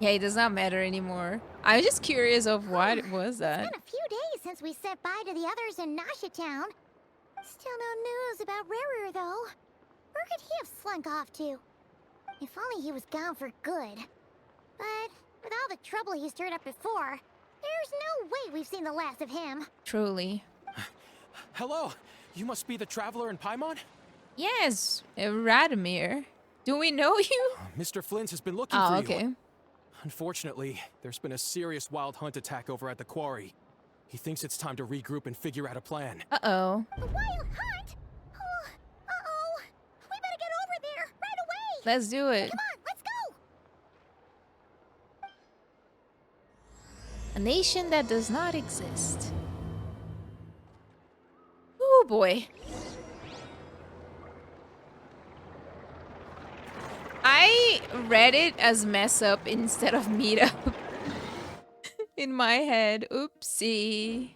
Yeah, it does not matter anymore. I'm just curious of what was It's that. been a few days since we said bye to the others in Nasha Town. Still no news about Rarer, though. Where could he have slunk off to? If only he was gone for good. But with all the trouble he stirred up before, there's no way we've seen the last of him. Truly. Hello, you must be the traveler in Paimon? Yes, Radomir. Do we know you? Mr. Flint has been looking for Oh, you. okay. Unfortunately, there's been a serious wild hunt attack over at the quarry. He thinks it's time to regroup and figure out a plan. Uh-oh. A wild hunt? Oh, uh-oh. We better get over there right away. Let's do it. Come on, let's go. A nation that does not exist. Oh boy. I read it as mess up instead of meet up in my head. Oopsie.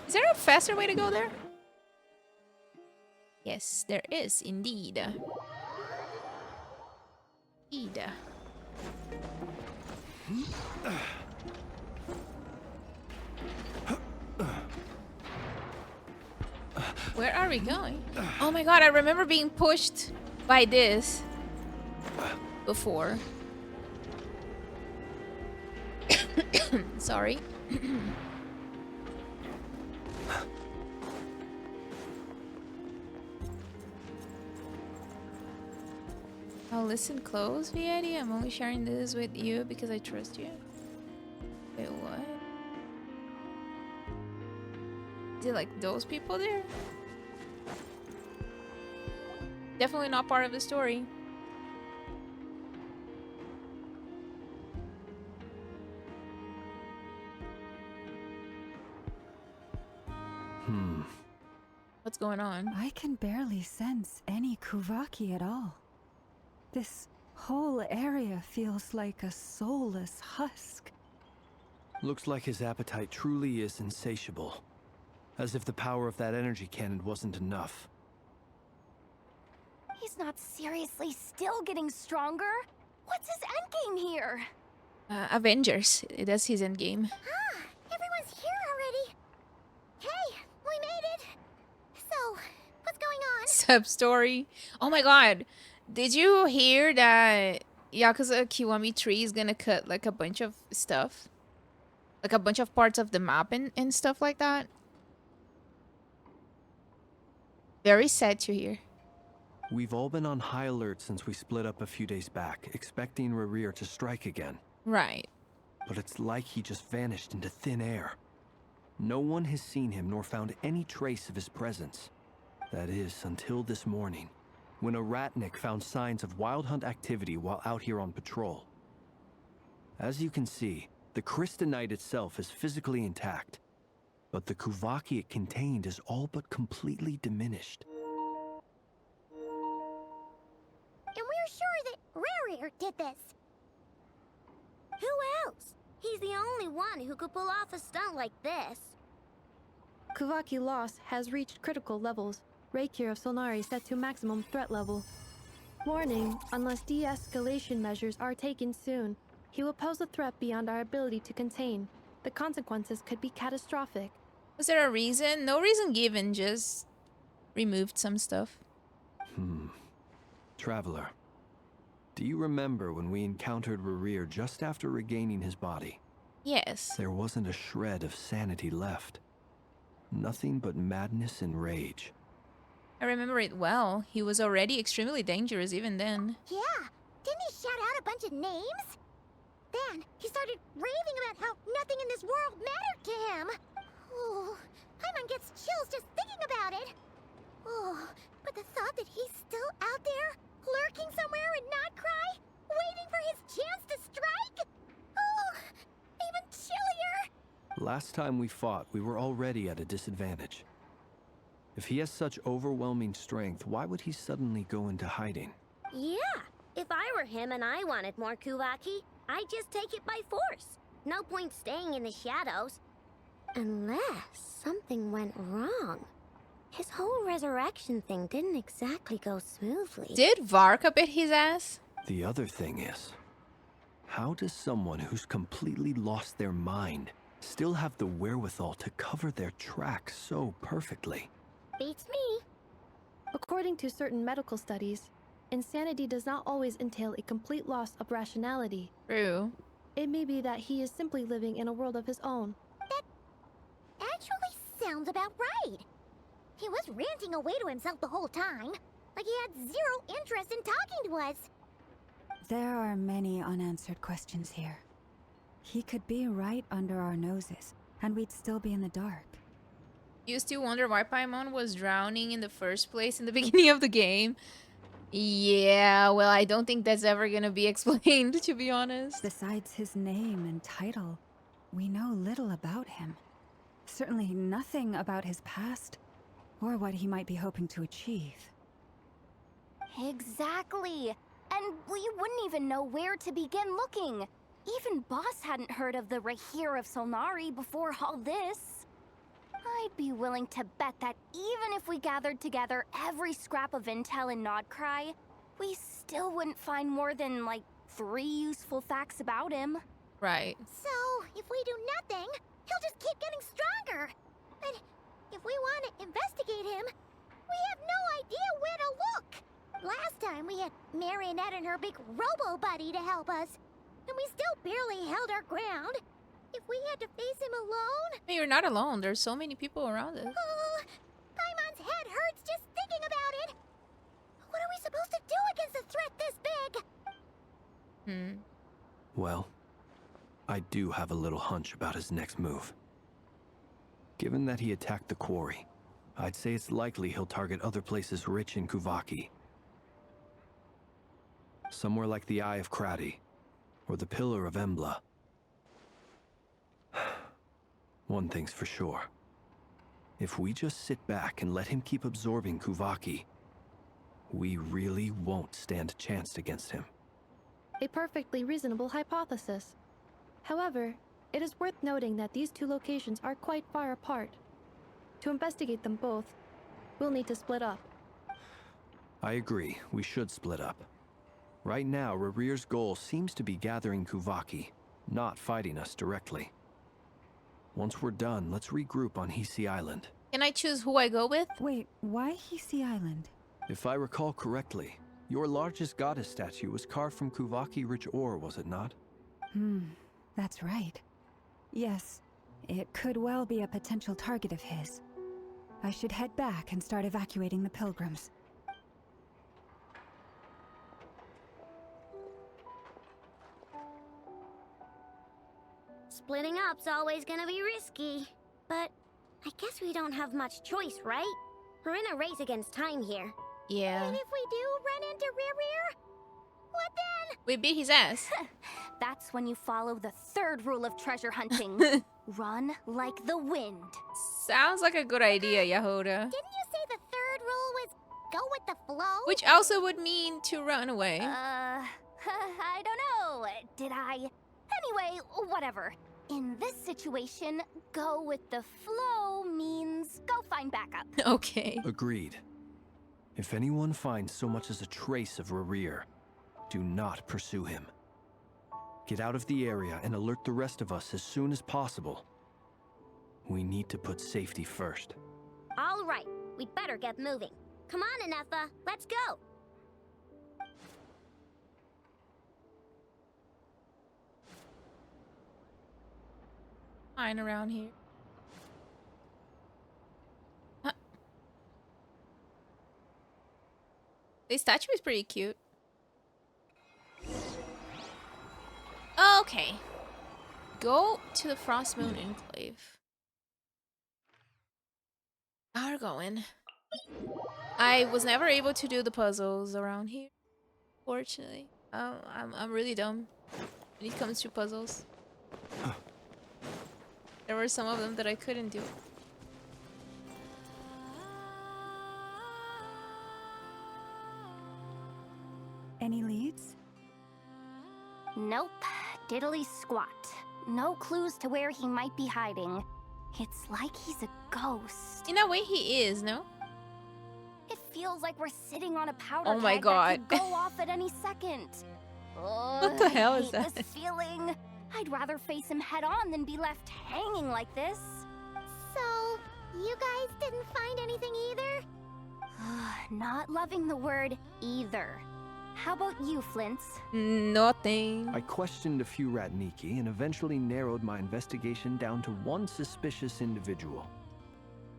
Is there a faster way to go there? Yes, there is indeed. Indeed. Where are we going? Oh my god, I remember being pushed by this before. Sorry. I'll listen close, Vieti. I'm only sharing this with you because I trust you. Wait, what? Is it like those people there? Definitely not part of the story. What's going on? I can barely sense any Kuvaki at all. This whole area feels like a soulless husk. Looks like his appetite truly is insatiable. As if the power of that energy cannon wasn't enough. He's not seriously still getting stronger? What's his endgame here? Avengers. That's his endgame. Ah, everyone's here already. Hey, we made it. So, what's going on? Sub-story. Oh my god. Did you hear that Yakuza Kiwami 3 is gonna cut like a bunch of stuff? Like a bunch of parts of the map and stuff like that? Very sad to hear. We've all been on high alert since we split up a few days back, expecting Rerir to strike again. Right. But it's like he just vanished into thin air. No one has seen him nor found any trace of his presence. That is, until this morning, when a ratnik found signs of wild hunt activity while out here on patrol. As you can see, the crystalite itself is physically intact, but the Kuvaki it contained is all but completely diminished. And we're sure that Rarir did this. Who else? He's the only one who could pull off a stunt like this. Kuvaki loss has reached critical levels. Reikir of Solnari set to maximum threat level. Warning, unless de-escalation measures are taken soon, he will pose a threat beyond our ability to contain. The consequences could be catastrophic. Was there a reason? No reason given, just removed some stuff. Traveler, do you remember when we encountered Rerir just after regaining his body? Yes. There wasn't a shred of sanity left. Nothing but madness and rage. I remember it well. He was already extremely dangerous even then. Yeah, didn't he shout out a bunch of names? Then he started raving about how nothing in this world mattered to him. Oh, Paimon gets chills just thinking about it. Oh, but the thought that he's still out there, lurking somewhere in Nod-Krai, waiting for his chance to strike? Oh, even chillier. Last time we fought, we were already at a disadvantage. If he has such overwhelming strength, why would he suddenly go into hiding? Yeah, if I were him and I wanted more Kuvaki, I'd just take it by force. No point staying in the shadows. Unless something went wrong. His whole resurrection thing didn't exactly go smoothly. Did Varka bit his ass? The other thing is, How does someone who's completely lost their mind still have the wherewithal to cover their tracks so perfectly? Beats me. According to certain medical studies, insanity does not always entail a complete loss of rationality. True. It may be that he is simply living in a world of his own. Actually sounds about right. He was ranting away to himself the whole time, like he had zero interest in talking to us. There are many unanswered questions here. He could be right under our noses, and we'd still be in the dark. Used to wonder why Paimon was drowning in the first place in the beginning of the game. Yeah, well, I don't think that's ever gonna be explained, to be honest. Besides his name and title, we know little about him. Certainly nothing about his past, or what he might be hoping to achieve. Exactly. And we wouldn't even know where to begin looking. Even Boss hadn't heard of the Rahir of Solnari before all this. I'd be willing to bet that even if we gathered together every scrap of intel in Nod-Krai, we still wouldn't find more than, like, 3 useful facts about him. Right. So, if we do nothing, he'll just keep getting stronger. And if we want to investigate him, we have no idea where to look. Last time we had Marionette and her big robo-buddy to help us, and we still barely held our ground. If we had to face him alone... Hey, you're not alone. There's so many people around us. Paimon's head hurts just thinking about it. What are we supposed to do against a threat this big? Well, I do have a little hunch about his next move. Given that he attacked the quarry, I'd say it's likely he'll target other places rich in Kuvaki. Somewhere like the Eye of Krati, or the Pillar of Embla. One thing's for sure. If we just sit back and let him keep absorbing Kuvaki, we really won't stand a chance against him. A perfectly reasonable hypothesis. However, it is worth noting that these two locations are quite far apart. To investigate them both, we'll need to split up. I agree, we should split up. Right now, Rarir's goal seems to be gathering Kuvaki, not fighting us directly. Once we're done, let's regroup on Hisi Island. Can I choose who I go with? Wait, why Hisi Island? If I recall correctly, your largest goddess statue was carved from Kuvaki-rich ore, was it not? That's right. Yes, it could well be a potential target of his. I should head back and start evacuating the pilgrims. Splitting up's always gonna be risky. But I guess we don't have much choice, right? We're in a race against time here. Yeah. And if we do run into Rarir, what then? We beat his ass. That's when you follow the third rule of treasure hunting. Run like the wind. Sounds like a good idea, Yahoda. Didn't you say the third rule was go with the flow? Which also would mean to run away. I don't know. Did I? Anyway, whatever. In this situation, go with the flow means go find backup. Okay. Agreed. If anyone finds so much as a trace of Rarir, do not pursue him. Get out of the area and alert the rest of us as soon as possible. We need to put safety first. All right, we'd better get moving. Come on, Anetha, let's go. Fine around here. Huh. This statue is pretty cute. Okay. Go to the Frost Moon Enclave. Are going. I was never able to do the puzzles around here, fortunately. I'm really dumb when it comes to puzzles. There were some of them that I couldn't do. Any leads? Nope. Diddly squat. No clues to where he might be hiding. It's like he's a ghost. In a way, he is, no? It feels like we're sitting on a powder Oh my keg God. that could go off at any second. What the hell is I hate that? this feeling. I'd rather face him head on than be left hanging like this. So, you guys didn't find anything either? Not loving the word either. How about you, Flint's? Nothing. I questioned a few Ratniki and eventually narrowed my investigation down to one suspicious individual.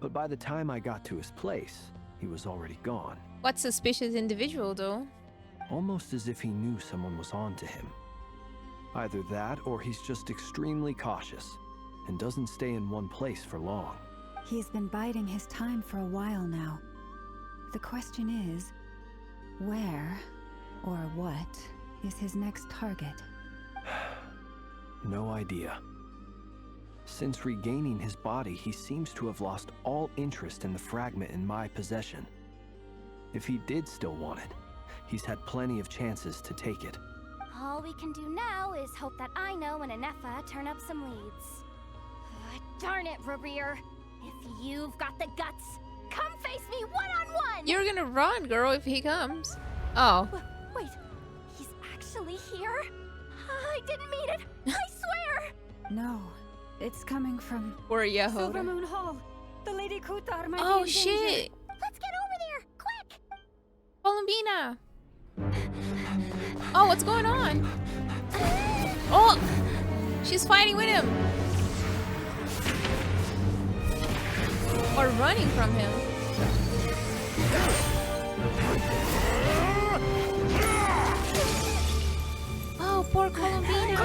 But by the time I got to his place, he was already gone. What suspicious individual, though? Almost as if he knew someone was on to him. Either that, or he's just extremely cautious and doesn't stay in one place for long. He's been biding his time for a while now. The question is, where or what is his next target? No idea. Since regaining his body, he seems to have lost all interest in the fragment in my possession. If he did still want it, he's had plenty of chances to take it. All we can do now is hope that Ino and Anefa turn up some leads. Darn it, Rereer. If you've got the guts, come face me one-on-one! You're gonna run, girl, if he comes. Oh. Wait, he's actually here? I didn't mean it, I swear! No, it's coming from Or Silver Yahoda. Moon Hall. The Lady Kutar might Oh, be in danger. shit. Let's get over there, quick! Columbina. Oh, what's going on? Oh, she's fighting with him. Or running from him. Oh, poor Columbina.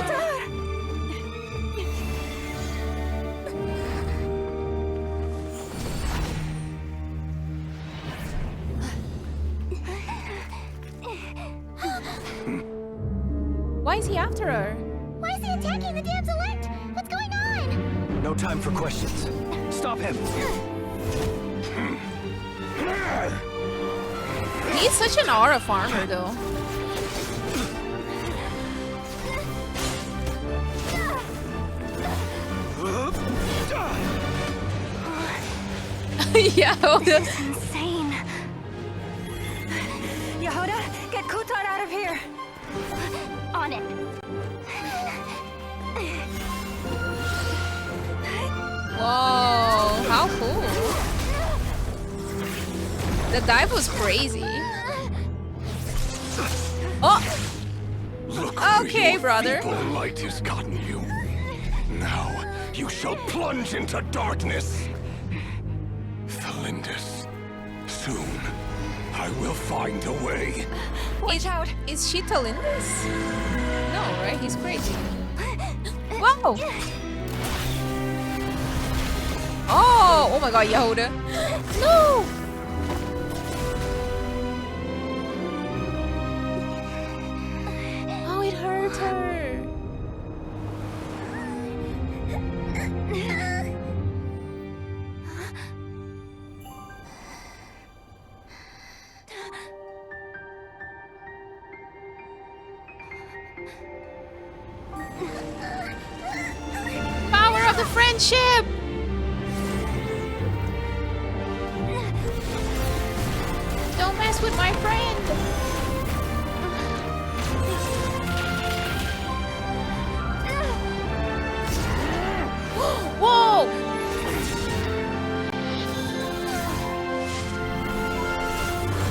Why is he after her? Why is he attacking the damselette? What's going on? No time for questions. Stop him! He's such an aura farmer, though. Yeah. Insane. Yahoda, get Kutar out of here! On it. Whoa, how cool. The dive was crazy. Oh! Look Okay, your brother. feeble light has gotten you. Now you shall plunge into darkness. Thalindus, soon I will find a way. Watch out. Is she Talindus? No, right? He's crazy. Whoa! Oh my god, Yahoda. No! Oh, it hurt her. Power of the friendship! Don't mess with my friend! Whoa!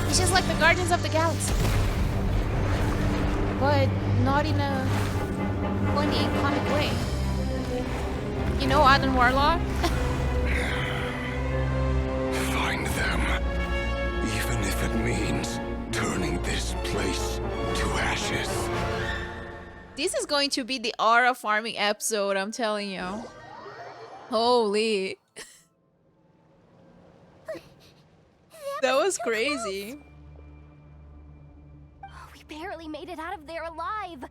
It's just like the Guardians of the Galaxy. But not in a funny comic way. You know Adam Warlock? Find them, even if it means turning this place to ashes. This is going to be the aura farming episode, I'm telling you. Holy. That was crazy. We barely made it out of there alive.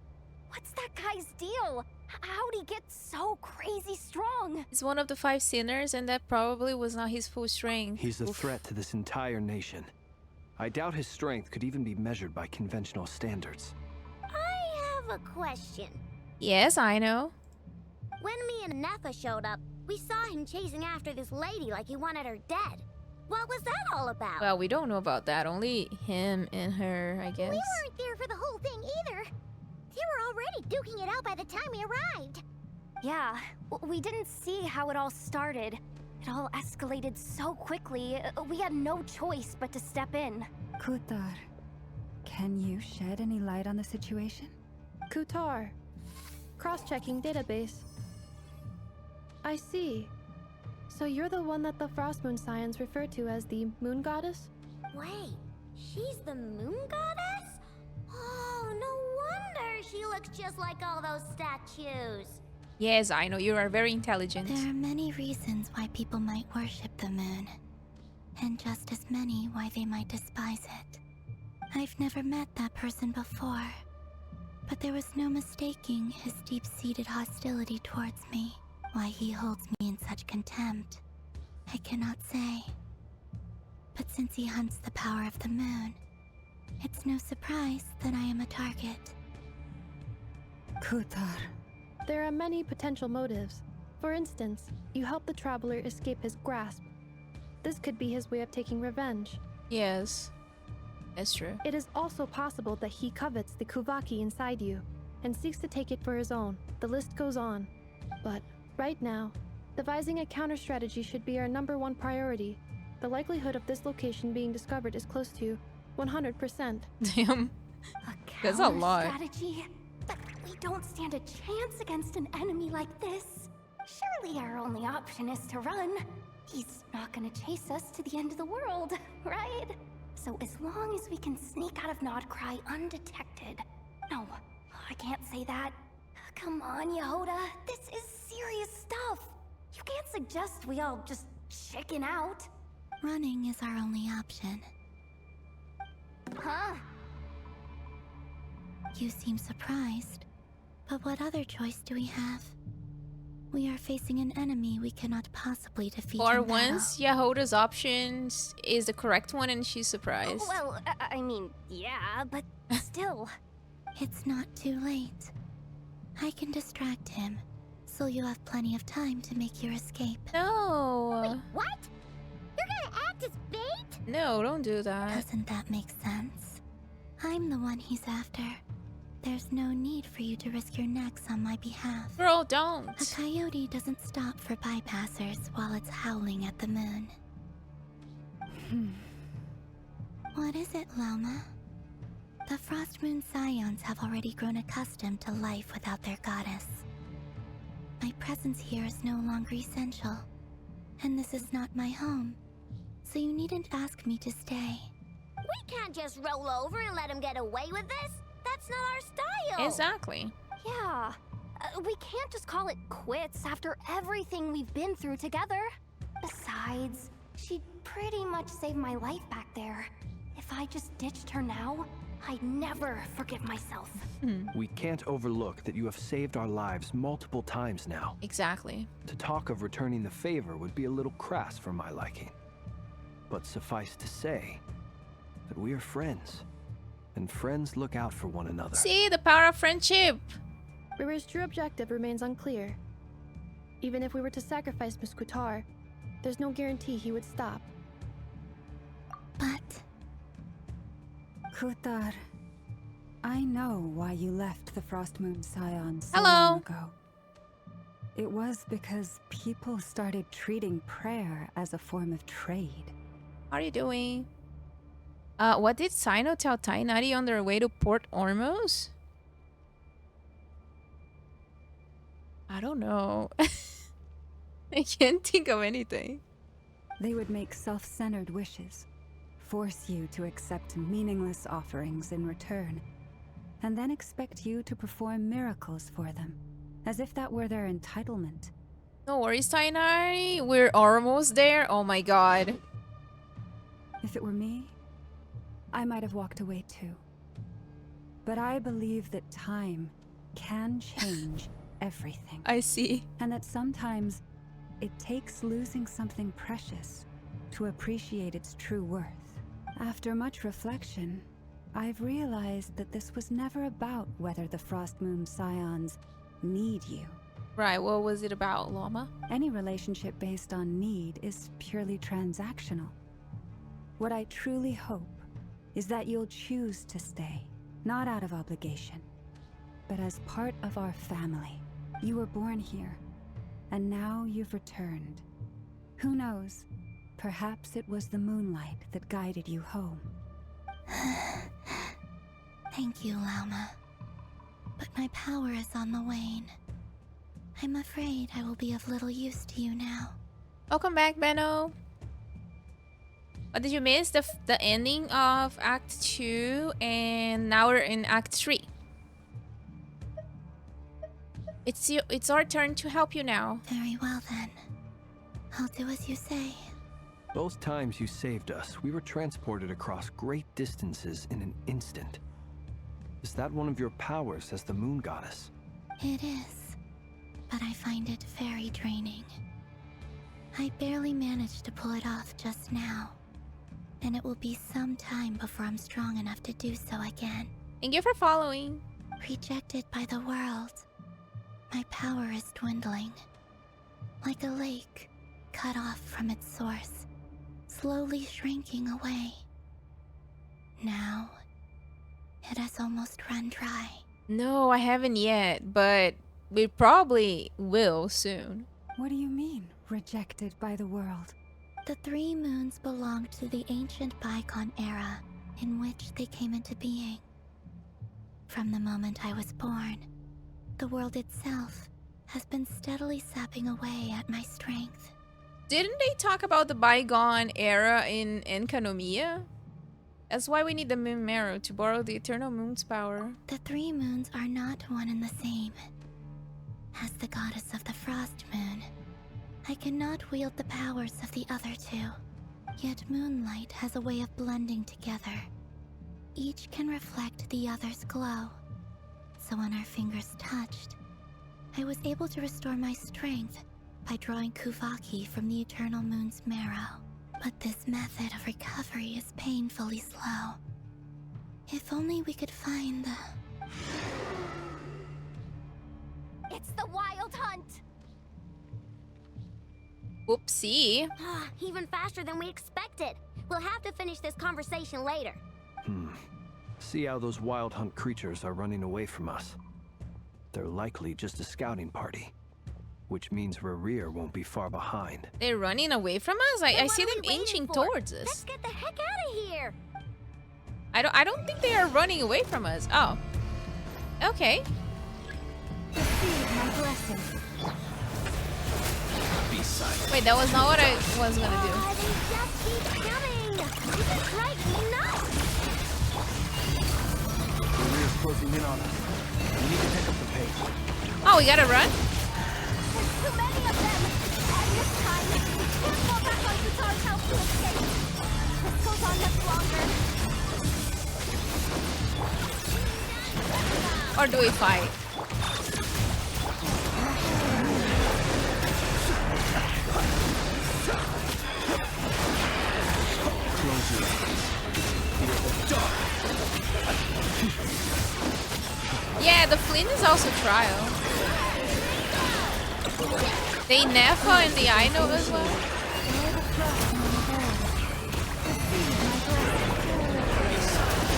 What's that guy's deal? How'd he get so crazy strong? He's one of the 5 sinners, and that probably was not his full strength. He's a Oof. threat to this entire nation. I doubt his strength could even be measured by conventional standards. I have a question. Yes, I know. When me and Nefa showed up, we saw him chasing after this lady like he wanted her dead. What was that all about? Well, we don't know about that. Only him and her, I guess. We weren't there for the whole thing either. They were already duking it out by the time we arrived. Yeah, we didn't see how it all started. It all escalated so quickly, we had no choice but to step in. Kutar, can you shed any light on the situation? Kutar. Cross-checking database. I see. So you're the one that the Frost Moon Scions refer to as the Moon Goddess? Wait, she's the moon goddess? Oh, no wonder she looks just like all those statues. Yes, I know you are very intelligent. There are many reasons why people might worship the moon, and just as many why they might despise it. I've never met that person before, but there was no mistaking his deep-seated hostility towards me. Why he holds me in such contempt, I cannot say. But since he hunts the power of the moon, it's no surprise that I am a target. Kutar. There are many potential motives. For instance, you help the traveler escape his grasp. This could be his way of taking revenge. Yes, that's true. It is also possible that he covets the Kuvaki inside you and seeks to take it for his own. The list goes on. But right now, devising a counter strategy should be our #1 priority. The likelihood of this location being discovered is close to 100%. Damn. That's a lot. Strategy? But we don't stand a chance against an enemy like this. Surely our only option is to run. He's not gonna chase us to the end of the world, right? So as long as we can sneak out of Nod-Krai undetected. No, I can't say that. Come on, Yehoda. This is serious stuff. You can't suggest we all just chicken out. Running is our only option. Huh? You seem surprised, but what other choice do we have? We are facing an enemy we cannot possibly defeat For in battle. once, Yahoda's options is the correct one and she's surprised. Well, I mean, yeah, but still. It's not too late. I can distract him, so you have plenty of time to make your escape. No. What? You're gonna act as bait? No, don't do that. Doesn't that make sense? I'm the one he's after. There's no need for you to risk your necks on my behalf. Girl, don't. A coyote doesn't stop for bypassers while it's howling at the moon. What is it, Loma? The Frost Moon Scions have already grown accustomed to life without their goddess. My presence here is no longer essential, and this is not my home, so you needn't ask me to stay. We can't just roll over and let him get away with this. That's not our style. Exactly. Yeah. We can't just call it quits after everything we've been through together. Besides, she pretty much saved my life back there. If I just ditched her now, I'd never forgive myself. We can't overlook that you have saved our lives multiple times now. Exactly. To talk of returning the favor would be a little crass for my liking. But suffice to say that we are friends, and friends look out for one another. See, the power of friendship. Rira's true objective remains unclear. Even if we were to sacrifice Miss Kutar, there's no guarantee he would stop. But Kutar, I know why you left the Frost Moon Scions so Hello. long ago. It was because people started treating prayer as a form of trade. How are you doing? What did Sino tell Tainari on their way to Port Ormuz? I don't know. I can't think of anything. They would make self-centered wishes, force you to accept meaningless offerings in return, and then expect you to perform miracles for them, as if that were their entitlement. No worries, Tainari. We're almost there. Oh my god. If it were me, I might have walked away too. But I believe that time can change everything, I see. and that sometimes it takes losing something precious to appreciate its true worth. After much reflection, I've realized that this was never about whether the Frost Moon Scions need you. Right, what was it about, Llama? Any relationship based on need is purely transactional. What I truly hope is that you'll choose to stay, not out of obligation, but as part of our family. You were born here, and now you've returned. Who knows? Perhaps it was the moonlight that guided you home. Thank you, Lauma. But my power is on the wane. I'm afraid I will be of little use to you now. Welcome back, Benno. What did you miss? The ending of Act 2, and now we're in Act 3. It's our turn to help you now. Very well then. I'll do as you say. Both times you saved us, we were transported across great distances in an instant. Is that one of your powers as the moon goddess? It is, but I find it very draining. I barely managed to pull it off just now, and it will be some time before I'm strong enough to do so again. Thank you for following. Rejected by the world, my power is dwindling. Like a lake cut off from its source, slowly shrinking away. Now, it has almost run dry. No, I haven't yet, but we probably will soon. What do you mean, rejected by the world? The 3 moons belonged to the ancient bygone era in which they came into being. From the moment I was born, the world itself has been steadily sapping away at my strength. Didn't they talk about the bygone era in Enkanomiya? That's why we need the moon marrow to borrow the eternal moon's power. The 3 moons are not one and the same. As the goddess of the frost moon, I cannot wield the powers of the other 2. Yet moonlight has a way of blending together. Each can reflect the other's glow. So when our fingers touched, I was able to restore my strength by drawing Kuvaki from the eternal moon's marrow. But this method of recovery is painfully slow. If only we could find the... It's the Wild Hunt! Whoopsie. Even faster than we expected. We'll have to finish this conversation later. See how those wild hunt creatures are running away from us. They're likely just a scouting party, which means Rerir won't be far behind. They're running away from us? I see them inching towards us. Let's get the heck out of here! I don't think they are running away from us. Oh. Okay. Receive my blessing. Be silent. Wait, that was not what I was gonna do. They just keep coming! This is driving me nuts! Rerir's closing in on us. We need to pick up the pace. Oh, we gotta run? There's too many of them! And this time, we can't fall back on Kutar's help to escape! This goes on much longer. Or do we fight? Close your eyes. Fear the dark. Yeah, the Flint is also trial. They Nefa and the Aino as well.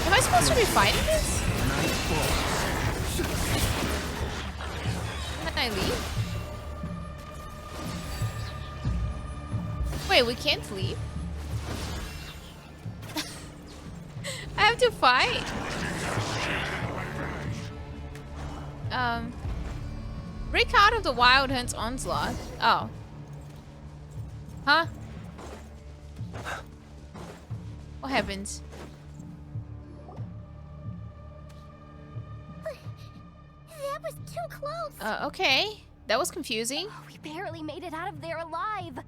Am I supposed to be fighting this? Can I leave? Wait, we can't leave? I have to fight. Break out of the Wild Hunt's onslaught. Oh. Huh? What happens? That was too close! Okay. That was confusing. We barely made it out of there alive!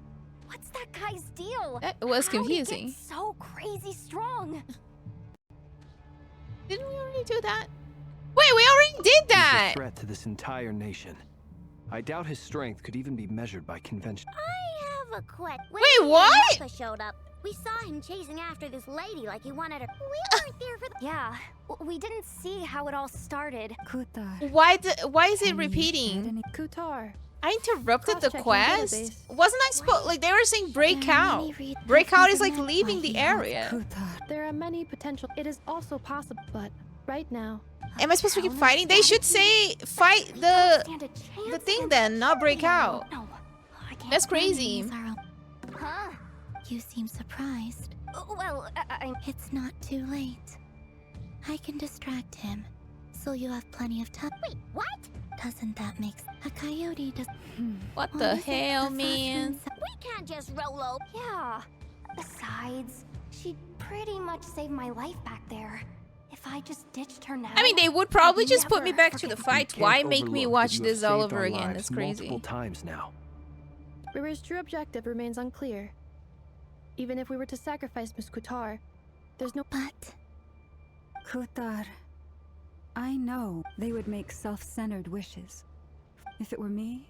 What's that guy's deal? That was How'd he confusing. get so crazy strong? Didn't we already do that? Wait, we already did that! He's a threat to this entire nation. I doubt his strength could even be measured by convention. I have a question. Wait, what? Napa showed up. We saw him chasing after this lady like he wanted her. We weren't there for the... Yeah, we didn't see how it all started. Kutar. Why is it can you repeating? shed any- Kutar. I interrupted the Cross-checking quest? database. Wasn't I supposed... Like, they were saying break There are out. many reasons Break out is for like that leaving why the he has area. Kutar. There are many potential. It is also possible, but Right now. Am I supposed to keep fighting? They should say fight the thing then, not break out. No, I can't. That's crazy. Huh? You seem surprised. Well, It's not too late. I can distract him, so you have plenty of time. wait, what? Doesn't that make sense? A coyote does. What Why the is it hell, the man? frostman We can't just roll over. Yeah. Besides, she pretty much saved my life back there. If I just ditched her now. I mean, they would probably I'd just put me never back to the forget- fight. Can't Why make me overlook watch that you this have all saved over our again? lives That's crazy. multiple times now. Rira's true objective remains unclear. Even if we were to sacrifice Miss Kutar, there's no. But Kutar, I know they would make self-centered wishes. If it were me,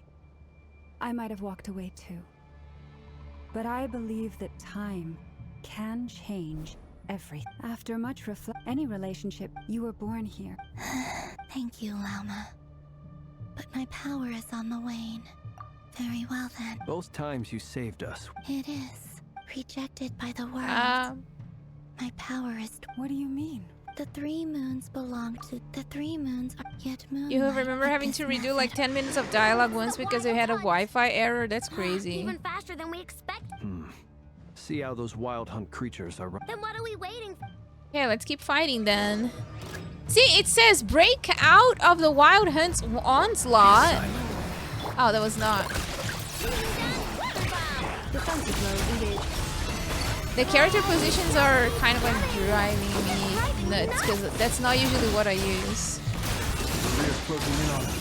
I might have walked away too. But I believe that time can change everything. After much any relationship, you were born here. thank you, Lauma. But my power is on the wane. Very well then. Both times you saved us. It is. Rejected by the world. My power is. What do you mean? The 3 moons belong to. The 3 moons are yet moon. You remember having to redo like 10 minutes of dialogue once because they had a Wi-Fi error? That's crazy. Even faster than we expect. See how those wild hunt creatures are. Then what are we waiting for? Yeah, let's keep fighting then. See, it says break out of the Wild Hunt's onslaught. Oh, that was not. Defensive mode engaged. The character positions are kind of like driving me nuts because that's not usually what I use. Rear's closing in on us.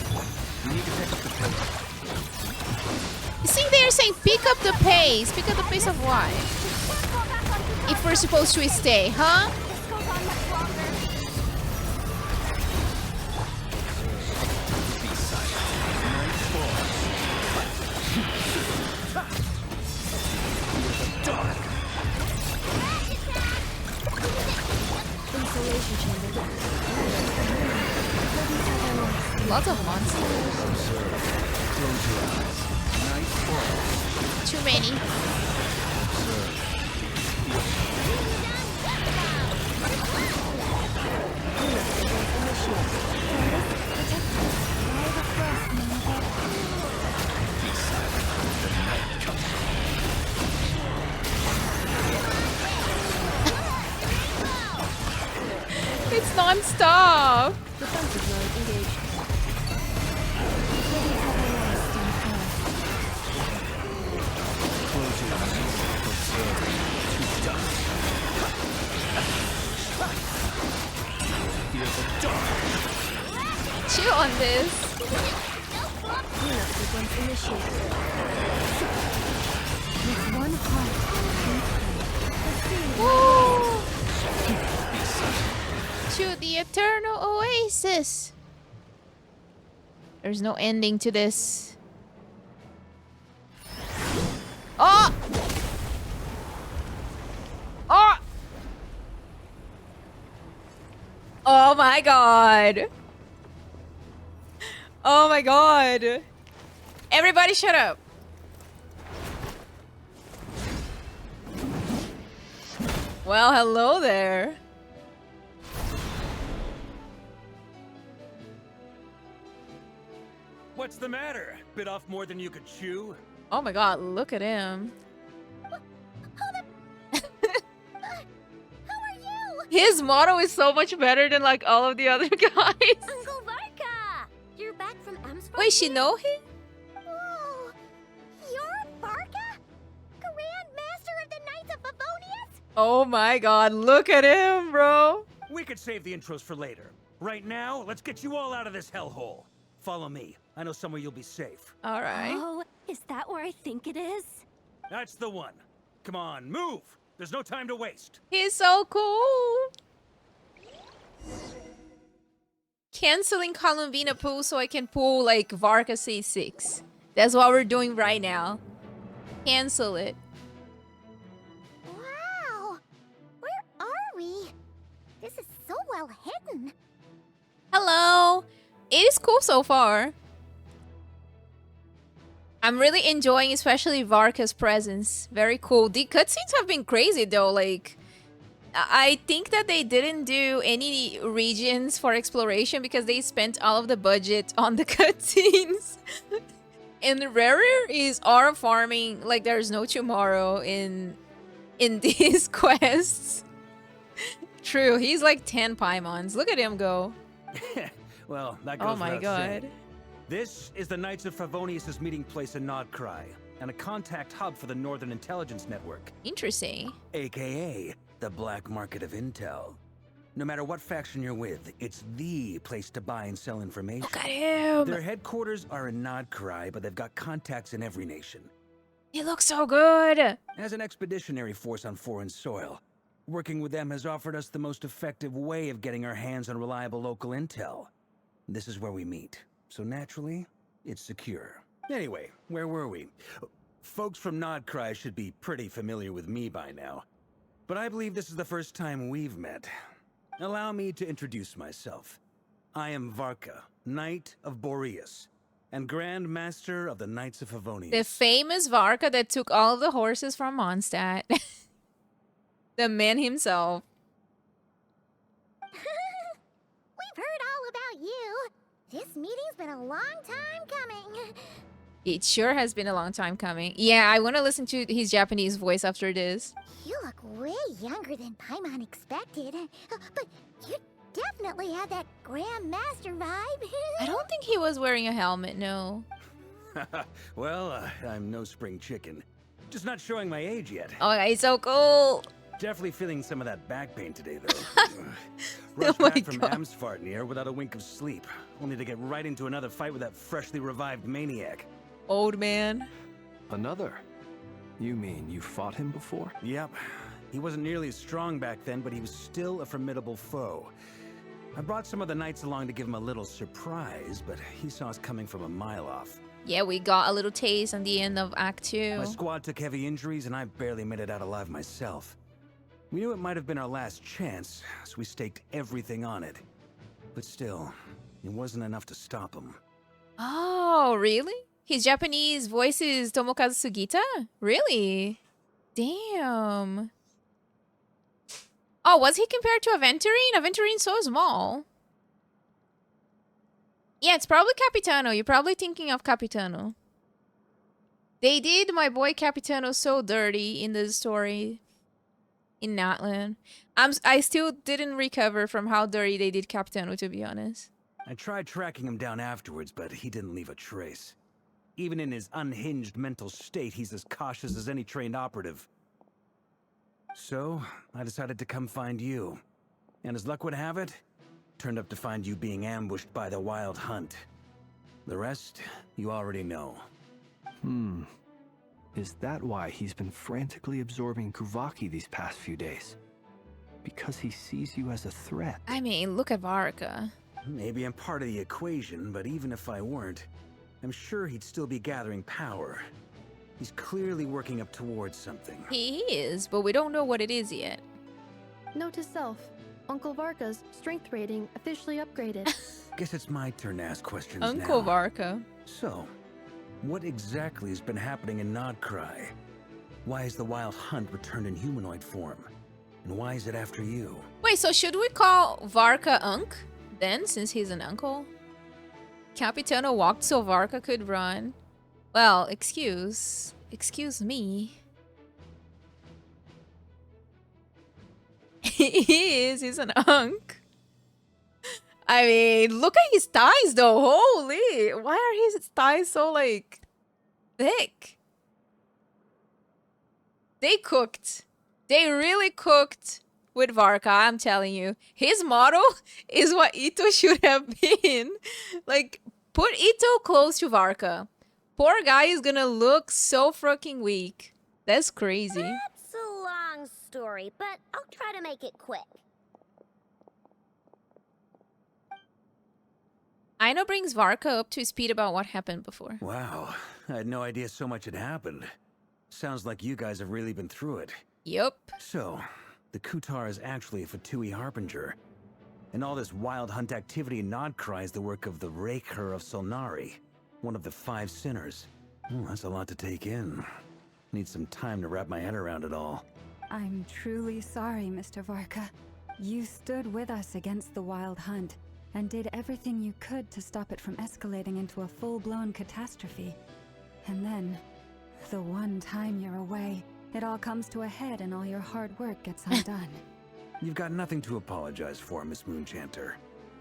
We need to pick up the pace. See, they're saying pick up the pace. Pick up the pace of what? If we're supposed to stay, huh? This goes on much longer. Insulation chamber. Lots of monsters. Close your eyes. Night fall. Too many. It's non-stop. Defensive mode engaged. Close your eyes. Observe. To dust. Fear the dark. Chill on this. Cleanup sequence initiated. With one heart, Woo! To the eternal oasis. There's no ending to this. Oh! Oh! Oh my god. Oh my god. Everybody shut up. Well, hello there. What's the matter? Bit off more than you could chew? Oh my god, look at him. How are you? His motto is so much better than like all of the other guys. Uncle Varka! You're back from Amsford? Wait, she know him? Whoa! You're Varka? Grand Master of the Knights of Favonius? Oh my god, look at him, bro. We could save the intros for later. Right now, let's get you all out of this hellhole. Follow me. I know somewhere you'll be safe. All right. Oh, is that where I think it is? That's the one. Come on, move! There's no time to waste. He's so cool. Canceling Columbina pool so I can pull like Varka C6. That's what we're doing right now. Cancel it. Wow! Where are we? This is so well hidden. Hello. It is cool so far. I'm really enjoying especially Varka's presence. Very cool. The cutscenes have been crazy though. Like, I think that they didn't do any regions for exploration because they spent all of the budget on the cutscenes. And Rarer is our farming like there's no tomorrow in these quests. True, he's like 10 Paimons. Look at him go. Well, that goes Oh my without god. saying. This is the Knights of Favonius' meeting place in Nod-Krai, and a contact hub for the Northern Intelligence Network, Interesting. aka the Black Market of Intel. No matter what faction you're with, it's the place to buy and sell information. Look at him. Their headquarters are in Nod-Krai, but they've got contacts in every nation. He looks so good. As an expeditionary force on foreign soil, working with them has offered us the most effective way of getting our hands on reliable local intel. This is where we meet, so naturally, it's secure. Anyway, where were we? Folks from Nod-Krai should be pretty familiar with me by now, but I believe this is the first time we've met. Allow me to introduce myself. I am Varka, Knight of Boreas, and Grand Master of the Knights of Favonius. The famous Varka that took all of the horses from Mondstadt. The man himself. We've heard all about you. This meeting's been a long time coming. It sure has been a long time coming. Yeah, I want to listen to his Japanese voice after this. You look way younger than Paimon expected. But you definitely had that Grand Master vibe. I don't think he was wearing a helmet, no. Well, I'm no spring chicken. Just not showing my age yet. Oh, he's so cool. Definitely feeling some of that back pain today, though. Rushed back from Amsfartnir without a wink of sleep, only to get right into another fight with that freshly revived maniac. Old man. Another? You mean you fought him before? Yep. He wasn't nearly as strong back then, but he was still a formidable foe. I brought some of the knights along to give him a little surprise, but he saw us coming from a mile off. Yeah, we got a little taste on the end of Act 2. My squad took heavy injuries, and I barely made it out alive myself. We knew it might have been our last chance, so we staked everything on it. But still, it wasn't enough to stop him. Oh, really? His Japanese voice is Tomokazu Sugita? Really? Damn. Oh, was he compared to Aventurine? Aventurine's so small. Yeah, it's probably Capitano. You're probably thinking of Capitano. They did my boy Capitano so dirty in the story in Natlan. I still didn't recover from how dirty they did Capitano, to be honest. I tried tracking him down afterwards, but he didn't leave a trace. Even in his unhinged mental state, he's as cautious as any trained operative. So, I decided to come find you. And as luck would have it, turned up to find you being ambushed by the Wild Hunt. The rest, you already know. Is that why he's been frantically absorbing Kuvaki these past few days? Because he sees you as a threat? I mean, look at Varka. Maybe I'm part of the equation, but even if I weren't, I'm sure he'd still be gathering power. He's clearly working up towards something. He is, but we don't know what it is yet. Note to self, Uncle Varka's strength rating officially upgraded. Guess it's my turn to ask questions Uncle now. Varka. So, what exactly has been happening in Nod-Krai? Why has the Wild Hunt returned in humanoid form? And why is it after you? Wait, so should we call Varka Unk then, since he's an uncle? Capitano walked so Varka could run. Well, excuse me. He's an unk. I mean, look at his thighs though. Holy, why are his thighs so like thick? They cooked. They really cooked with Varka, I'm telling you. His model is what Ito should have been. Like, put Ito close to Varka. Poor guy is gonna look so fucking weak. That's crazy. That's a long story, but I'll try to make it quick. Aino brings Varka up to speed about what happened before. Wow, I had no idea so much had happened. Sounds like you guys have really been through it. Yup. So, the Kutar is actually a Fatui Harbinger. And all this Wild Hunt activity in Nod-Krai is the work of the Raker of Solnari, one of the 5 sinners. That's a lot to take in. Need some time to wrap my head around it all. I'm truly sorry, Mr. Varka. You stood with us against the Wild Hunt and did everything you could to stop it from escalating into a full-blown catastrophe. And then, the one time you're away, it all comes to a head and all your hard work gets undone. You've got nothing to apologize for, Miss Moonchanter.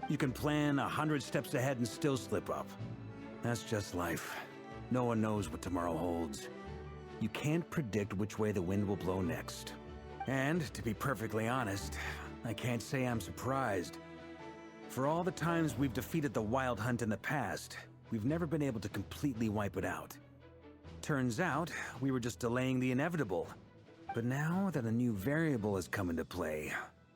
You can plan 100 steps ahead and still slip up. That's just life. No one knows what tomorrow holds. You can't predict which way the wind will blow next. And, to be perfectly honest, I can't say I'm surprised. For all the times we've defeated the Wild Hunt in the past, we've never been able to completely wipe it out. Turns out, we were just delaying the inevitable. But now that a new variable has come into play,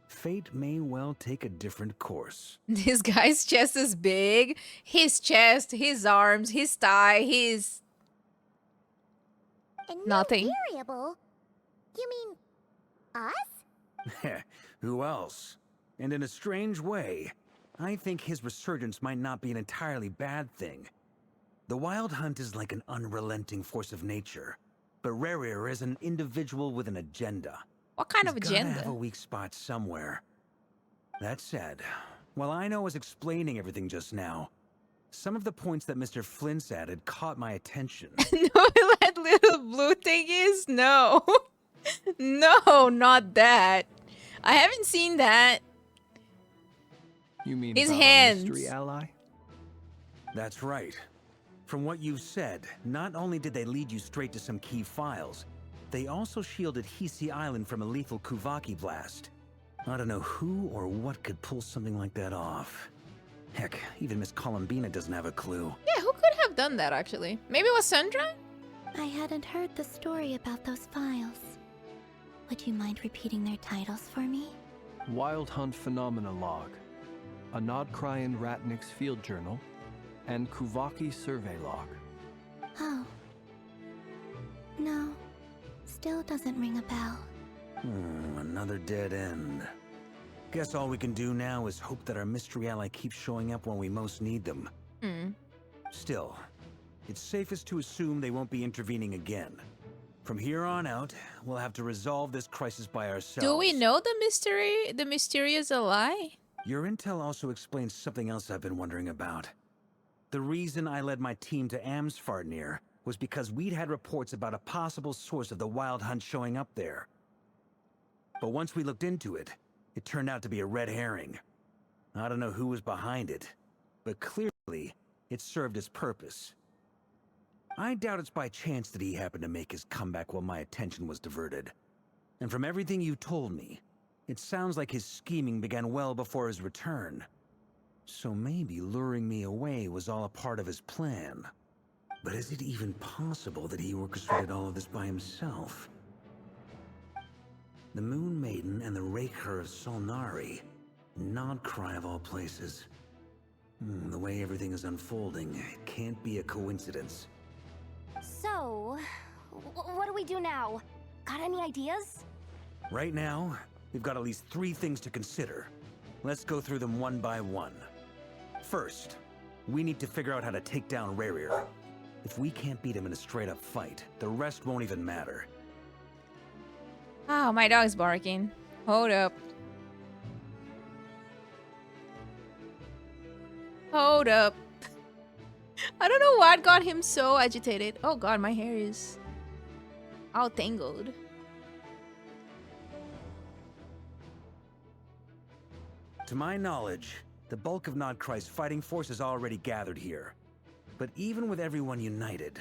fate may well take a different course. This guy's chest is big. His chest, his arms, his thigh, his... A new Nothing. variable? You mean us? Who else? And in a strange way, I think his resurgence might not be an entirely bad thing. The Wild Hunt is like an unrelenting force of nature, but Rerir is an individual with an agenda. What kind of He's gotta agenda? have a weak spot somewhere. That said, while I was explaining everything just now, some of the points that Mr. Flint's added caught my attention. Know what that little blue thing is? No. No, not that. I haven't seen that. You mean His about our hands. mystery ally? That's right. From what you've said, not only did they lead you straight to some key files, they also shielded Hisi Island from a lethal Kuvaki blast. I don't know who or what could pull something like that off. Heck, even Miss Columbina doesn't have a clue. Yeah, who could have done that actually? Maybe it was Sandra? I hadn't heard the story about those files. Would you mind repeating their titles for me? Wild Hunt Phenomena Log, a Nod-Krai and Ratnik's Field Journal, and Kuvaki Survey Log. Oh. No. Still doesn't ring a bell. Another dead end. Guess all we can do now is hope that our mystery ally keeps showing up when we most need them. Still, it's safest to assume they won't be intervening again. From here on out, we'll have to resolve this crisis by ourselves. Do we know the mystery? The mysterious ally? Your intel also explains something else I've been wondering about. The reason I led my team to Amsfarnir was because we'd had reports about a possible source of the Wild Hunt showing up there. But once we looked into it, it turned out to be a red herring. I don't know who was behind it, but clearly, it served its purpose. I doubt it's by chance that he happened to make his comeback while my attention was diverted. And from everything you told me, it sounds like his scheming began well before his return. So maybe luring me away was all a part of his plan. But is it even possible that he orchestrated all of this by himself? The Moon Maiden and the Raker of Solnari. Nod-Krai of all places. The way everything is unfolding, it can't be a coincidence. So, what do we do now? Got any ideas? Right now, we've got at least 3 things to consider. Let's go through them one by one. First, we need to figure out how to take down Rerir. If we can't beat him in a straight-up fight, the rest won't even matter. Oh, my dog's barking. Hold up. Hold up. I don't know what got him so agitated. Oh god, my hair is all tangled. To my knowledge, the bulk of Nod-Krai's fighting force is already gathered here. But even with everyone united,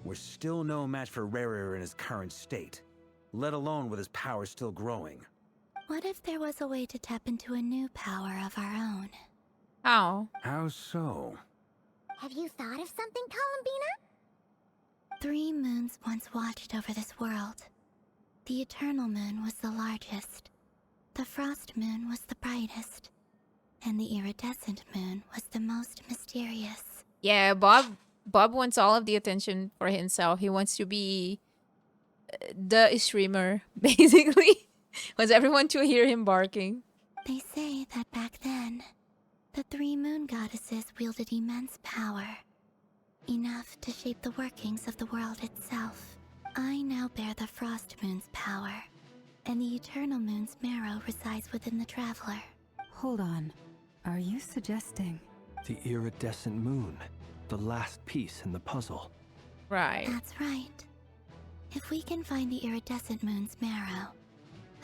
we're still no match for Rerir in his current state, let alone with his power still growing. What if there was a way to tap into a new power of our own? How? How so? Have you thought of something, Columbina? 3 moons once watched over this world. The Eternal Moon was the largest. The Frost Moon was the brightest. And the Iridescent Moon was the most mysterious. Yeah, Bob wants all of the attention for himself. He wants to be the streamer, basically. Wants everyone to hear him barking. They say that back then, the 3 moon goddesses wielded immense power. Enough to shape the workings of the world itself. I now bear the Frost Moon's power. And the Eternal Moon's marrow resides within the Traveler. Hold on. Are you suggesting? The iridescent moon. The last piece in the puzzle. Right. That's right. If we can find the Iridescent Moon's marrow,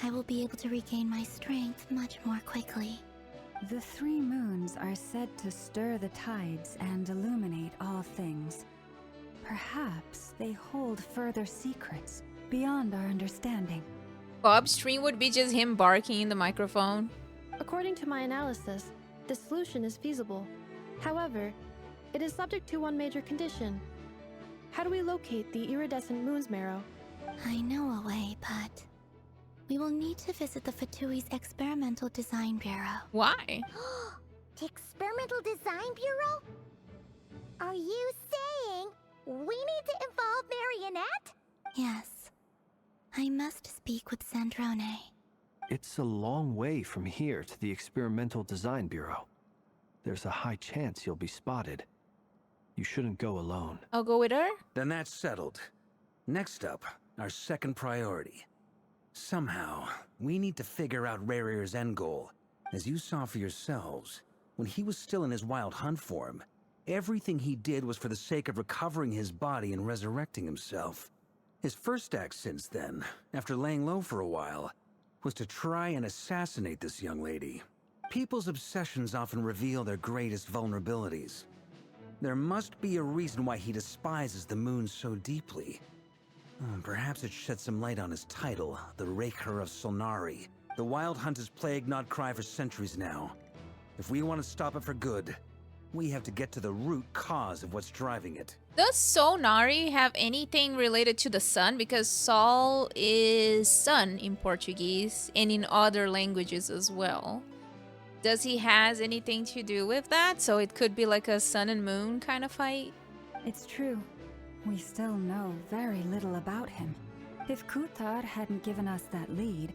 I will be able to regain my strength much more quickly. The 3 moons are said to stir the tides and illuminate all things. Perhaps they hold further secrets beyond our understanding. Bob's stream would be just him barking in the microphone. According to my analysis, the solution is feasible. However, it is subject to one major condition. How do we locate the iridescent moon's marrow? I know a way, but we will need to visit the Fatui's Experimental Design Bureau. Why? The Experimental Design Bureau? Are you saying we need to involve Marionette? Yes. I must speak with Sandrone. It's a long way from here to the Experimental Design Bureau. There's a high chance you'll be spotted. You shouldn't go alone. I'll go with her. Then that's settled. Next up, our second priority. Somehow, we need to figure out Rarir's end goal. As you saw for yourselves, when he was still in his wild hunt form, everything he did was for the sake of recovering his body and resurrecting himself. His first act since then, after laying low for a while, was to try and assassinate this young lady. People's obsessions often reveal their greatest vulnerabilities. There must be a reason why he despises the moon so deeply. Perhaps it sheds some light on his title, the Raker of Solnari. The Wild Hunt has plagued Nod-Krai for centuries now. If we want to stop it for good, we have to get to the root cause of what's driving it. Does Solnari have anything related to the sun? Because Sol is sun in Portuguese and in other languages as well. Does he has anything to do with that? So it could be like a sun and moon kind of fight? It's true. We still know very little about him. If Kuthar hadn't given us that lead,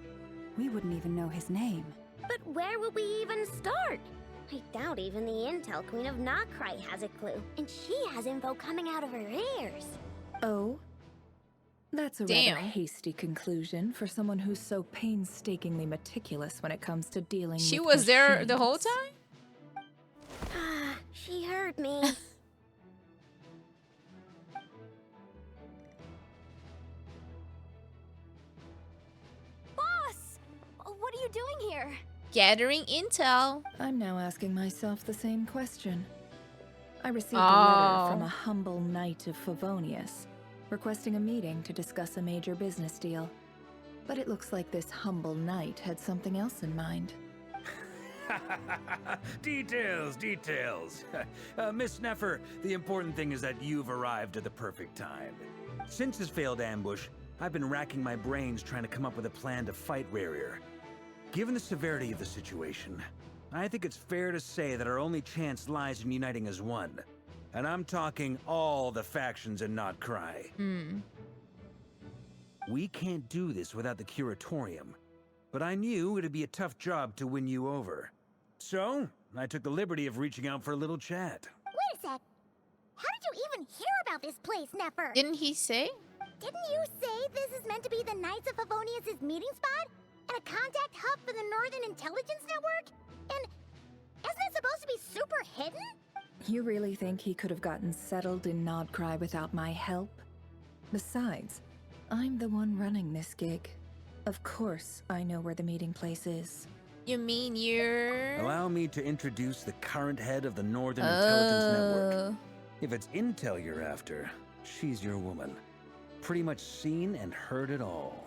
we wouldn't even know his name. But where would we even start? I doubt even the Intel Queen of Nod-Krai has a clue, and she has info coming out of her ears. Oh? That's a Damn. rather hasty conclusion for someone who's so painstakingly meticulous when it comes to dealing She with was there the whole machines. time? Ah, she heard me. Boss! What are you doing here? Gathering intel. I'm now asking myself the same question. I received a Oh. letter from a humble knight of Favonius, requesting a meeting to discuss a major business deal. But it looks like this humble knight had something else in mind. Details, details. Miss Neffer, the important thing is that you've arrived at the perfect time. Since his failed ambush, I've been racking my brains trying to come up with a plan to fight Rarir. Given the severity of the situation, I think it's fair to say that our only chance lies in uniting as one. And I'm talking all the factions in Nod-Krai. We can't do this without the Curatorium, but I knew it'd be a tough job to win you over. So, I took the liberty of reaching out for a little chat. Wait a sec. How did you even hear about this place, Neffer? Didn't he say? Didn't you say this is meant to be the Knights of Favonius' meeting spot? And a contact hub for the Northern Intelligence Network? And isn't it supposed to be super hidden? You really think he could have gotten settled in Nod-Krai without my help? Besides, I'm the one running this gig. Of course I know where the meeting place is. You mean you're... Allow me to introduce the current head of the Northern Intelligence Network. If it's intel you're after, she's your woman. Pretty much seen and heard it all.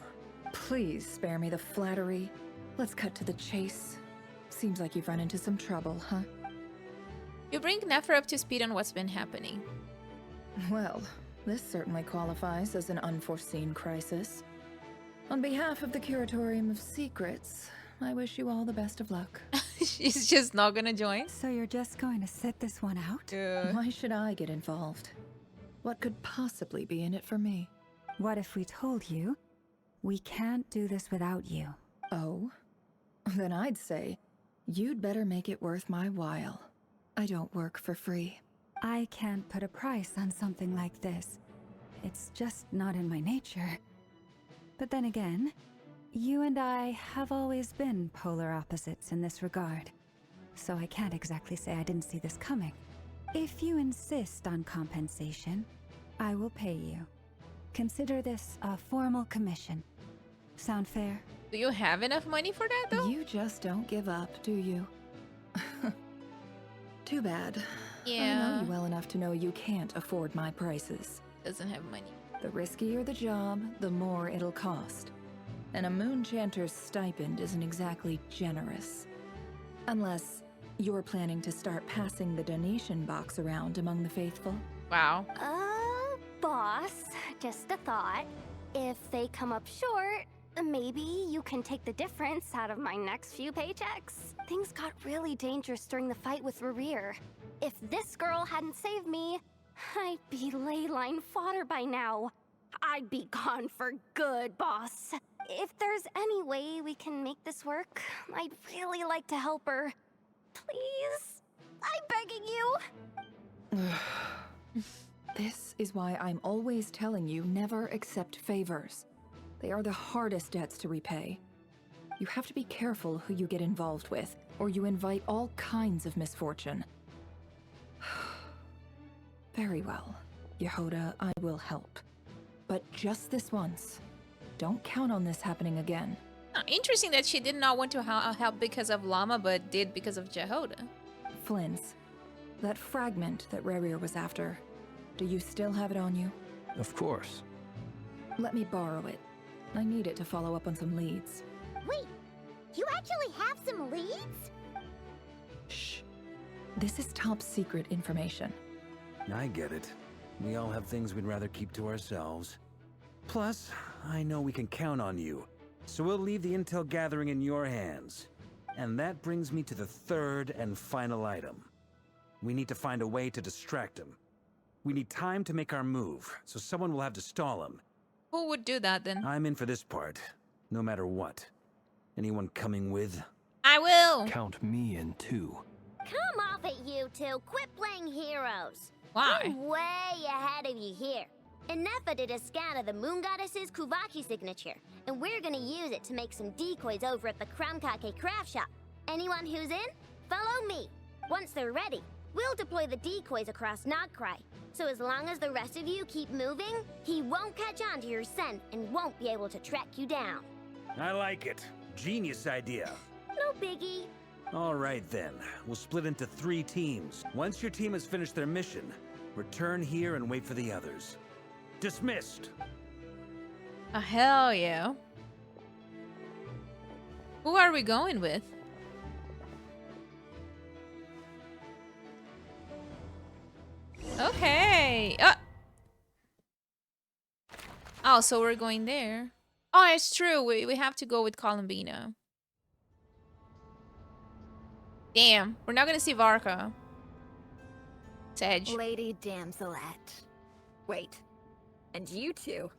Please spare me the flattery. Let's cut to the chase. Seems like you've run into some trouble, huh? You bring Neffer up to speed on what's been happening. Well, this certainly qualifies as an unforeseen crisis. On behalf of the Curatorium of Secrets, I wish you all the best of luck. She's just not gonna join. So you're just going to sit this one out? Why should I get involved? What could possibly be in it for me? What if we told you we can't do this without you? Oh? Then I'd say, you'd better make it worth my while. I don't work for free. I can't put a price on something like this. It's just not in my nature. But then again, You and I have always been polar opposites in this regard, so I can't exactly say I didn't see this coming. If you insist on compensation, I will pay you. Consider this a formal commission. Sound fair? Do you have enough money for that, though? You just don't give up, do you? Too bad. I Yeah. know you well enough to know you can't afford my prices. Doesn't have money. The riskier the job, the more it'll cost. And a Moonchanter's stipend isn't exactly generous. Unless you're planning to start passing the donation box around among the faithful. Wow. Boss, just a thought. If they come up short, maybe you can take the difference out of my next few paychecks. Things got really dangerous during the fight with Rerir. If this girl hadn't saved me, I'd be ley line fodder by now. I'd be gone for good, boss. If there's any way we can make this work, I'd really like to help her. Please? I'm begging you. This is why I'm always telling you never accept favors. They are the hardest debts to repay. You have to be careful who you get involved with, or you invite all kinds of misfortune. Very well, Yehoda, I will help. But just this once. Don't count on this happening again. Interesting that she did not want to help because of Llama, but did because of Jehoda. Flins, that fragment that Rerir was after, do you still have it on you? Of course. Let me borrow it. I need it to follow up on some leads. Wait, you actually have some leads? Shh. This is top secret information. I get it. We all have things we'd rather keep to ourselves. Plus, I know we can count on you, so we'll leave the intel gathering in your hands. And that brings me to the third and final item. We need to find a way to distract him. We need time to make our move, so someone will have to stall him. Who would do that then? I'm in for this part, no matter what. Anyone coming with? I will. Count me in too. Come off it, you two. Quit playing heroes. Why? I'm way ahead of you here. Nefa did a scan of the Moon Goddess's Kuvaki signature, and we're gonna use it to make some decoys over at the Kramkake craft shop. Anyone who's in, follow me. Once they're ready, we'll deploy the decoys across Nod-Krai. So as long as the rest of you keep moving, he won't catch on to your scent and won't be able to track you down. I like it. Genius idea. No biggie. All right then, we'll split into 3 teams. Once your team has finished their mission, return here and wait for the others. Dismissed. Hell yeah. Who are we going with? Okay. Oh, so we're going there. Oh, it's true. We have to go with Columbina. Damn, we're not gonna see Varka. Sedge. Lady Damselette. Wait, and you two?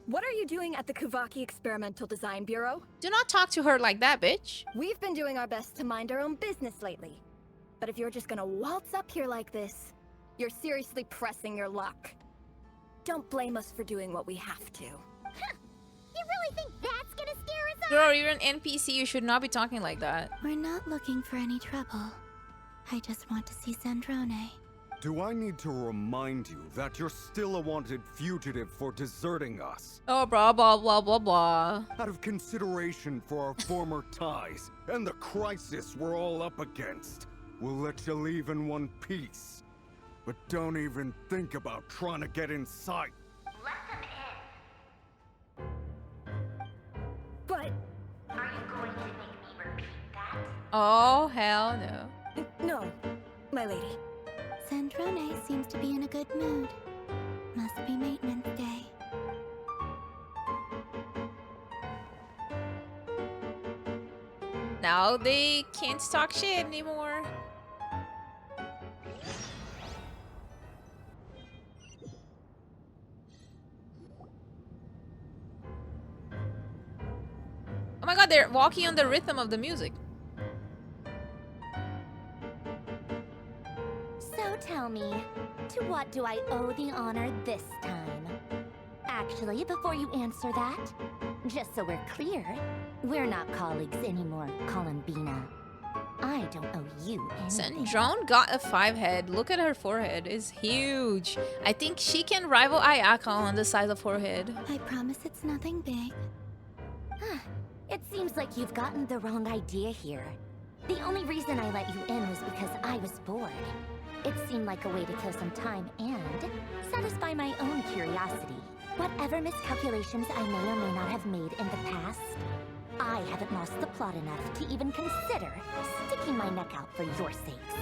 What are you doing at the Kuvaki Experimental Design Bureau? Do not talk to her like that, bitch. We've been doing our best to mind our own business lately. But if you're just gonna waltz up here like this, you're seriously pressing your luck. Don't blame us for doing what we have to. Huh. You really think that's gonna scare us off? Girl, you're an NPC. You should not be talking like that. We're not looking for any trouble. I just want to see Zandrone. Do I need to remind you that you're still a wanted fugitive for deserting us? Oh, blah, blah, blah, blah, blah. Out of consideration for our former ties and the crisis we're all up against, we'll let you leave in one piece. But don't even think about trying to get inside. Let them in. But... Are you going to make me repeat that? Oh, hell no. No, my lady. Zandrone seems to be in a good mood. Must be maintenance day. Now they can't talk shit anymore. Oh my god, they're walking on the rhythm of the music. So tell me, to what do I owe the honor this time? Actually, before you answer that, just so we're clear, we're not colleagues anymore, Columbina. I don't owe you anything. Sandrone got a 5 head. Look at her forehead. It's huge. I think she can rival Ayaka on the size of forehead. I promise it's nothing big. It seems like you've gotten the wrong idea here. The only reason I let you in was because I was bored. It seemed like a way to kill some time and satisfy my own curiosity. Whatever miscalculations I may or may not have made in the past, I haven't lost the plot enough to even consider sticking my neck out for your sakes.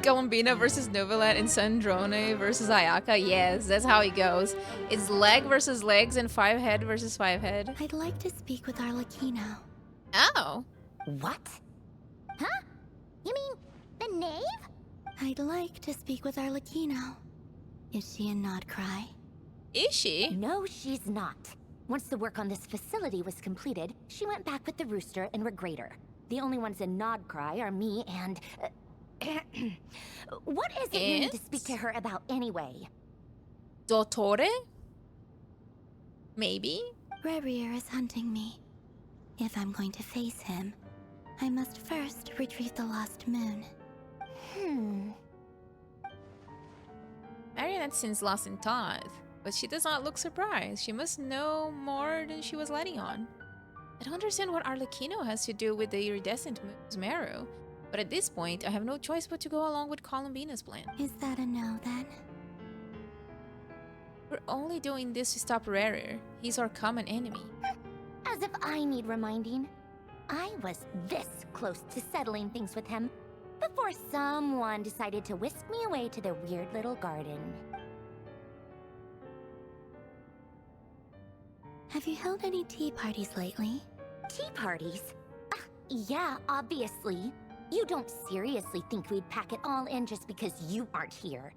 Columbina versus Novelet and Sandrone versus Ayaka. Yes, that's how it goes. It's leg versus legs and 5 head versus 5 head. I'd like to speak with Arlecchino. Oh. What? Huh? You mean the knave? I'd like to speak with Arlecchino. Is she in Nod-Krai? Is she? No, she's not. Once the work on this facility was completed, she went back with the rooster and Regrator. The only ones in Nod-Krai are me and... what is it you need to speak to her about anyway? Dottore? Maybe? Rerir is hunting me. If I'm going to face him, I must first retrieve the lost moon. Marionette seems lost in thought, but she does not look surprised. She must know more than she was letting on. I don't understand what Arlecchino has to do with the iridescent moon's marrow, but at this point, I have no choice but to go along with Columbina's plan. Is that a no, then? We're only doing this to stop Rerir. He's our common enemy. As if I need reminding. I was this close to settling things with him before someone decided to whisk me away to their weird little garden. Have you held any tea parties lately? Tea parties? Yeah, obviously. You don't seriously think we'd pack it all in just because you aren't here.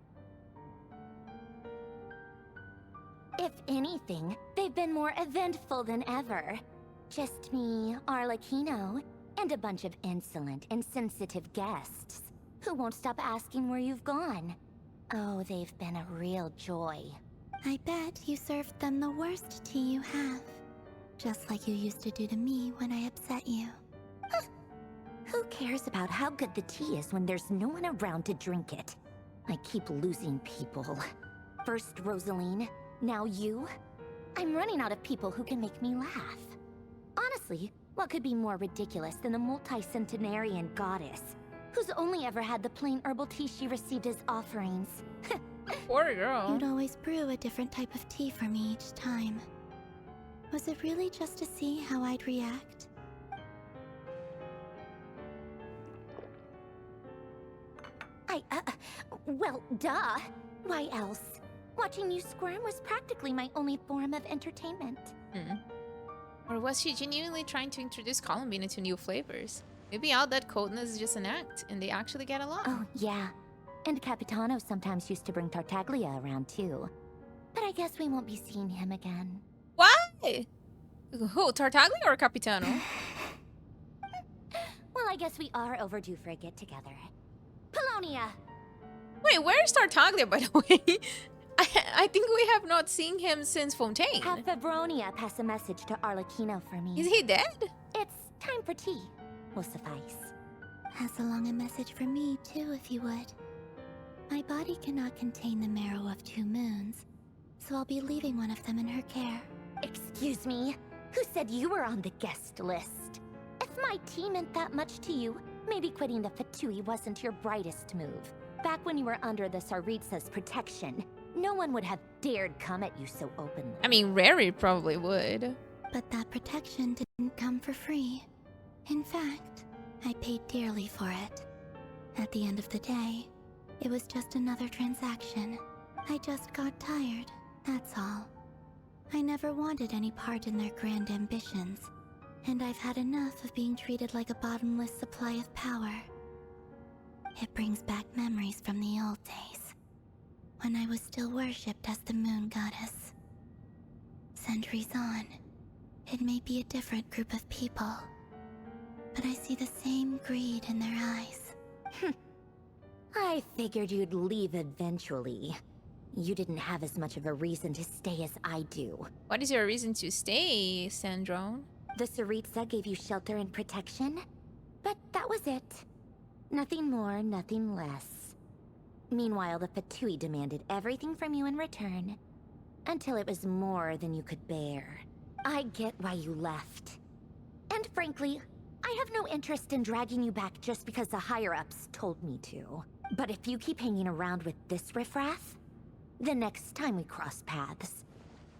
If anything, they've been more eventful than ever. Just me, Arlecchino, and a bunch of insolent, insensitive guests who won't stop asking where you've gone. Oh, they've been a real joy. I bet you served them the worst tea you have. Just like you used to do to me when I upset you. Who cares about how good the tea is when there's no one around to drink it? I keep losing people. First Rosaline, now you. I'm running out of people who can make me laugh. Honestly, what could be more ridiculous than the multi-centenarian goddess, who's only ever had the plain herbal tea she received as offerings? Poor girl. You'd always brew a different type of tea for me each time. Was it really just to see how I'd react? Well, duh. Why else? Watching you squirm was practically my only form of entertainment. Or was she genuinely trying to introduce Columbina to new flavors? Maybe all that coldness is just an act, and they actually get along. Oh, yeah. And Capitano sometimes used to bring Tartaglia around, too. But I guess we won't be seeing him again. Why? Who, Tartaglia or Capitano? Well, I guess we are overdue for a get-together. Polonia! Wait, where's Tartaglia, by the way? I think we have not seen him since Fontaine. Have Febronia pass a message to Arlecchino for me. Is he dead? It's time for tea. Will suffice. Pass along a message for me, too, if you would. My body cannot contain the marrow of 2 moons, so I'll be leaving one of them in her care. Excuse me? Who said you were on the guest list? If my tea meant that much to you, maybe quitting the Fatui wasn't your brightest move. Back when you were under the Tsaritsa's protection, no one would have dared come at you so openly. I mean, Rerir probably would. But that protection didn't come for free. In fact, I paid dearly for it. At the end of the day, it was just another transaction. I just got tired, that's all. I never wanted any part in their grand ambitions, and I've had enough of being treated like a bottomless supply of power. It brings back memories from the old days, when I was still worshipped as the moon goddess. Centuries on, it may be a different group of people, but I see the same greed in their eyes. I figured you'd leave eventually. You didn't have as much of a reason to stay as I do. What is your reason to stay, Sandrone? The Tsaritsa gave you shelter and protection, but that was it. Nothing more, nothing less. Meanwhile, the Fatui demanded everything from you in return, until it was more than you could bear. I get why you left. And frankly, I have no interest in dragging you back just because the higher-ups told me to. But if you keep hanging around with this riffraff, the next time we cross paths,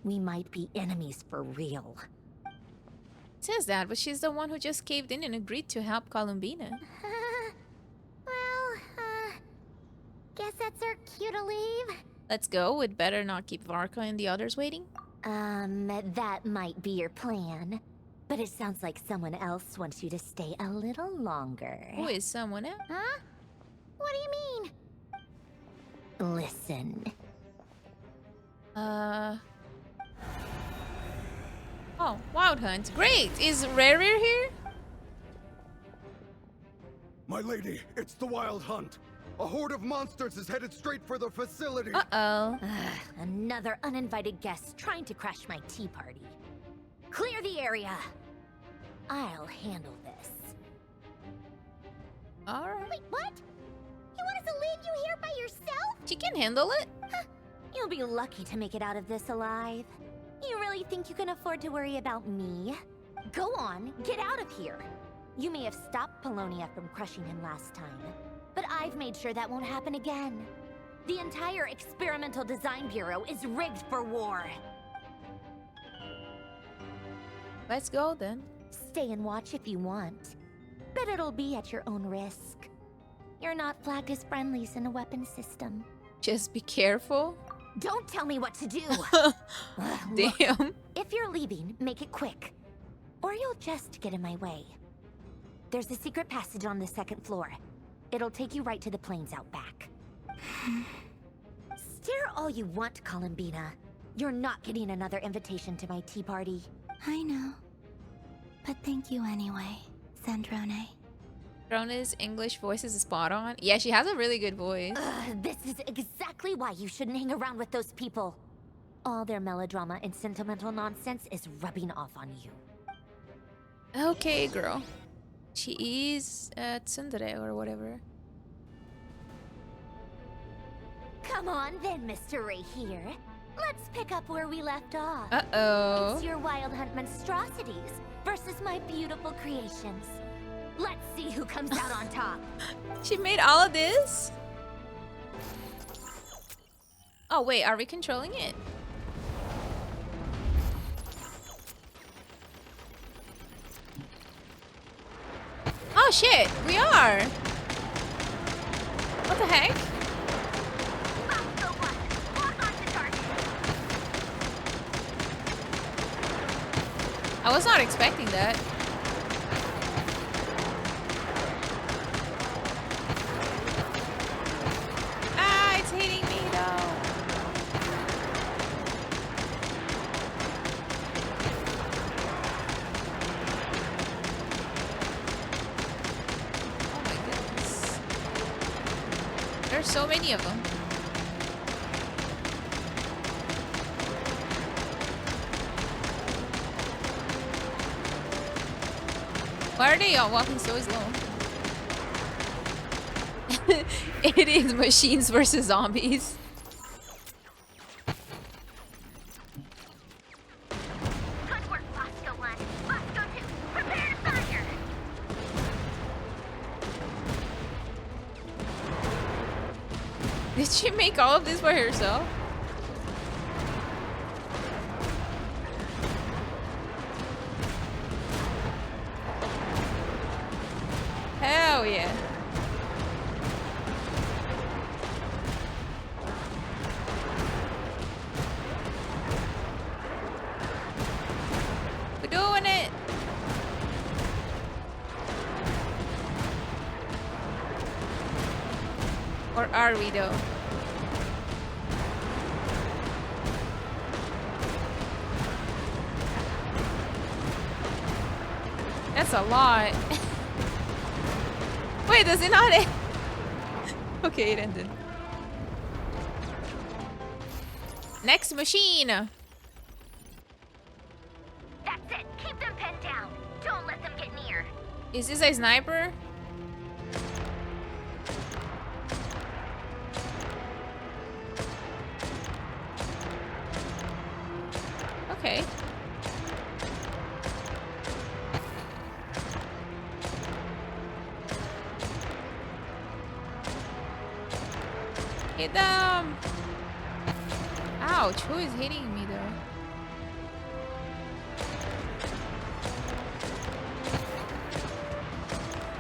we might be enemies for real. Says that, but she's the one who just caved in and agreed to help Columbina. Guess that's our cue to leave. Let's go. We'd better not keep Varka and the others waiting. That might be your plan. But it sounds like someone else wants you to stay a little longer. Who is someone else? Huh? What do you mean? Listen. Oh, Wild Hunt. Great! Is Rarir here? My lady, it's the Wild Hunt. A horde of monsters is headed straight for the facility. Uh-oh. Another uninvited guest trying to crash my tea party. Clear the area. I'll handle this. Alright. Wait, what? You want us to leave you here by yourself? She can handle it. You'll be lucky to make it out of this alive. You really think you can afford to worry about me? Go on, get out of here. You may have stopped Polonia from crushing him last time, but I've made sure that won't happen again. The entire Experimental Design Bureau is rigged for war. Let's go then. Stay and watch if you want, but it'll be at your own risk. You're not flagged as friendlies in a weapon system. Just be careful. Don't tell me what to do! Damn. Look, if you're leaving, make it quick. Or you'll just get in my way. There's a secret passage on the second floor. It'll take you right to the plains out back. Stare all you want, Columbina. You're not getting another invitation to my tea party. I know. But thank you anyway, Sandrone. Rona's English voice is spot on. Yeah, she has a really good voice. This is exactly why you shouldn't hang around with those people. All their melodrama and sentimental nonsense is rubbing off on you. Okay, girl. She is tsundere or whatever. Come on then, Mr. Ray here. Let's pick up where we left off. Uh-oh. It's your Wild Hunt monstrosities versus my beautiful creations. Let's see who comes out on top. She made all of this? Oh, wait, are we controlling it? Oh, shit, we are. What the heck? I was not expecting that. Ah, it's hitting me though. Oh my goodness. There's so many of them. Why are they all walking so slow? It is machines versus zombies. Good work, Bosco 1. Bosco 2, prepare to fire! Did she make all of this by herself? Hell yeah. We're doing it. Or are we though? That's a lot. Wait, does it not end? Okay, it ended. Next machine. That's it. Keep them pinned down. Don't let them get near. Is this a sniper? Okay. Hit them! Ouch, who is hitting me though?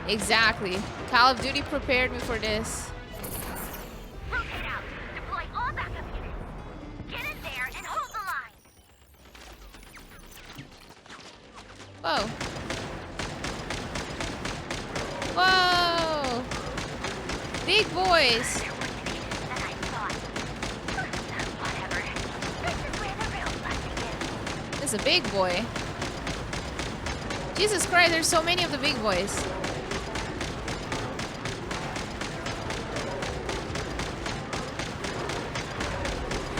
Exactly. Call of Duty prepared me for this. Rotate out. Deploy all backup units. Get in there and hold the line. Whoa. Whoa! Big boys! This is a big boy. Jesus Christ, there's so many of the big boys.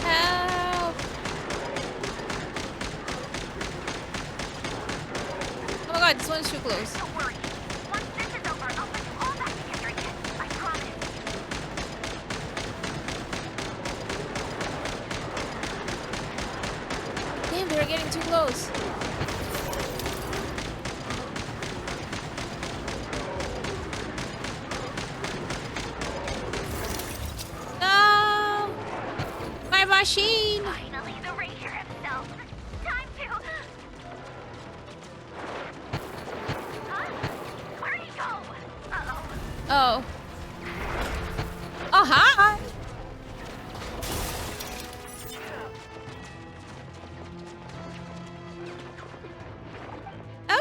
Help! Oh my god, this one's too close. Don't worry. Once this is over, I'll put you all back together again. I promise. Damn, they're getting too close. No! My machine! Finally, the Ranger himself. Time to... Huh? Where'd he go? Uh-oh. Oh. Oh, hi!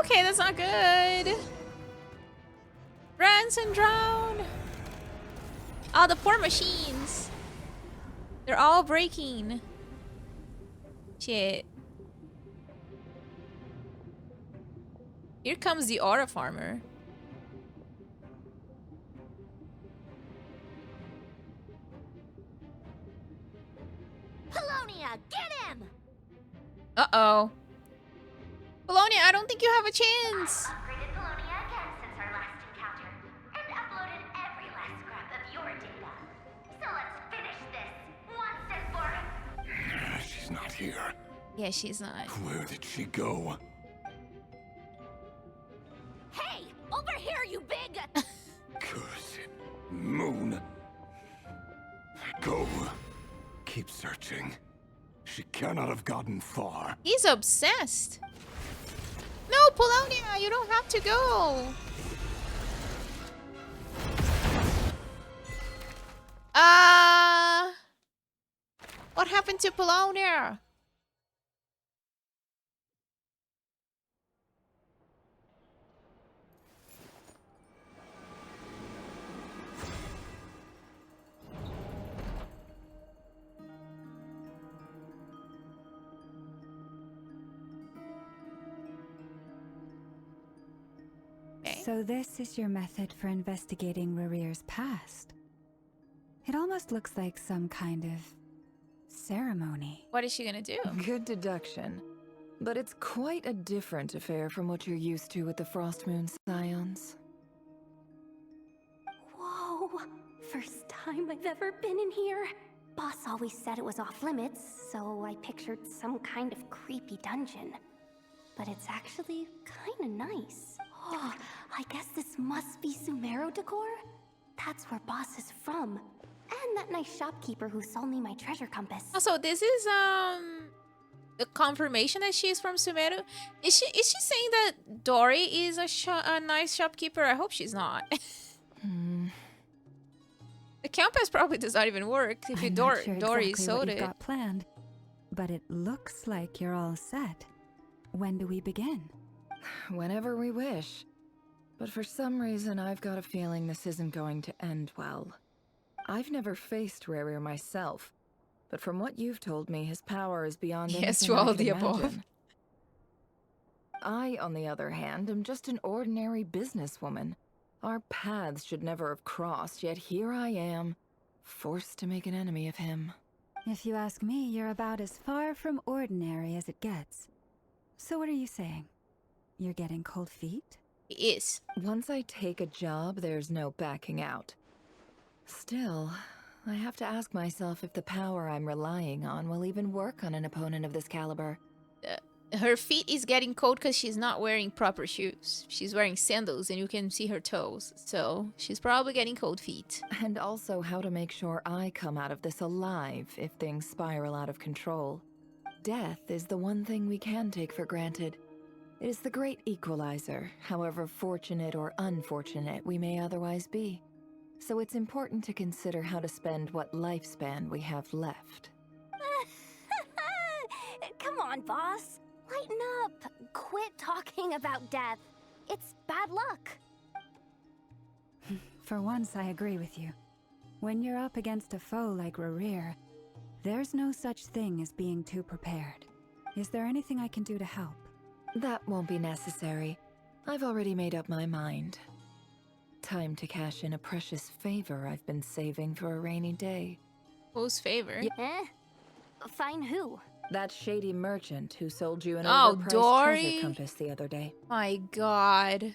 Okay, that's not good. Rinse and drown. Oh, the poor machines. They're all breaking. Shit. Here comes the aura farmer. Polonia, get him! Uh-oh. Bologna, I don't think you have a chance. Upgraded Polonia again since our last encounter, and uploaded every last scrap of your data. So let's finish this once and for... She's not here. Yeah, she's not. Where did she go? Hey, over here, you big... Curse it. Moon. Go. Keep searching. She cannot have gotten far. He's obsessed. No, Polonia, you don't have to go. What happened to Polonia? So this is your method for investigating Rarir's past. It almost looks like some kind of ceremony. What is she gonna do? Good deduction. But it's quite a different affair from what you're used to with the Frost Moon Scions. Whoa, first time I've ever been in here. Boss always said it was off limits, so I pictured some kind of creepy dungeon. But it's actually kinda nice. Oh, I guess this must be Sumero decor? That's where Boss is from. And that nice shopkeeper who sold me my treasure compass. Also, this is the confirmation that she's from Sumeru. Is she saying that Dory is a nice shopkeeper? I hope she's not. The compass probably does not even work if you I'm not sure Dory exactly sold what you've it. got planned, but it looks like you're all set. When do we begin? Whenever we wish. But for some reason, I've got a feeling this isn't going to end well. I've never faced Rarir myself, but from what you've told me, his power is beyond Yes, anything to I all could the above. imagine. I, on the other hand, am just an ordinary businesswoman. Our paths should never have crossed, yet here I am, forced to make an enemy of him. If you ask me, you're about as far from ordinary as it gets. So what are you saying? You're getting cold feet? It is. Once I take a job, there's no backing out. Still, I have to ask myself if the power I'm relying on will even work on an opponent of this caliber. Her feet is getting cold because she's not wearing proper shoes. She's wearing sandals and you can see her toes. So she's probably getting cold feet. And also how to make sure I come out of this alive if things spiral out of control. Death is the one thing we can take for granted. It is the great equalizer, however fortunate or unfortunate we may otherwise be. So it's important to consider how to spend what lifespan we have left. Come on, boss. Lighten up. Quit talking about death. It's bad luck. For once, I agree with you. When you're up against a foe like Rerir, there's no such thing as being too prepared. Is there anything I can do to help? That won't be necessary. I've already made up my mind. Time to cash in a precious favor I've been saving for a rainy day. Whose favor? Fine who? That shady merchant who sold you an Oh, overpriced Dory? treasure compass the other day. My god.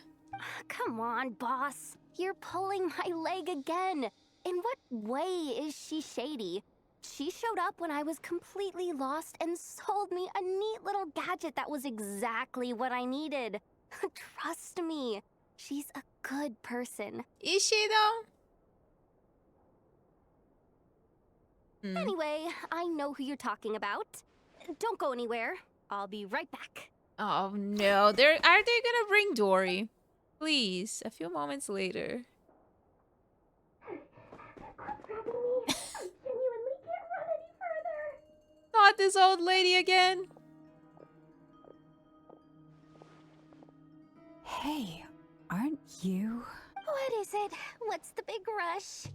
Come on, boss. You're pulling my leg again. In what way is she shady? She showed up when I was completely lost and sold me a neat little gadget that was exactly what I needed. Trust me, she's a good person. Is she though? Anyway, I know who you're talking about. Don't go anywhere. I'll be right back. Oh no, are they gonna bring Dory? Please, a few moments later. Not this old lady again. Hey, aren't you? What is it? What's the big rush?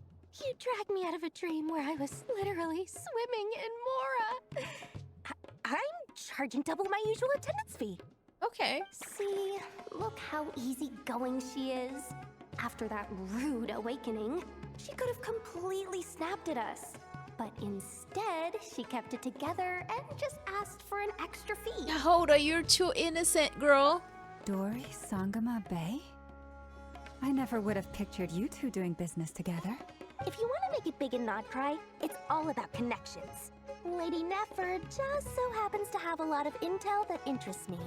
You dragged me out of a dream where I was literally swimming in Mora. I'm charging double my usual attendance fee. Okay. See, look how easygoing she is. After that rude awakening, she could have completely snapped at us. But instead, she kept it together and just asked for an extra fee. Hoda, you're too innocent, girl. Dory Sangama Bay? I never would have pictured you two doing business together. If you want to make it big in Nod-Krai, it's all about connections. Lady Nefer just so happens to have a lot of intel that interests me.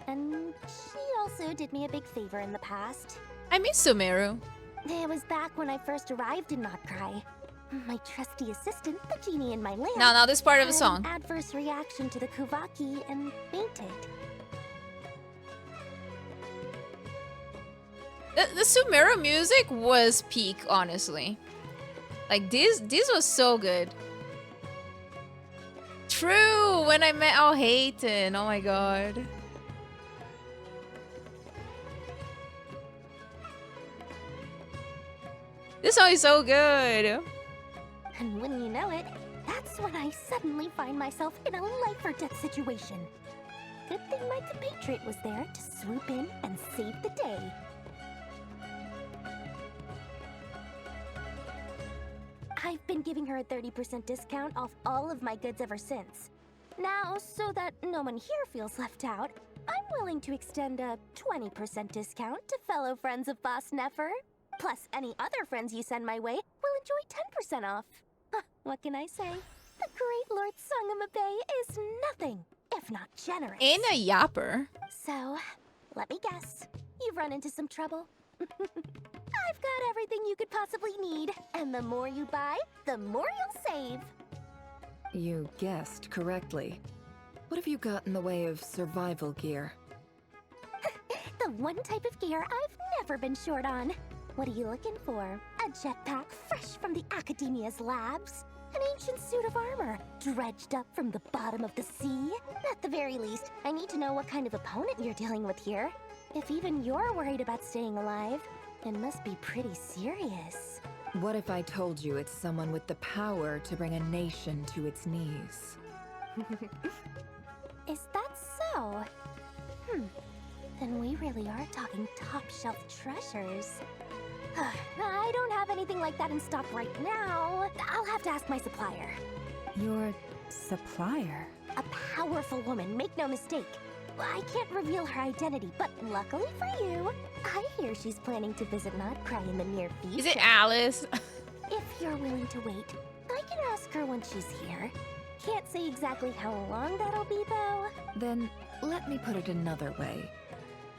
And she also did me a big favor in the past. I miss Sumeru. It was back when I first arrived in Nod-Krai. My trusty assistant, the genie in my lamp, Now this part of the had song. an adverse reaction to the Kuvaki and fainted. The Sumeru music was peak, honestly. Like this was so good. True, when I met Hayton, oh my god. This song is so good. And when you know it, that's when I suddenly find myself in a life-or-death situation. Good thing my compatriot was there to swoop in and save the day. I've been giving her a 30% discount off all of my goods ever since. Now, so that no one here feels left out, I'm willing to extend a 20% discount to fellow friends of Boss Nefer. Plus, any other friends you send my way will enjoy 10% off. What can I say? The great Lord Sangama Bay is nothing if not generous. And a yapper. So, let me guess. You've run into some trouble? I've got everything you could possibly need. And the more you buy, the more you'll save. You guessed correctly. What have you got in the way of survival gear? The one type of gear I've never been short on. What are you looking for? A jetpack fresh from the Academia's labs? An ancient suit of armor, dredged up from the bottom of the sea? At the very least, I need to know what kind of opponent you're dealing with here. If even you're worried about staying alive, it must be pretty serious. What if I told you it's someone with the power to bring a nation to its knees? Is that so? Then we really are talking top-shelf treasures. I don't have anything like that in stock right now. I'll have to ask my supplier. Your supplier? A powerful woman, make no mistake. I can't reveal her identity, but luckily for you, I hear she's planning to visit Nod-Krai in the near future. Is it Alice? If you're willing to wait, I can ask her when she's here. Can't say exactly how long that'll be, though. Then let me put it another way.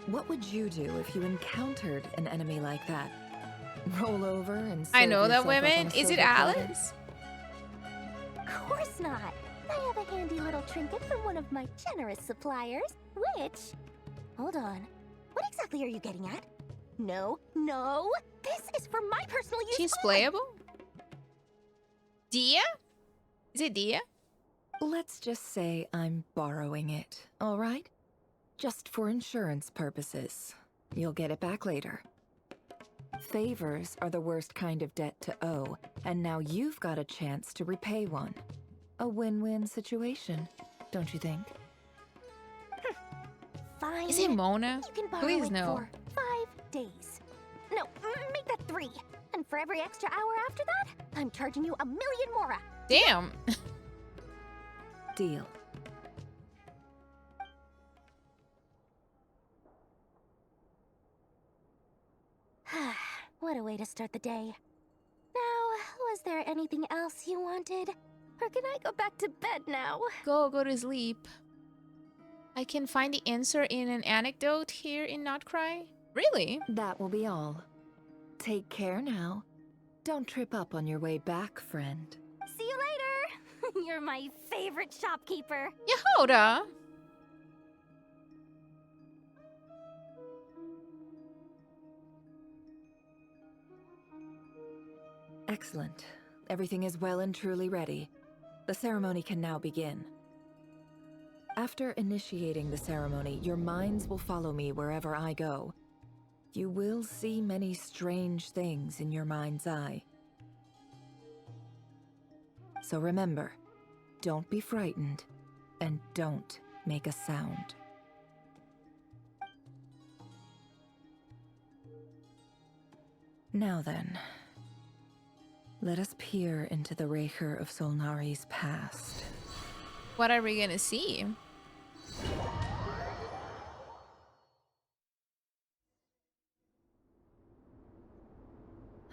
What would you do if you encountered an enemy like that? Roll over and I serve know that yourself up on woman. a Is it silver platter? Alice? Of course not. I have a handy little trinket from one of my generous suppliers, which... Hold on. What exactly are you getting at? No, no! This is for my personal use. She's only. playable? Dia? Is it Dia? Let's just say I'm borrowing it, all right? Just for insurance purposes. You'll get it back later. Favors are the worst kind of debt to owe, and now you've got a chance to repay one. A win-win situation, don't you think? Fine. Is it Mona? You can borrow Please it no. for 5 days. No, make that 3. And for every extra hour after that, I'm charging you 1,000,000 mora. Damn. Deal. What a way to start the day. Now, was there anything else you wanted? Or can I go back to bed now? Go to sleep. I can find the answer in an anecdote here in Nod-Krai. Really? That will be all. Take care now. Don't trip up on your way back, friend. See you later! You're my favorite shopkeeper. Yehoda. Excellent. Everything is well and truly ready. The ceremony can now begin. After initiating the ceremony, your minds will follow me wherever I go. You will see many strange things in your mind's eye. So remember, don't be frightened, and don't make a sound. Now then, let us peer into the Raker of Solnari's past. What are we gonna see?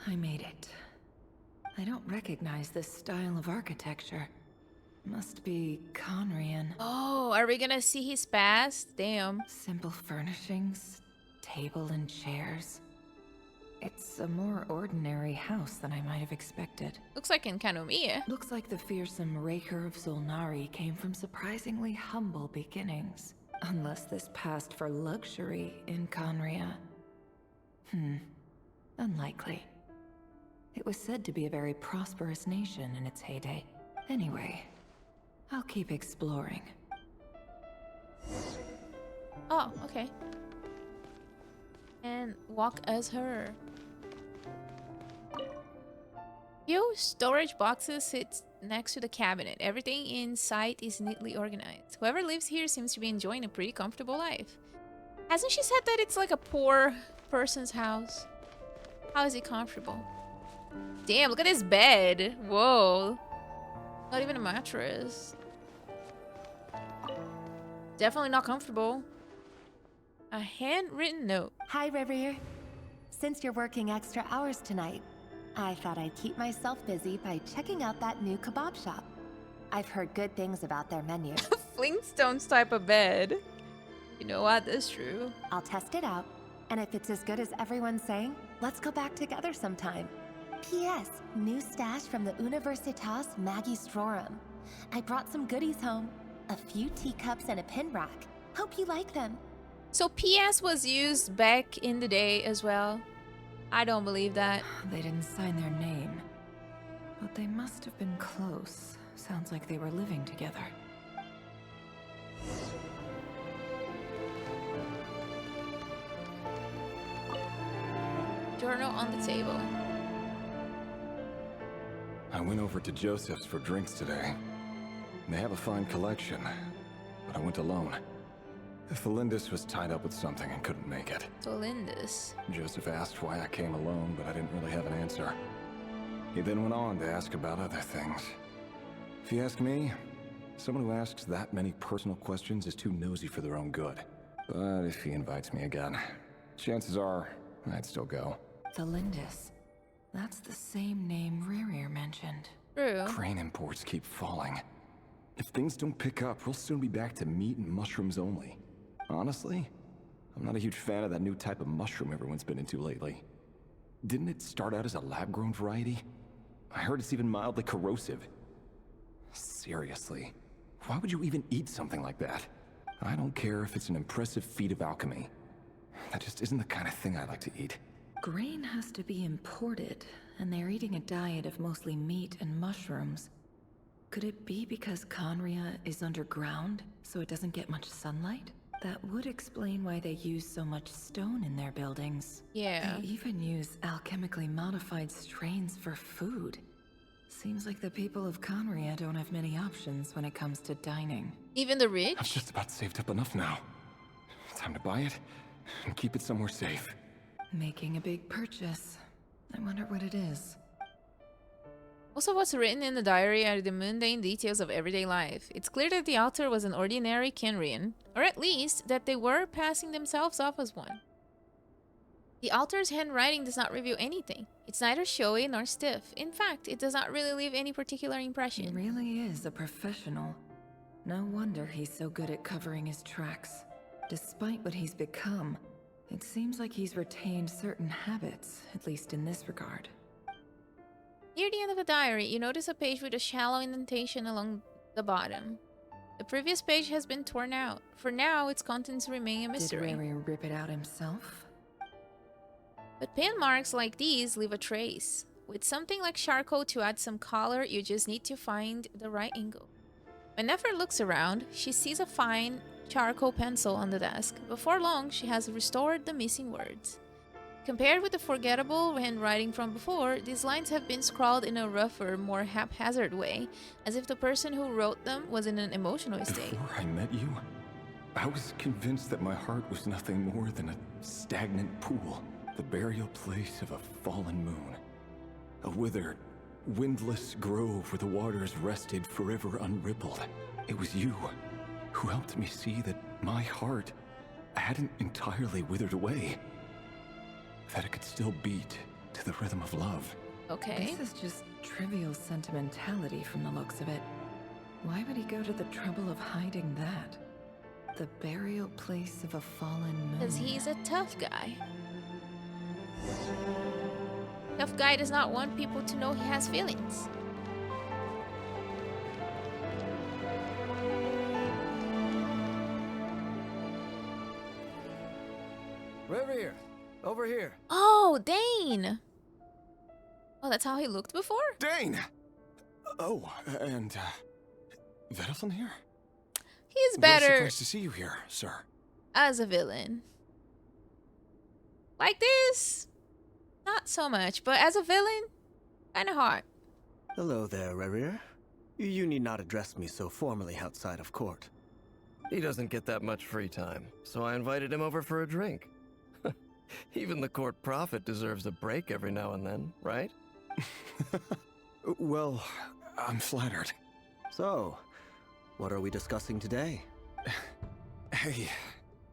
I made it. I don't recognize this style of architecture. Must be Conrian. Oh, are we gonna see his past? Damn. Simple furnishings, table and chairs. It's a more ordinary house than I might have expected. Looks like in Kanomiya. Looks like the fearsome Raker of Solnari came from surprisingly humble beginnings. Unless this passed for luxury in Conria. Unlikely. It was said to be a very prosperous nation in its heyday. Anyway, I'll keep exploring. Oh, okay. And walk as her. Few storage boxes sit next to the cabinet. Everything in sight is neatly organized. Whoever lives here seems to be enjoying a pretty comfortable life. Hasn't she said that it's like a poor person's house? How is it comfortable? Damn, look at this bed. Whoa. Not even a mattress. Definitely not comfortable. A handwritten note. Hi, River. Since you're working extra hours tonight, I thought I'd keep myself busy by checking out that new kebab shop. I've heard good things about their menu. Flintstones type of bed. You know what? That's true. I'll test it out, and if it's as good as everyone's saying, let's go back together sometime. P.S. New stash from the Universitas Magistrorum. I brought some goodies home. A few teacups and a pin rack. Hope you like them. So PS was used back in the day as well. I don't believe that. They didn't sign their name. But they must have been close. Sounds like they were living together. Journal on the table. I went over to Joseph's for drinks today. They have a fine collection, but I went alone. Felindus was tied up with something and couldn't make it. Felindus. Joseph asked why I came alone, but I didn't really have an answer. He then went on to ask about other things. If you ask me, someone who asks that many personal questions is too nosy for their own good. But if he invites me again, chances are I'd still go. Valindis. That's the same name Rerir mentioned. True. Crane imports keep falling. If things don't pick up, we'll soon be back to meat and mushrooms only. Honestly, I'm not a huge fan of that new type of mushroom everyone's been into lately. Didn't it start out as a lab-grown variety? I heard it's even mildly corrosive. Seriously, why would you even eat something like that? I don't care if it's an impressive feat of alchemy. That just isn't the kind of thing I like to eat. Grain has to be imported, and they're eating a diet of mostly meat and mushrooms. Could it be because Conria is underground, so it doesn't get much sunlight? That would explain why they use so much stone in their buildings. Yeah. They even use alchemically modified strains for food. Seems like the people of Conria don't have many options when it comes to dining. Even the rich? I've just about saved up enough now. Time to buy it and keep it somewhere safe. Making a big purchase. I wonder what it is. Also, what's written in the diary are the mundane details of everyday life. It's clear that the author was an ordinary Kenrian, or at least that they were passing themselves off as one. The author's handwriting does not reveal anything. It's neither showy nor stiff. In fact, it does not really leave any particular impression. He really is a professional. No wonder he's so good at covering his tracks. Despite what he's become, it seems like he's retained certain habits, at least in this regard. Near the end of the diary, you notice a page with a shallow indentation along the bottom. The previous page has been torn out. For now, its contents remain a mystery. Did Rerir rip it out himself? But pen marks like these leave a trace. With something like charcoal to add some color, you just need to find the right angle. When Nefer looks around, she sees a fine charcoal pencil on the desk. Before long, she has restored the missing words. Compared with the forgettable handwriting from before, these lines have been scrawled in a rougher, more haphazard way, as if the person who wrote them was in an emotional state. Before I met you, I was convinced that my heart was nothing more than a stagnant pool, the burial place of a fallen moon. A withered, windless grove where the waters rested forever unrippled. It was you who helped me see that my heart hadn't entirely withered away. That it could still beat to the rhythm of love. Okay. This is just trivial sentimentality from the looks of it. Why would he go to the trouble of hiding that? The burial place of a fallen moon. Because he's a tough guy. Tough guy does not want people to know he has feelings. Rerir, over here. Oh, Dane! Oh, that's how he looked before? Dane! Oh, and, Vedelson here? He's What a better surprise to see you here, sir. as a villain. Like this, not so much, but as a villain, kinda hot. Hello there, Rerir. You need not address me so formally outside of court. He doesn't get that much free time, so I invited him over for a drink. Even the court prophet deserves a break every now and then, right? Well, I'm flattered. So, what are we discussing today? Hey,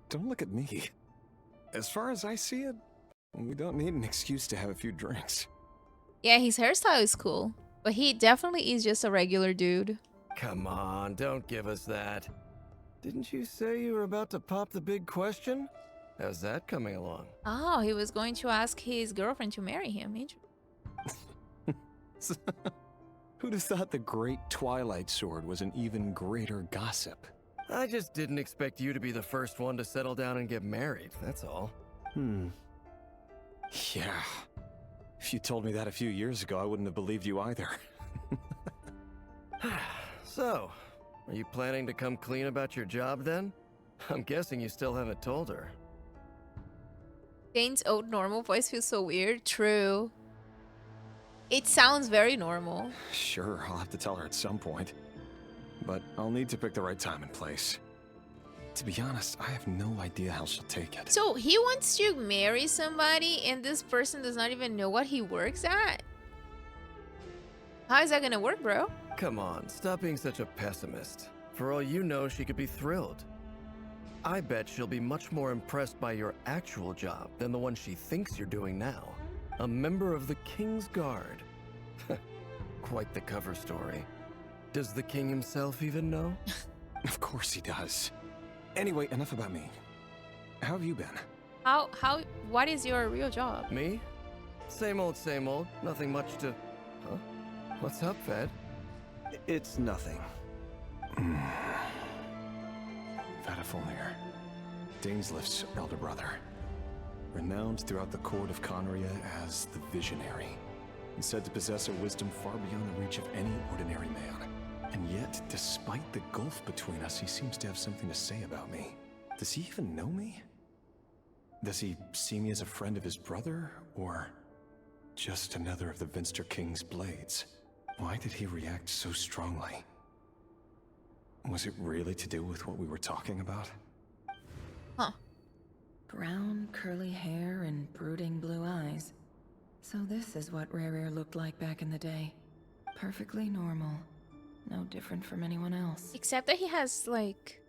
don't look at me. As far as I see it, we don't need an excuse to have a few drinks. Yeah, his hairstyle is cool, but he definitely is just a regular dude. Come on, don't give us that. Didn't you say you were about to pop the big question? How's that coming along? Oh, he was going to ask his girlfriend to marry him. Who'd have thought the great Twilight Sword was an even greater gossip? I just didn't expect you to be the first one to settle down and get married, that's all. Yeah. If you told me that a few years ago, I wouldn't have believed you either. So, are you planning to come clean about your job then? I'm guessing you still haven't told her. Dane's old normal voice feels so weird. True. It sounds very normal. Sure, I'll have to tell her at some point. But I'll need to pick the right time and place. To be honest, I have no idea how she'll take it. So he wants to marry somebody and this person does not even know what he works at? How is that gonna work, bro? Come on, stop being such a pessimist. For all you know, she could be thrilled. I bet she'll be much more impressed by your actual job than the one she thinks you're doing now. A member of the King's Guard. Quite the cover story. Does the king himself even know? Of course he does. Anyway, enough about me. How have you been? What is your real job? Me? Same old, same old. Nothing much to... Huh? What's up, Fed? It's nothing. Vadafulnir, Dainsleif's elder brother. Renowned throughout the court of Conria as the Visionary, and said to possess a wisdom far beyond the reach of any ordinary man. And yet, despite the gulf between us, he seems to have something to say about me. Does he even know me? Does he see me as a friend of his brother, or just another of the Vinster King's blades? Why did he react so strongly? Was it really to do with what we were talking about? Huh. Brown, curly hair and brooding blue eyes. So this is what Rare looked like back in the day. Perfectly normal. No different from anyone else. Except that he has, like,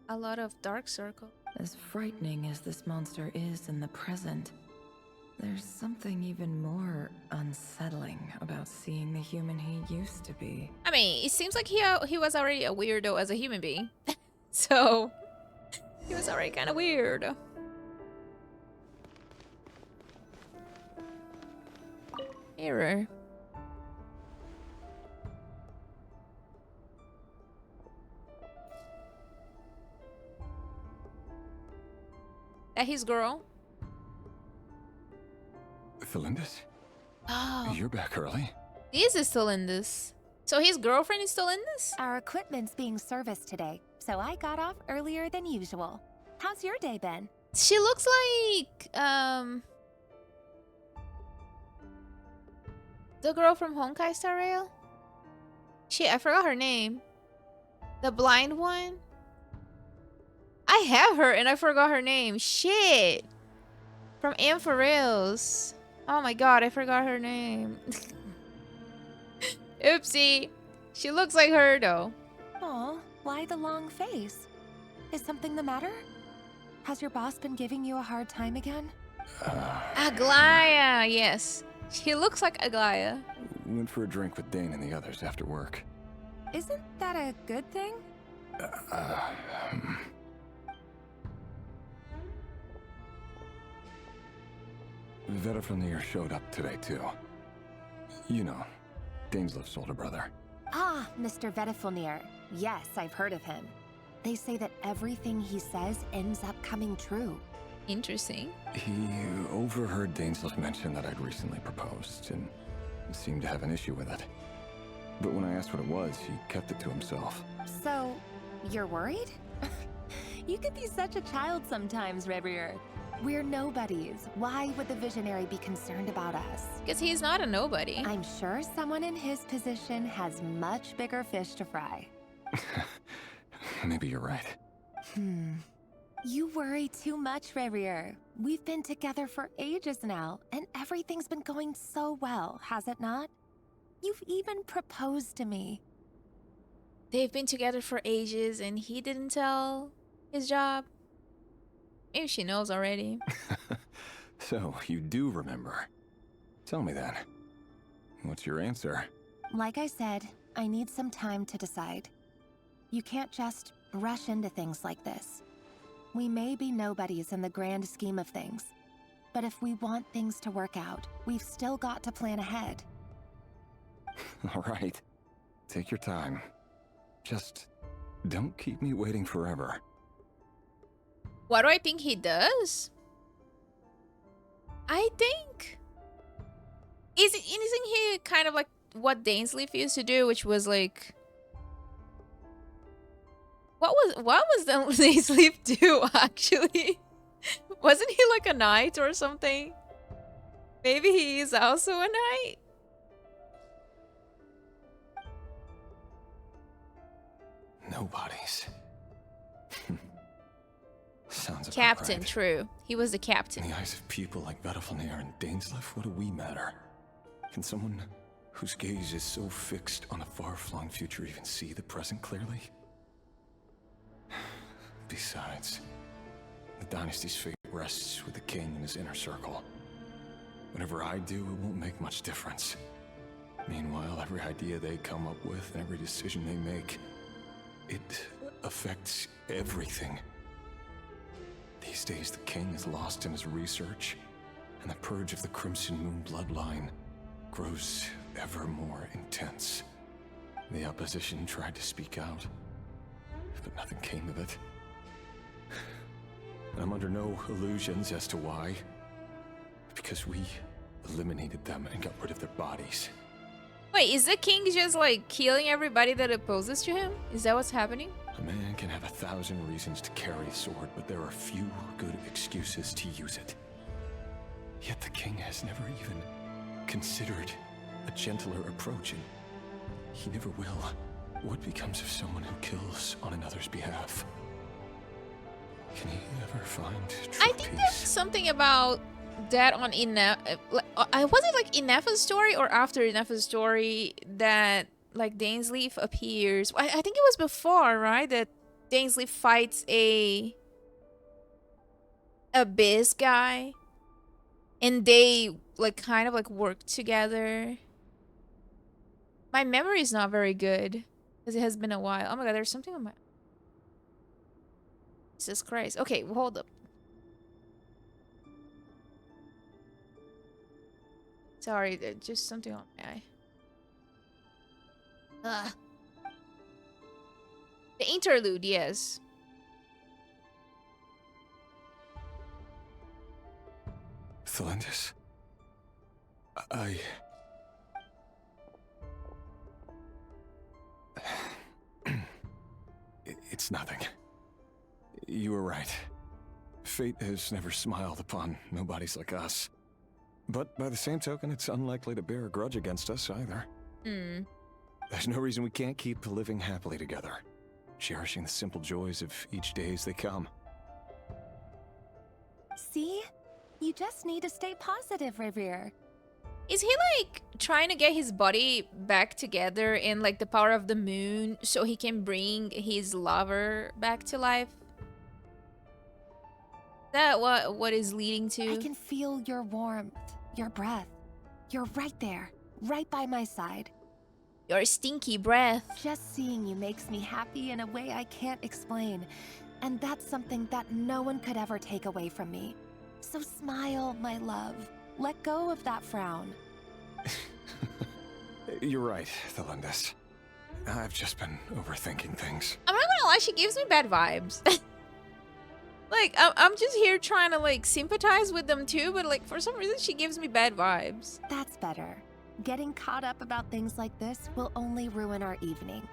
a lot of dark circle. As frightening as this monster is in the present, there's something even more unsettling about seeing the human he used to be. I mean, it seems like he was already a weirdo as a human being. So, he was already kind of weird. Mirror. That his girl? Felindus? Oh. You're back early. This is still in this. So his girlfriend is still in this? Our equipment's being serviced today, so I got off earlier than usual. How's your day been? She looks like, the girl from Honkai Star Rail? Shit, I forgot her name. The blind one? I have her and I forgot her name. Shit. From Ampharils. Oh my god, I forgot her name. Oopsie. She looks like her though. Aw, why the long face? Is something the matter? Has your boss been giving you a hard time again? Aglaya, yes. She looks like Aglaya. Went for a drink with Dane and the others after work. Isn't that a good thing? Vedafulnir showed up today too. You know, Dainsleif's older brother. Ah, Mr. Vedafulnir. Yes, I've heard of him. They say that everything he says ends up coming true. Interesting. He overheard Dainsleif mention that I'd recently proposed, and seemed to have an issue with it. But when I asked what it was, he kept it to himself. So, you're worried? You could be such a child sometimes, Rebrier. We're nobodies. Why would the Visionary be concerned about us? Because he's not a nobody. I'm sure someone in his position has much bigger fish to fry. Maybe you're right. You worry too much, Rebrier. We've been together for ages now, and everything's been going so well, has it not? You've even proposed to me. They've been together for ages and he didn't tell his job. Maybe she knows already. So, you do remember. Tell me then. What's your answer? Like I said, I need some time to decide. You can't just rush into things like this. We may be nobodies in the grand scheme of things, but if we want things to work out, we've still got to plan ahead. All right. Take your time. Just don't keep me waiting forever. What do I think he does? I think... Isn't he kind of like what Dainsleif used to do, which was like... What was Dainsleif do, actually? Wasn't he like a knight or something? Maybe he is also a knight? Nobodies. Sounds about Captain, right. true. He was the captain. In the eyes of people like Vedafulnir and Dainsleif, what do we matter? Can someone whose gaze is so fixed on a far-flung future even see the present clearly? Besides, the dynasty's fate rests with the king and his inner circle. Whatever I do, it won't make much difference. Meanwhile, every idea they come up with and every decision they make, it affects everything. These days, the king is lost in his research, and the purge of the Crimson Moon bloodline grows ever more intense. The opposition tried to speak out, but nothing came of it. And I'm under no illusions as to why. Because we eliminated them and got rid of their bodies. Wait, is the king just like killing everybody that opposes to him? Is that what's happening? A man can have 1,000 reasons to carry a sword, but there are few good excuses to use it. Yet the king has never even considered a gentler approach, and he never will. What becomes of someone who kills on another's behalf? Can he ever find true I think there's something about that on was it like Inefa's story or after Inefa's story that like Dainsleif appears? I think it was before, right? That Dainsleif fights a Abyss guy, and they like kind of like work together. My memory is not very good because it has been a while. Oh my god, there's something on my. Jesus Christ. Okay, hold up. Sorry, there's just something on my eye. Ugh. The interlude, yes. Thelindis? It's nothing. You were right. Fate has never smiled upon nobodies like us. But by the same token, it's unlikely to bear a grudge against us either. There's no reason we can't keep living happily together, cherishing the simple joys of each day as they come. See? You just need to stay positive, Revere. Is he like trying to get his body back together in like the power of the moon so he can bring his lover back to life? Is that what is leading to? I can feel your warmth, your breath. You're right there, right by my side. Your stinky breath. Just seeing you makes me happy in a way I can't explain. And that's something that no one could ever take away from me. So smile, my love. Let go of that frown. You're right, Thelindis. I've just been overthinking things. I'm not gonna lie, she gives me bad vibes. Like, I'm just here trying to like sympathize with them too, but like for some reason she gives me bad vibes. That's better. Getting caught up about things like this will only ruin our evening.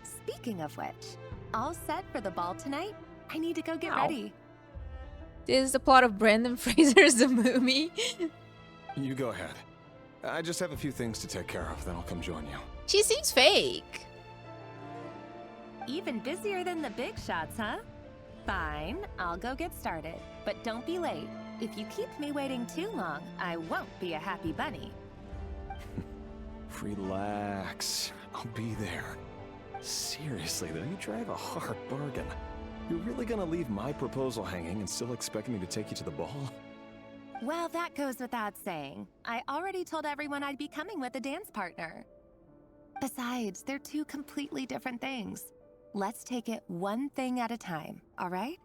Speaking of which, all set for the ball tonight? I need to go get ready. This is the plot of Brendan Fraser's The Mummy. You go ahead. I just have a few things to take care of, then I'll come join you. She seems fake. Even busier than the big shots, huh? Fine, I'll go get started. But don't be late. If you keep me waiting too long, I won't be a happy bunny. Relax. I'll be there. Seriously, though, you drive a hard bargain. You're really gonna leave my proposal hanging and still expect me to take you to the ball? Well, that goes without saying. I already told everyone I'd be coming with a dance partner. Besides, they're two completely different things. Let's take it one thing at a time, all right?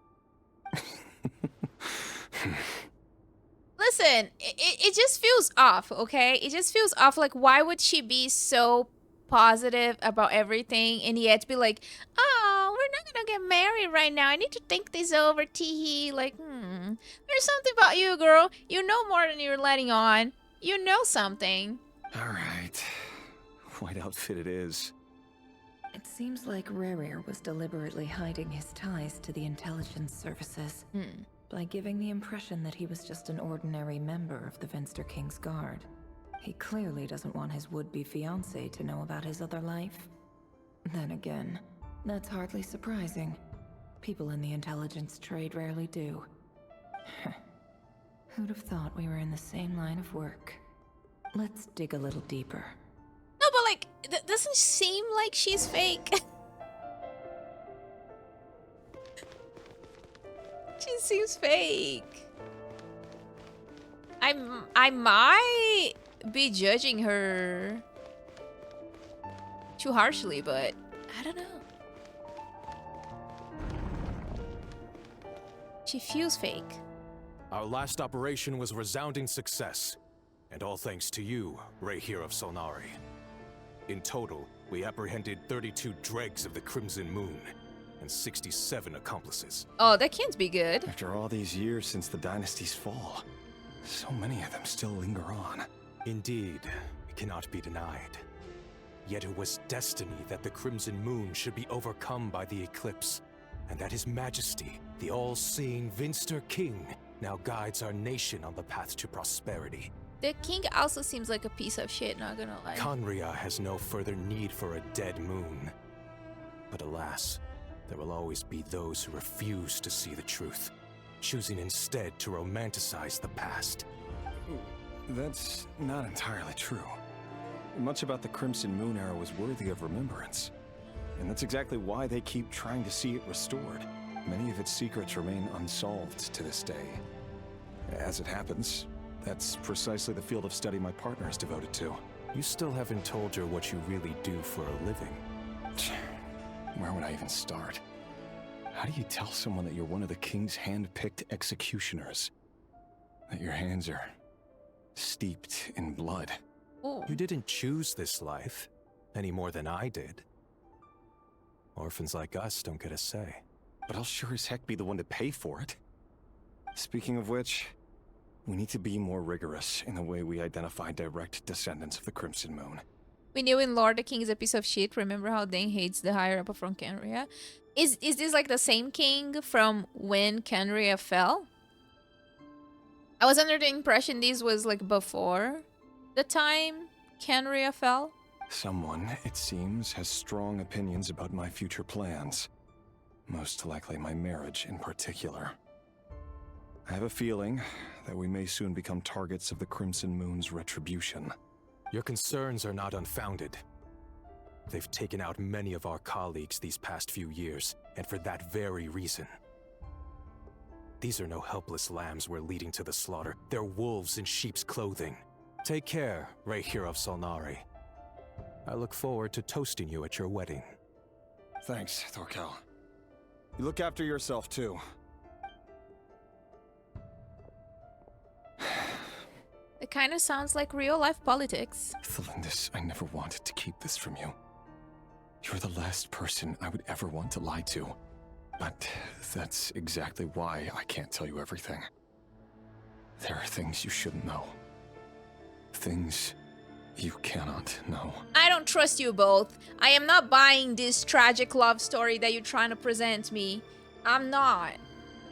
Listen, it just feels off, okay? It just feels off. Like, why would she be so positive about everything and yet be like, oh, we're not gonna get married right now. I need to think this over, teehee. Like, there's something about you, girl. You know more than you're letting on. You know something. All right. White outfit it is. It seems like Rerir was deliberately hiding his ties to the intelligence services by giving the impression that he was just an ordinary member of the Venster King's Guard. He clearly doesn't want his would-be fiancée to know about his other life. Then again, that's hardly surprising. People in the intelligence trade rarely do. Who'd have thought we were in the same line of work? Let's dig a little deeper. doesn't seem like she's fake. She seems fake. I might be judging her too harshly, but I don't know. She feels fake. Our last operation was a resounding success, and all thanks to you, Rahier of Solnari. In total, we apprehended 32 dregs of the Crimson Moon, and 67 accomplices. Oh, that can't be good. After all these years since the dynasty's fall, so many of them still linger on. Indeed, it cannot be denied. Yet it was destiny that the Crimson Moon should be overcome by the eclipse, and that His Majesty, the all-seeing Vinster King, now guides our nation on the path to prosperity. The king also seems like a piece of shit, not gonna lie. Conria has no further need for a dead moon. But alas, there will always be those who refuse to see the truth, choosing instead to romanticize the past. That's not entirely true. Much about the Crimson Moon era was worthy of remembrance. And that's exactly why they keep trying to see it restored. Many of its secrets remain unsolved to this day. As it happens, that's precisely the field of study my partner is devoted to. You still haven't told her what you really do for a living. Where would I even start? How do you tell someone that you're one of the king's hand-picked executioners? That your hands are steeped in blood? Ooh. You didn't choose this life, any more than I did. Orphans like us don't get a say. But I'll sure as heck be the one to pay for it. Speaking of which, we need to be more rigorous in the way we identify direct descendants of the Crimson Moon. We knew in lore the king is a piece of shit. Remember how Dane hates the higher up from Canria? Is this like the same king from when Canria fell? I was under the impression this was like before the time Canria fell. Someone, it seems, has strong opinions about my future plans. Most likely my marriage in particular. I have a feeling that we may soon become targets of the Crimson Moon's retribution. Your concerns are not unfounded. They've taken out many of our colleagues these past few years, and for that very reason. These are no helpless lambs we're leading to the slaughter. They're wolves in sheep's clothing. Take care, Rahier of Solnari. I look forward to toasting you at your wedding. Thanks, Thorkel. You look after yourself, too. It kind of sounds like real-life politics. Thelindis, I never wanted to keep this from you. You're the last person I would ever want to lie to. But that's exactly why I can't tell you everything. There are things you shouldn't know. Things you cannot know. I don't trust you both. I am not buying this tragic love story that you're trying to present me. I'm not.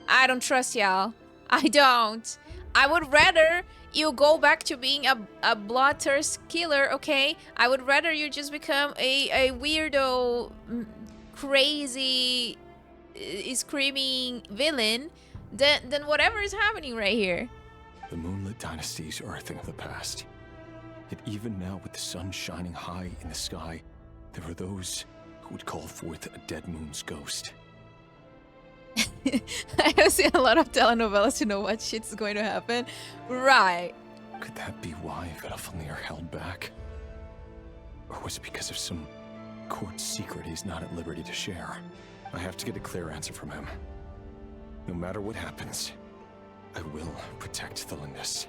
I don't trust y'all. I don't. I would rather you go back to being a bloodthirst killer, okay? I would rather you just become a weirdo, crazy, screaming villain than whatever is happening right here. The moonlit dynasties are a thing of the past. Yet even now, with the sun shining high in the sky, there are those who would call forth a dead moon's ghost. I have seen a lot of telenovelas to know what shit's going to happen. Right. Could that be why Vedafalnir held back? Or was it because of some court secret he's not at liberty to share? I have to get a clear answer from him. No matter what happens, I will protect Thelindis.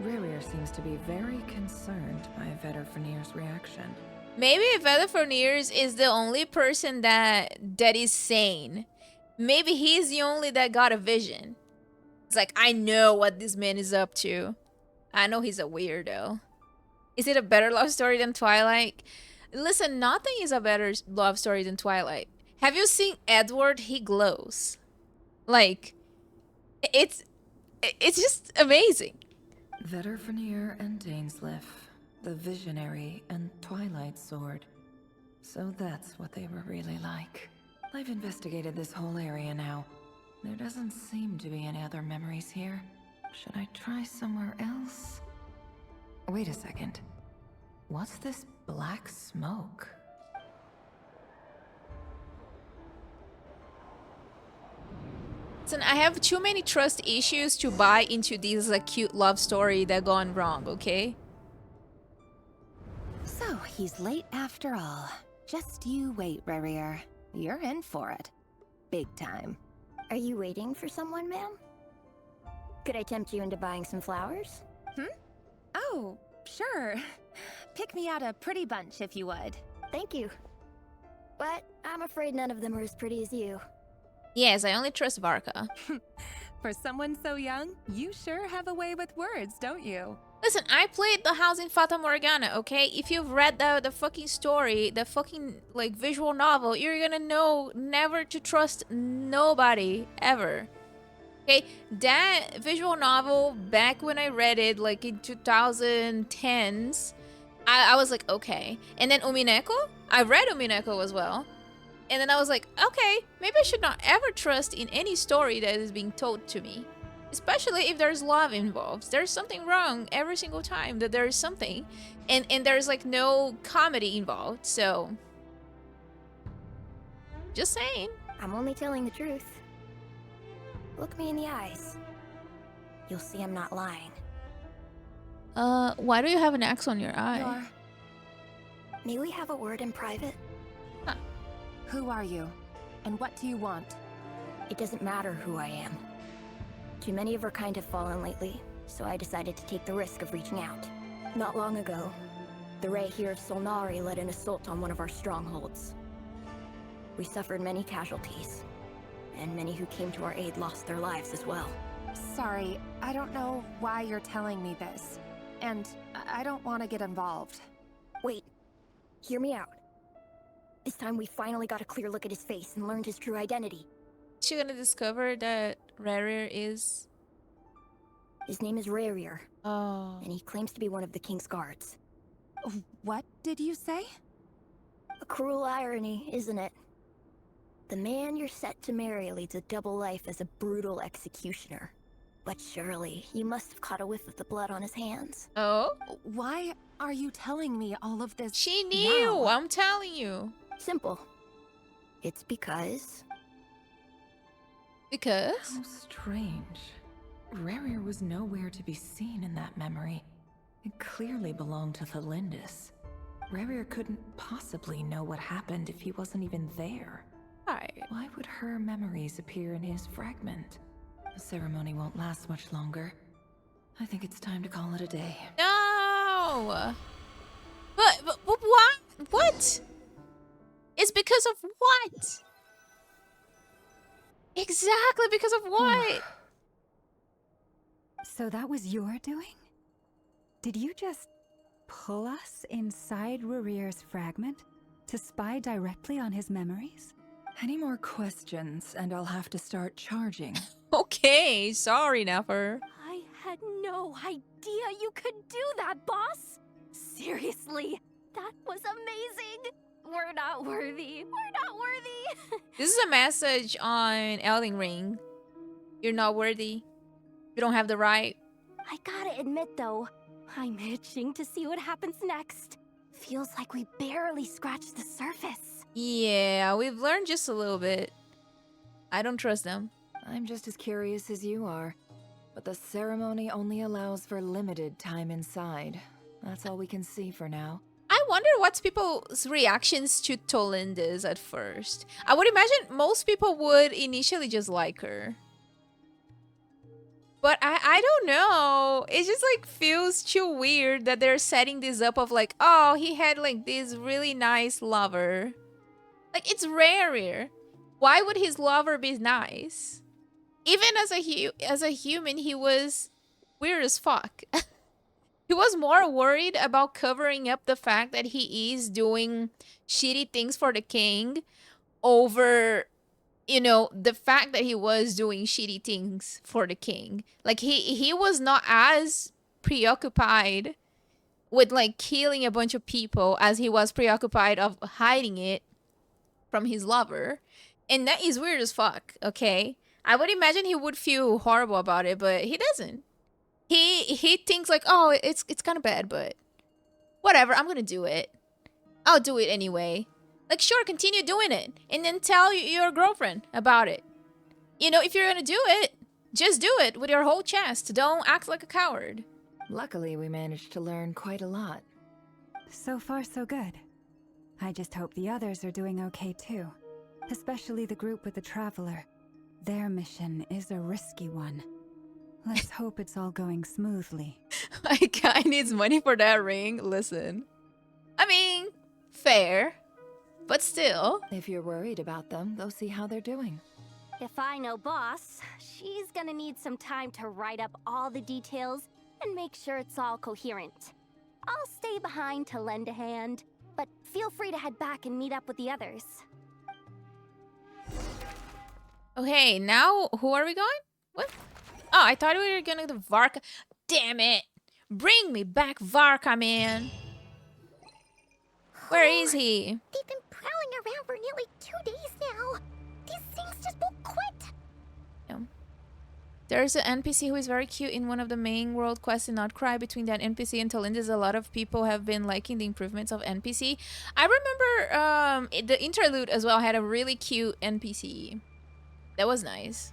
Rarir seems to be very concerned by Vedafalnir's reaction. Maybe Vedafalnir is the only person that is sane. Maybe he's the only that got a vision. It's like, I know what this man is up to. I know he's a weirdo. Is it a better love story than Twilight? Listen, nothing is a better love story than Twilight. Have you seen Edward? He glows. Like, it's just amazing. Vedafalnir and Dainsleif, the visionary and Twilight Sword. So that's what they were really like. I've investigated this whole area now. There doesn't seem to be any other memories here. Should I try somewhere else? Wait a second. What's this Black smoke. Listen, I have too many trust issues to buy into this cute love story that gone wrong, okay? So, he's late after all. Just you wait, Rarier. You're in for it. Big time. Are you waiting for someone, ma'am? Could I tempt you into buying some flowers? Oh, sure. Pick me out a pretty bunch if you would. Thank you. But I'm afraid none of them are as pretty as you. Yes, I only trust Varka. For someone so young, you sure have a way with words, don't you? Listen, I played The House in Fata Morgana, okay? If you've read the fucking story, the fucking, like, visual novel, you're gonna know never to trust nobody, ever. Okay? That visual novel, back when I read it, like, in 2010s, I was like, okay. And then Umineko? I read Umineko as well. And then I was like, okay, maybe I should not ever trust in any story that is being told to me. Especially if there's love involved. There's something wrong every single time that there is something. And there's like no comedy involved, so... Just saying. I'm only telling the truth. Look me in the eyes. You'll see I'm not lying. Why do you have an X on your eye? May we have a word in private? Huh. Who are you? And what do you want? It doesn't matter who I am. Too many of our kind have fallen lately, so I decided to take the risk of reaching out. Not long ago, the Ray here of Solnari led an assault on one of our strongholds. We suffered many casualties, and many who came to our aid lost their lives as well. Sorry, I don't know why you're telling me this. And I don't want to get involved. Wait, hear me out. This time we finally got a clear look at his face and learned his true identity. Is she gonna discover that Rarier is... His name is Rarier. Oh. And he claims to be one of the King's guards. What did you say? A cruel irony, isn't it? The man you're set to marry leads a double life as a brutal executioner. But surely, you must have caught a whiff of the blood on his hands. Oh? Why are you telling me all of this? She knew! Now? I'm telling you. Simple. It's because... Because? How strange. Rarier was nowhere to be seen in that memory. It clearly belonged to Thalindis. Rarier couldn't possibly know what happened if he wasn't even there. Why would her memories appear in his fragment? The ceremony won't last much longer. I think it's time to call it a day. No! But what? What? It's because of what? Exactly because of what? So that was your doing? Did you just pull us inside Rarier's fragment to spy directly on his memories? Any more questions and I'll have to start charging. Okay, sorry, Nefer. I had no idea you could do that, boss! Seriously, that was amazing! We're not worthy. We're not worthy! This is a message on Elden Ring. You're not worthy. You don't have the right. I gotta admit though, I'm itching to see what happens next. Feels like we barely scratched the surface. Yeah, we've learned just a little bit. I don't trust them. I'm just as curious as you are. But the ceremony only allows for limited time inside. That's all we can see for now. I wonder what's people's reactions to Tolindis at first. I would imagine most people would initially just like her. But I don't know. It just like feels too weird that they're setting this up of like, oh, he had like this really nice lover. Like, it's rare. Why would his lover be nice? Even as a human, he was weird as fuck. He was more worried about covering up the fact that he is doing shitty things for the king over, you know, the fact that he was doing shitty things for the king. Like, he was not as preoccupied with, like, killing a bunch of people as he was preoccupied of hiding it from his lover. And that is weird as fuck, okay? I would imagine he would feel horrible about it, but he doesn't. He thinks like, oh, it's kind of bad, but whatever, I'm gonna do it. I'll do it anyway. Like, sure, continue doing it. And then tell your girlfriend about it. You know, if you're gonna do it, just do it with your whole chest. Don't act like a coward. Luckily, we managed to learn quite a lot. So far, so good. I just hope the others are doing okay too. Especially the group with the Traveler. Their mission is a risky one. Let's hope it's all going smoothly. My guy needs money for that ring. Listen. I mean, fair. But still. If you're worried about them, go see how they're doing. If I know Boss, she's gonna need some time to write up all the details and make sure it's all coherent. I'll stay behind to lend a hand, but feel free to head back and meet up with the others. Okay, now who are we going? What? Oh, I thought we were gonna do Varka. Damn it! Bring me back Varka, man! Where is he? They've been prowling around for nearly 2 days now. These things just won't quit. There's an NPC who is very cute in one of the main world quests in Nod-Krai. Between that NPC and Talindis, a lot of people have been liking the improvements of NPC. I remember the interlude as well had a really cute NPC. That was nice.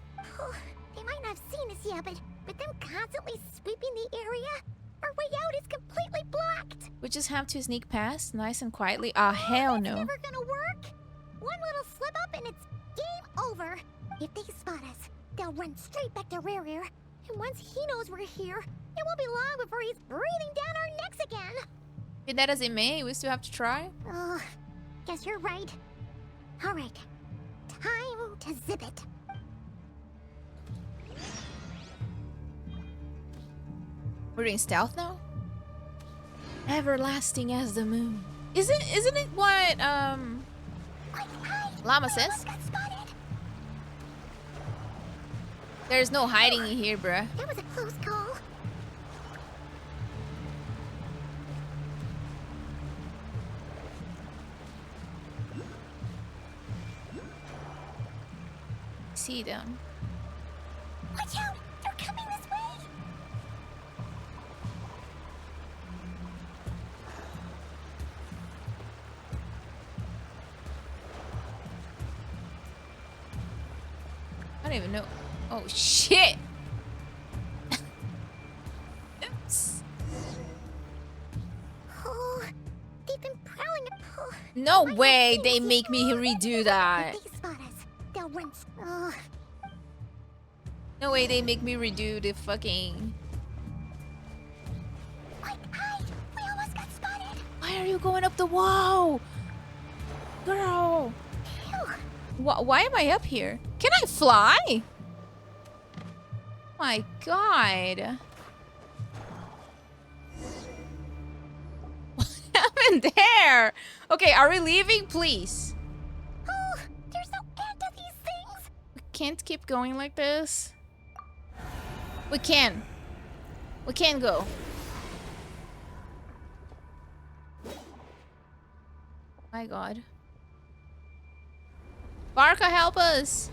They might not have seen us yet, but them constantly sweeping the area, our way out is completely blocked. We just have to sneak past nice and quietly. Ah, hell no. It's never gonna work. One little slip up and it's game over. If they spot us, they'll run straight back to Rerir. And once he knows we're here, it won't be long before he's breathing down our necks again. Be that as it may, we still have to try. Oh, guess you're right. All right, time to zip it. We're doing stealth now? Everlasting as the moon. Isn't it what Llama says? There's no hiding in here, bruh. That was a close call. See them. Watch out! They're coming this way! I don't even know. Oh, shit! Oops. Oh, they've been prowling. Oh, No way they make me redo that. if they spot us, they'll run. No way they make me redo the fucking... Quick, hide! We almost got spotted! Why are you going up the wall? Girl! Why am I up here? Can I fly? My god. What happened there? Okay, are we leaving, please? Oh, there's no end to these things! We can't keep going like this. We can. We can go. My god. Barca, help us!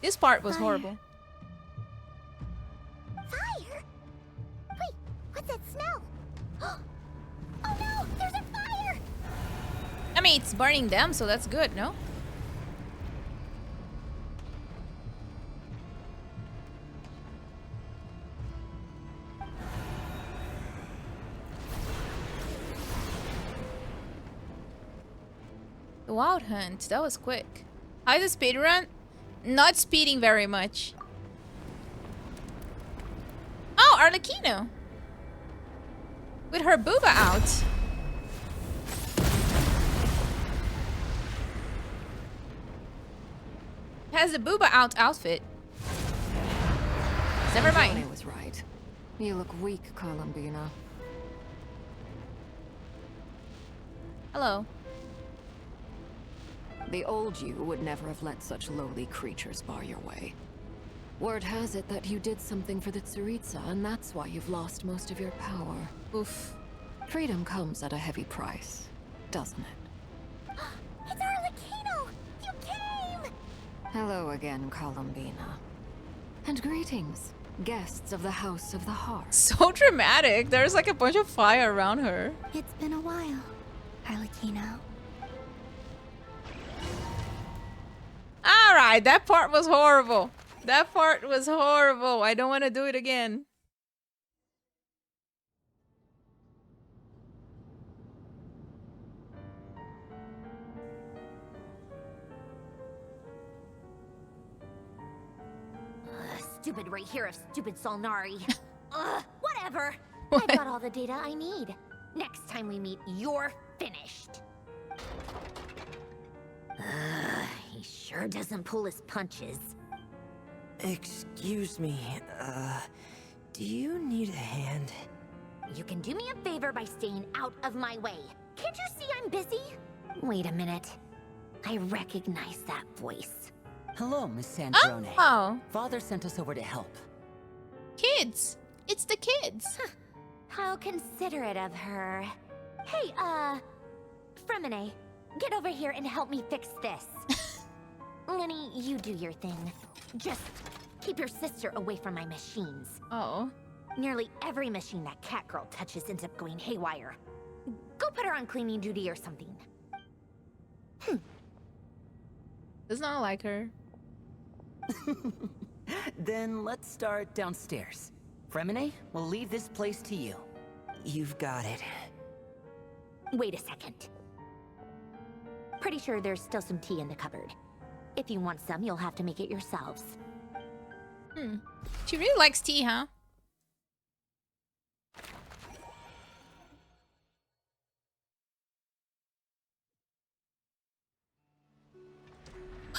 This part was horrible. Fire? Wait, what's that smell? Oh no, there's a fire! I mean, it's burning them, so that's good, no? The Wild Hunt, that was quick. How's the speed run? Not speeding very much. Oh, Arlecchino! With her booba out. Has the booba out outfit. Never mind. Johnny was right. You look weak, Columbina. Hello. The old you would never have let such lowly creatures bar your way. Word has it that you did something for the Tsaritsa, and that's why you've lost most of your power. Oof. Freedom comes at a heavy price, doesn't it? It's Arlecchino! You came! Hello again, Columbina. And greetings, guests of the House of the Heart. So dramatic. There's like a bunch of fire around her. It's been a while, Arlecchino. Alright, that part was horrible. That part was horrible. I don't want to do it again. Stupid right here of stupid Solnari. Whatever. I've got all the data I need. Next time we meet, you're finished. He sure doesn't pull his punches. Excuse me, do you need a hand? You can do me a favor by staying out of my way. Can't you see I'm busy? Wait a minute. I recognize that voice. Hello, Miss Sandrone. Oh. Father sent us over to help. Kids. It's the kids. How considerate of her. Hey, Fremine, get over here and help me fix this. Lenny, you do your thing. Just keep your sister away from my machines. Oh. Nearly every machine that Catgirl touches ends up going haywire. Go put her on cleaning duty or something. Does not like her. Then let's start downstairs. Fremine, we'll leave this place to you. You've got it. Wait a second. Pretty sure there's still some tea in the cupboard. If you want some, you'll have to make it yourselves. She really likes tea, huh?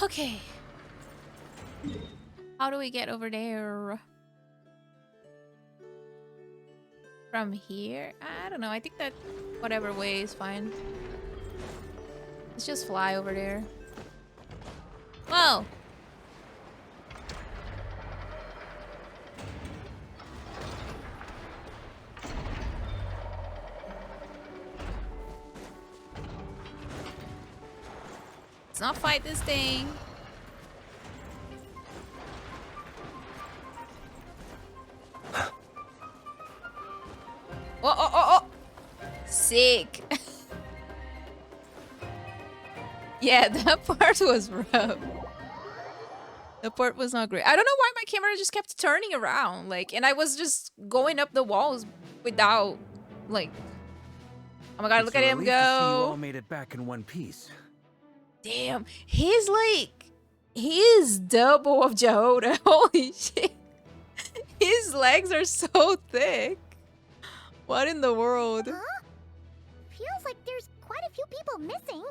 Okay. How do we get over there? From here? I don't know. I think that whatever way is fine. Let's just fly over there. Whoa! Let's not fight this thing. Oh! Sick. Yeah, that part was rough. The part was not great. I don't know why my camera just kept turning around, like, and I was just going up the walls without, like. Oh my god! Look at him To see you all go! made it back in one piece. Damn, he's like, he is double of Jehoda. Holy shit! His legs are so thick. What in the world? Huh? Feels like there's quite a few people missing.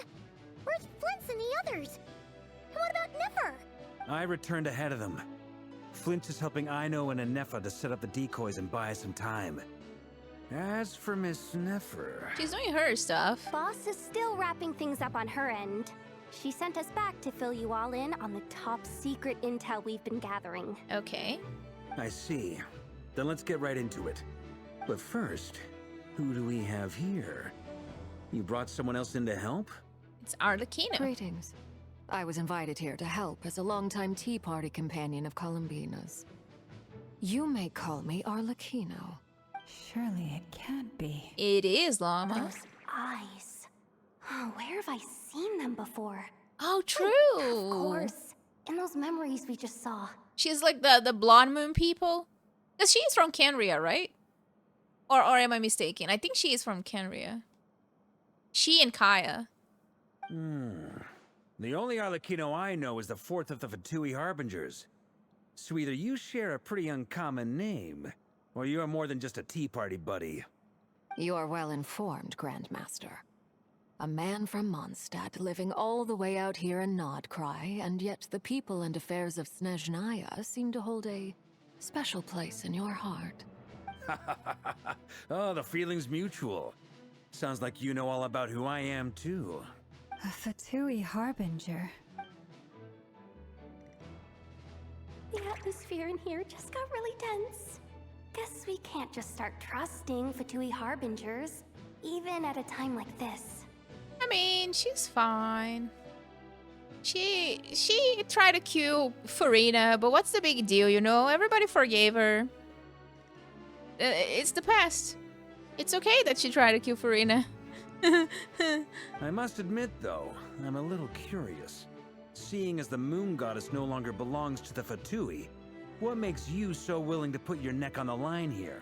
Where's Flint's and the others? And what about Niffer? I returned ahead of them. Flint is helping Aino and Anefa to set up the decoys and buy us some time. As for Miss Neffer... She's doing her stuff. Boss is still wrapping things up on her end. She sent us back to fill you all in on the top secret intel we've been gathering. Okay. I see. Then let's get right into it. But first, who do we have here? You brought someone else in to help? It's Arlecchino. Greetings. I was invited here to help as a longtime Tea Party companion of Columbina's. You may call me Arlecchino. Surely it can't be. It is, Llama. Those eyes. Oh, where have I seen them before? Oh, true. Of course. In those memories we just saw. She's like the blonde moon people. Because she is from Canria, right? Or am I mistaken? I think she is from Canria. She and Kaya. The only Arlecchino I know is the fourth of the Fatui Harbingers. So either you share a pretty uncommon name, or you're more than just a Tea Party buddy. You are well informed, Grandmaster. A man from Mondstadt living all the way out here in Nod-Krai, and yet the people and affairs of Snezhnaya seem to hold a special place in your heart. Oh, the feeling's mutual. Sounds like you know all about who I am, too. A Fatui Harbinger. The atmosphere in here just got really tense. Guess we can't just start trusting Fatui Harbingers, even at a time like this. I mean, she's fine. She tried to kill Farina, but what's the big deal, you know? Everybody forgave her. It's the past. It's okay that she tried to kill Farina. I must admit, though, I'm a little curious. Seeing as the moon goddess no longer belongs to the Fatui, what makes you so willing to put your neck on the line here?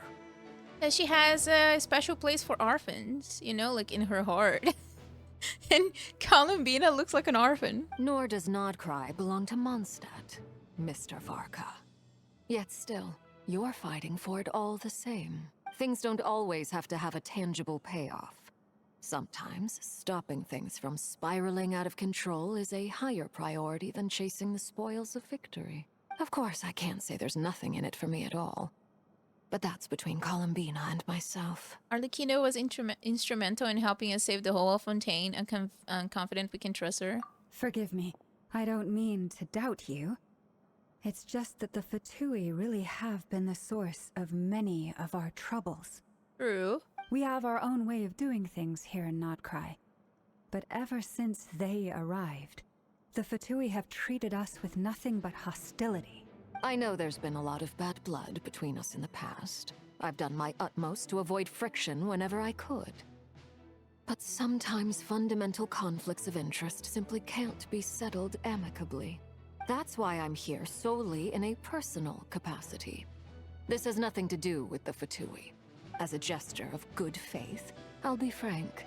She has a special place for orphans, you know, like in her heart. And Columbina looks like an orphan. Nor does Nod-Krai belong to Mondstadt, Mr. Varka. Yet still, you're fighting for it all the same. Things don't always have to have a tangible payoff. Sometimes, stopping things from spiraling out of control is a higher priority than chasing the spoils of victory. Of course, I can't say there's nothing in it for me at all. But that's between Columbina and myself. Arlecchino was instrumental in helping us save the whole of Fontaine. I'm confident we can trust her. Forgive me. I don't mean to doubt you. It's just that the Fatui really have been the source of many of our troubles. True. We have our own way of doing things here in Nod-Krai. But ever since they arrived, the Fatui have treated us with nothing but hostility. I know there's been a lot of bad blood between us in the past. I've done my utmost to avoid friction whenever I could. But sometimes fundamental conflicts of interest simply can't be settled amicably. That's why I'm here solely in a personal capacity. This has nothing to do with the Fatui. As a gesture of good faith, I'll be frank.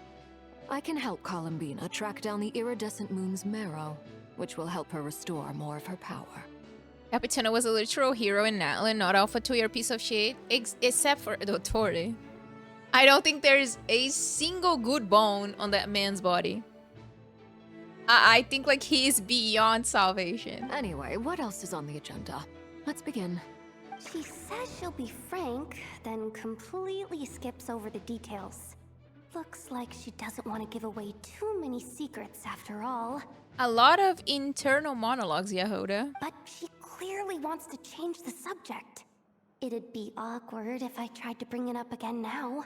I can help Columbina track down the iridescent moon's marrow, which will help her restore more of her power. Capitano was a literal hero in Natlan, not Alpha 2 or piece of shit, except for Dottore. I don't think there's a single good bone on that man's body. I think like he's beyond salvation. Anyway, what else is on the agenda? Let's begin. She says she'll be frank, then completely skips over the details. Looks like she doesn't want to give away too many secrets after all. A lot of internal monologues, Yahoda. But she clearly wants to change the subject. It'd be awkward if I tried to bring it up again now.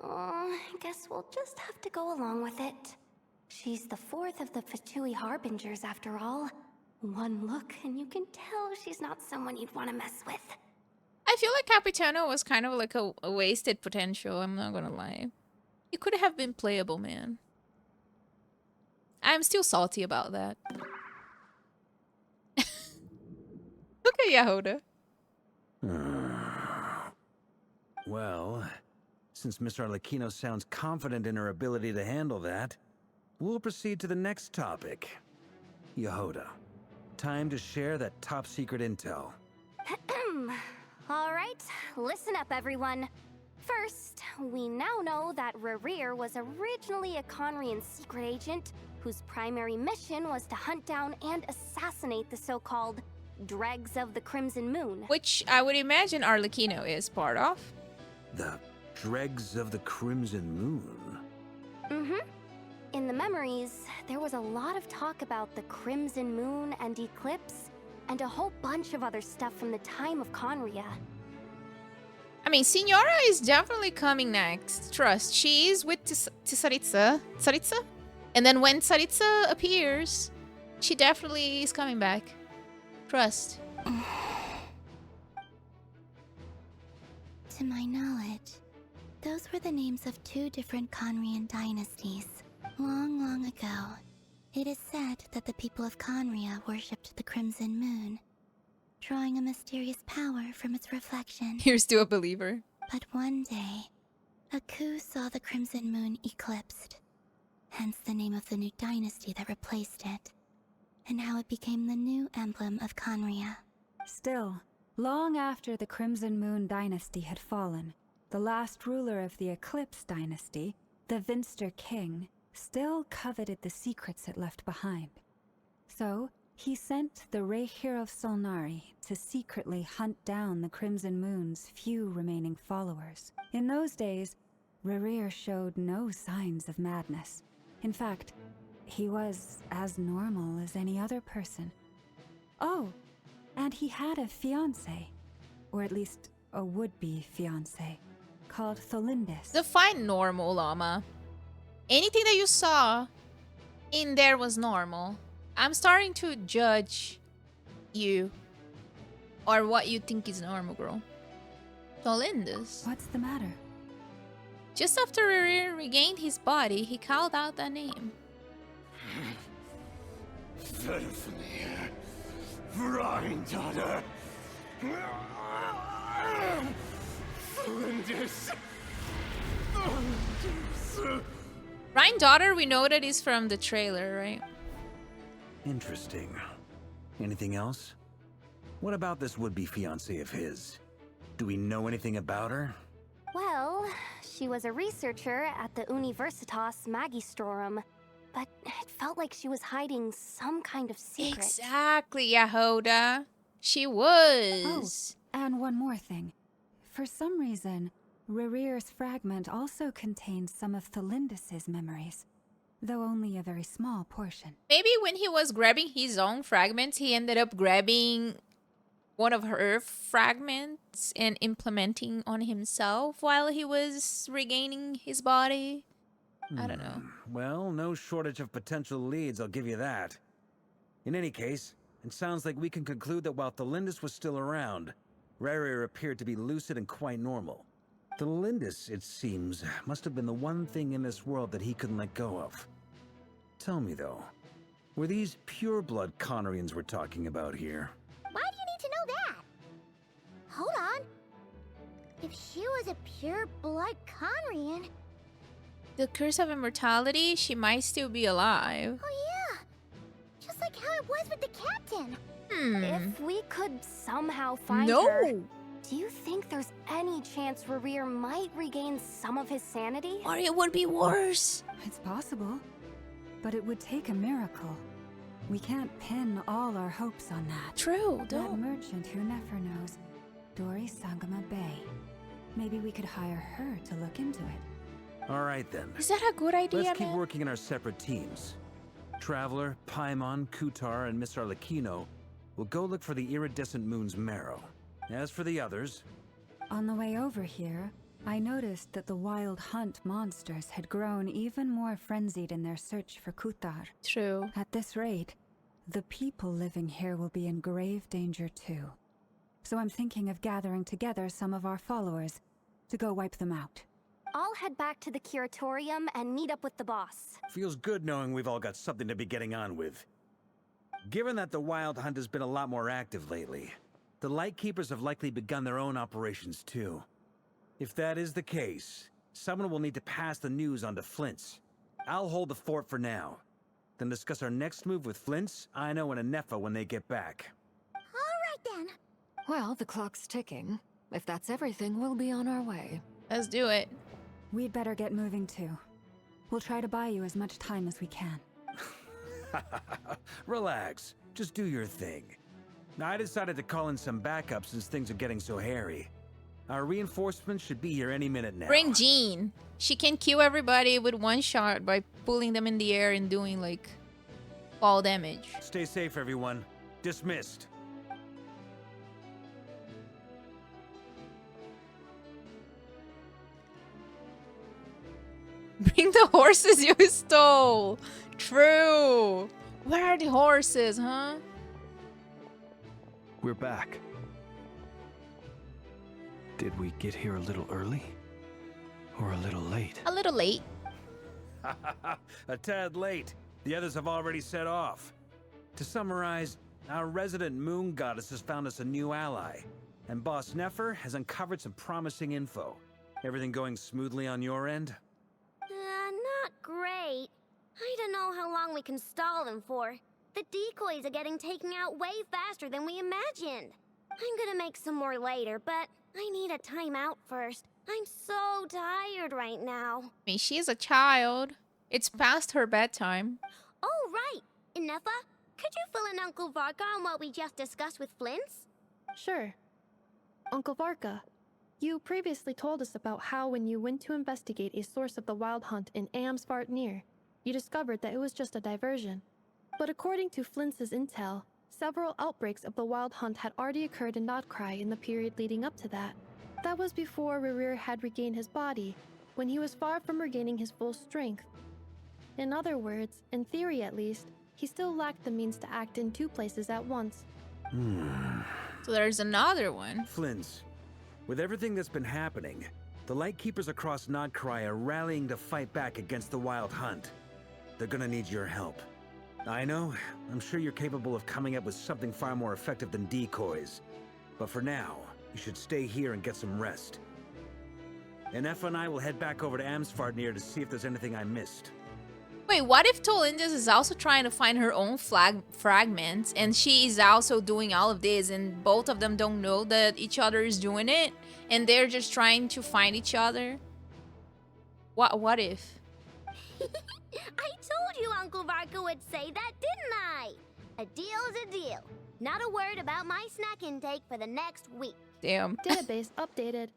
I guess we'll just have to go along with it. She's the fourth of the Fatui Harbingers after all. One look and you can tell she's not someone you'd want to mess with. I feel like Capitano was kind of like a wasted potential, I'm not gonna lie. He could have been playable, man. I'm still salty about that. Look at Yahoda. Well, since Miss Arlecchino sounds confident in her ability to handle that, we'll proceed to the next topic. Yahoda, time to share that top secret intel. Alright, listen up everyone. First, we now know that Rerir was originally a Conrian secret agent whose primary mission was to hunt down and assassinate the so-called Dregs of the Crimson Moon. Which I would imagine Arlecchino is part of. The Dregs of the Crimson Moon? Mm-hmm. In the memories, there was a lot of talk about the Crimson Moon and Eclipse, and a whole bunch of other stuff from the time of Conria. I mean, Signora is definitely coming next. Trust. She is with Tsaritsa. Tsaritsa? And then when Tsaritsa appears, she definitely is coming back. Trust. To my knowledge, those were the names of two different Conrian dynasties. Long, long ago, it is said that the people of Conria worshipped the Crimson Moon, drawing a mysterious power from its reflection. Here's to a believer. But one day, a coup saw the Crimson Moon eclipsed, hence the name of the new dynasty that replaced it, and how it became the new emblem of Conria. Still, long after the Crimson Moon dynasty had fallen, the last ruler of the Eclipse dynasty, the Vinster King, still coveted the secrets it left behind. So, he sent the Rehir of Solnari to secretly hunt down the Crimson Moon's few remaining followers. In those days, Rerir showed no signs of madness. In fact, he was as normal as any other person. Oh, and he had a fiancé, or at least a would-be fiancé, called Tholindis. Define normal, Llama. Anything that you saw in there was normal. I'm starting to judge you or what you think is normal, girl. Tolindus. What's the matter? Just after Rerir regained his body, he called out that name. Granddaughter. Granddaughter, we know that is from the trailer, right? Interesting. Anything else? What about this would-be fiancée of his? Do we know anything about her? Well, she was a researcher at the Universitas Magistrorum, but it felt like she was hiding some kind of secret. Exactly, Yahoda. She was. Oh, and one more thing. For some reason, Rerir's fragment also contains some of Thalindus's memories, though only a very small portion. Maybe when he was grabbing his own fragments, he ended up grabbing one of her fragments and implementing on himself while he was regaining his body. I don't know. Well, no shortage of potential leads, I'll give you that. In any case, it sounds like we can conclude that while Thalindus was still around, Rerir appeared to be lucid and quite normal. Thalindus, it seems, must have been the one thing in this world that he couldn't let go of. Tell me though, were these pure-blood Conorians we're talking about here? Why do you need to know that? Hold on. If she was a pure-blood Conrian... The curse of immortality, she might still be alive. Oh yeah! Just like how it was with the captain. If we could somehow find No. her, do you think there's any chance Rerir might regain some of his sanity? Or it would be worse. It's possible, but it would take a miracle. We can't pin all our hopes on that. True, That don't. merchant who never knows, Dori Sangama Bay. Maybe we could hire her to look into it. All right then. Is that a good idea, Let's keep man? working in our separate teams. Traveler, Paimon, Kutar, and Miss Arlecchino will go look for the iridescent moon's marrow. As for the others... On the way over here, I noticed that the wild hunt monsters had grown even more frenzied in their search for Kutar. True. At this rate, the people living here will be in grave danger too. So I'm thinking of gathering together some of our followers to go wipe them out. I'll head back to the curatorium and meet up with the boss. Feels good knowing we've all got something to be getting on with. Given that the Wild Hunt has been a lot more active lately, the Lightkeepers have likely begun their own operations too. If that is the case, someone will need to pass the news on to Flint's. I'll hold the fort for now, then discuss our next move with Flint's, Aino, and Anefa when they get back. All right then. Well, the clock's ticking. If that's everything, we'll be on our way. Let's do it. We'd better get moving too. We'll try to buy you as much time as we can. Relax. Just do your thing. I decided to call in some backup since things are getting so hairy. Our reinforcements should be here any minute now. Bring Jean. She can kill everybody with one shot by pulling them in the air and doing like fall damage. Stay safe, everyone. Dismissed. Bring the horses you stole. True. Where are the horses, huh? We're back. Did we get here a little early? Or a little late? A little late. A tad late. The others have already set off. To summarize, our resident moon goddess has found us a new ally, and Boss Nefer has uncovered some promising info. Everything going smoothly on your end? Not great. I don't know how long we can stall them for. The decoys are getting taken out way faster than we imagined. I'm gonna make some more later, but I need a timeout first. I'm so tired right now. I mean, she is a child. It's past her bedtime. Oh, right. Inefa, could you fill in Uncle Varka on what we just discussed with Flint's? Sure. Uncle Varka, you previously told us about how when you went to investigate a source of the Wild Hunt in Amsvart near, you discovered that it was just a diversion. But according to Flintz's intel, several outbreaks of the Wild Hunt had already occurred in Nod-Krai in the period leading up to that. That was before Rerir had regained his body, when he was far from regaining his full strength. In other words, in theory at least, he still lacked the means to act in 2 places at once. So there's another one. Flins, with everything that's been happening, the Lightkeepers across Nod-Krai are rallying to fight back against the Wild Hunt. They're gonna need your help. I know, I'm sure you're capable of coming up with something far more effective than decoys. But for now, you should stay here and get some rest. And Effa and I will head back over to Amsvarnir to see if there's anything I missed. Wait, what if Tolindis is also trying to find her own fragments and she is also doing all of this and both of them don't know that each other is doing it and they're just trying to find each other? What if? I told you Uncle Varka would say that, didn't I? A deal's a deal. Not a word about my snack intake for the next week. Damn. Database updated.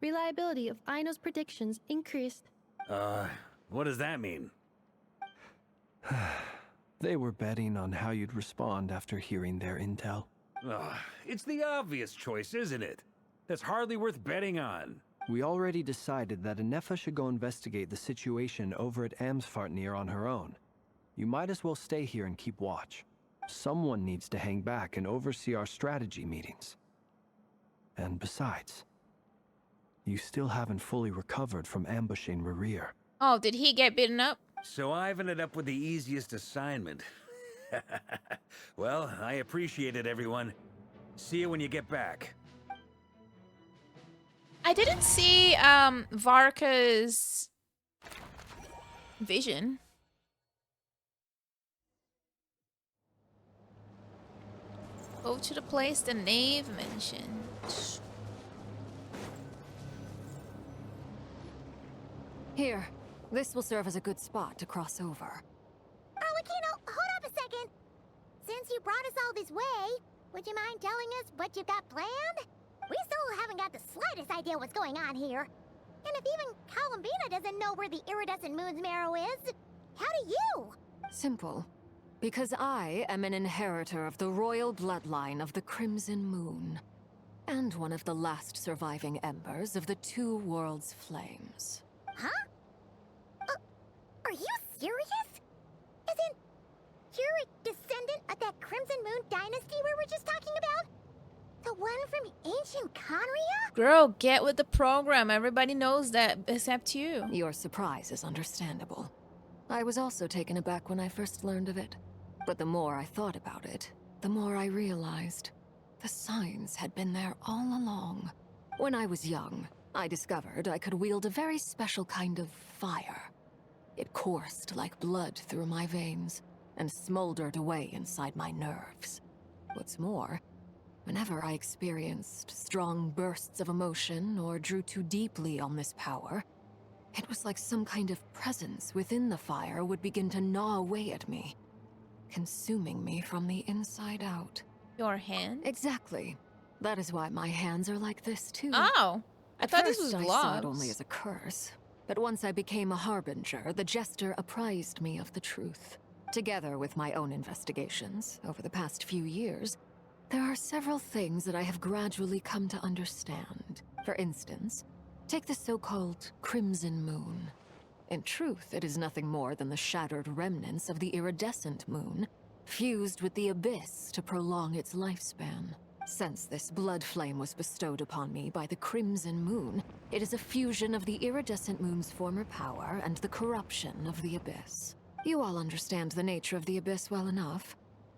Reliability of Aino's predictions increased. What does that mean? They were betting on how you'd respond after hearing their intel. It's the obvious choice, isn't it? That's hardly worth betting on. We already decided that Anefa should go investigate the situation over at Amsvarnir on her own. You might as well stay here and keep watch. Someone needs to hang back and oversee our strategy meetings. And besides, you still haven't fully recovered from ambushing Rerir. Oh, did he get beaten up? So I've ended up with the easiest assignment. Well, I appreciate it, everyone. See you when you get back. I didn't see Varka's vision. Go to the place the knave mentioned. Here, this will serve as a good spot to cross over. Arlecchino, hold up a second. Since you brought us all this way, would you mind telling us what you've got planned? We still haven't got the slightest idea what's going on here. And if even Columbina doesn't know where the iridescent moon's marrow is, how do you? Simple. Because I am an inheritor of the royal bloodline of the Crimson Moon. And one of the last surviving embers of the Two Worlds' flames. Huh? Are you serious? Isn't you're a descendant of that Crimson Moon dynasty we were just talking about? The one from ancient Conria? Girl, get with the program. Everybody knows that except you. Your surprise is understandable. I was also taken aback when I first learned of it. But the more I thought about it, the more I realized the signs had been there all along. When I was young, I discovered I could wield a very special kind of fire. It coursed like blood through my veins and smoldered away inside my nerves. What's more, whenever I experienced strong bursts of emotion or drew too deeply on this power, it was like some kind of presence within the fire would begin to gnaw away at me, consuming me from the inside out. Your hand? Exactly. That is why my hands are like this too. Oh, I thought this was I gloves. saw it only as a curse. But once I became a harbinger, the jester apprised me of the truth. Together with my own investigations over the past few years, there are several things that I have gradually come to understand. For instance, take the so-called Crimson Moon. In truth, it is nothing more than the shattered remnants of the iridescent moon, fused with the abyss to prolong its lifespan. Since this blood flame was bestowed upon me by the Crimson Moon, it is a fusion of the iridescent moon's former power and the corruption of the abyss. You all understand the nature of the abyss well enough.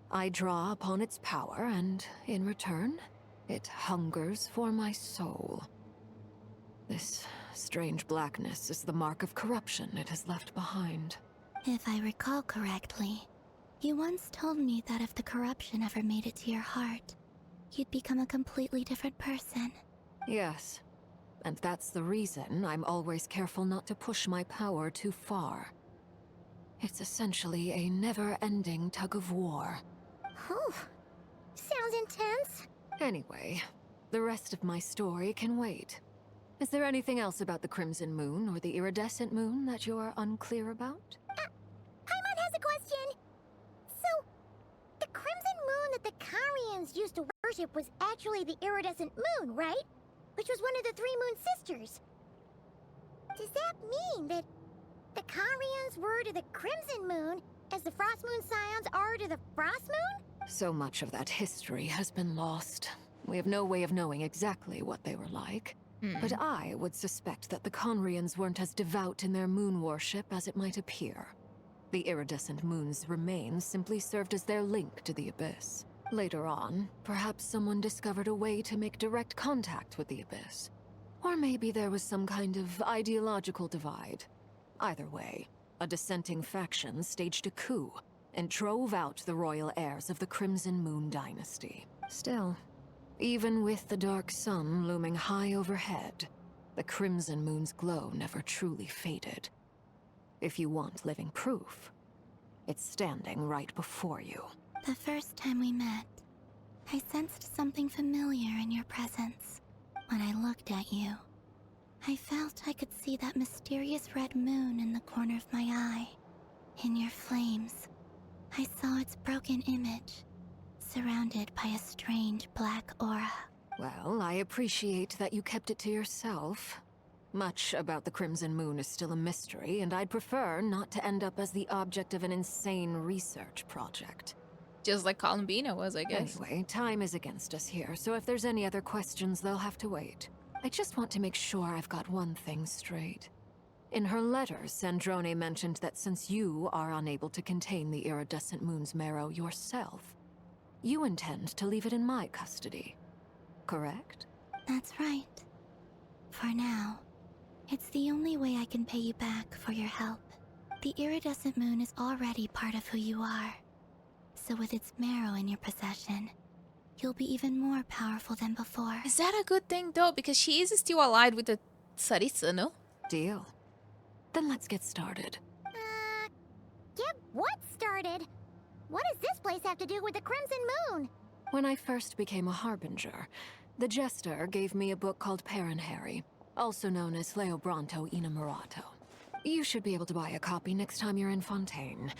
I draw upon its power, and in return, it hungers for my soul. This strange blackness is the mark of corruption it has left behind. If I recall correctly, you once told me that if the corruption ever made it to your heart, you'd become a completely different person. Yes, and that's the reason I'm always careful not to push my power too far. It's essentially a never-ending tug-of-war. Whew. Sounds intense. Anyway, the rest of my story can wait. Is there anything else about the Crimson Moon or the Iridescent Moon that you're unclear about? Paimon has a question. So, the Crimson Moon that the Karians used to worship was actually the Iridescent Moon, right? Which was one of the three Moon Sisters. Does that mean that the Karians were to the Crimson Moon As the Frost Moon Scions are to the Frost Moon? So much of that history has been lost. We have no way of knowing exactly what they were like. But I would suspect that the Conrians weren't as devout in their moon worship as it might appear. The iridescent moon's remains simply served as their link to the Abyss. Later on, perhaps someone discovered a way to make direct contact with the Abyss. Or maybe there was some kind of ideological divide. Either way, a dissenting faction staged a coup and drove out the royal heirs of the Crimson Moon dynasty. Still, even with the dark sun looming high overhead, the Crimson Moon's glow never truly faded. If you want living proof, it's standing right before you. The first time we met, I sensed something familiar in your presence. When I looked at you, I felt I could see that mysterious red moon in the corner of my eye. In your flames, I saw its broken image, surrounded by a strange black aura. Well, I appreciate that you kept it to yourself. Much about the Crimson Moon is still a mystery, and I'd prefer not to end up as the object of an insane research project. Just like Columbina was, I guess. Anyway, time is against us here, so if there's any other questions, they'll have to wait. I just want to make sure I've got one thing straight. In her letters, Sandrone mentioned that since you are unable to contain the iridescent moon's marrow yourself, you intend to leave it in my custody. Correct? That's right. For now, it's the only way I can pay you back for your help. The iridescent moon is already part of who you are. So with its marrow in your possession, you'll be even more powerful than before. Is that a good thing, though? Because she is still allied with the Sarisa, no? Deal. Then let's get started. Get what started? What does this place have to do with the Crimson Moon? When I first became a Harbinger, the Jester gave me a book called Paranhari, also known as Leobranto Innamorato. You should be able to buy a copy next time you're in Fontaine.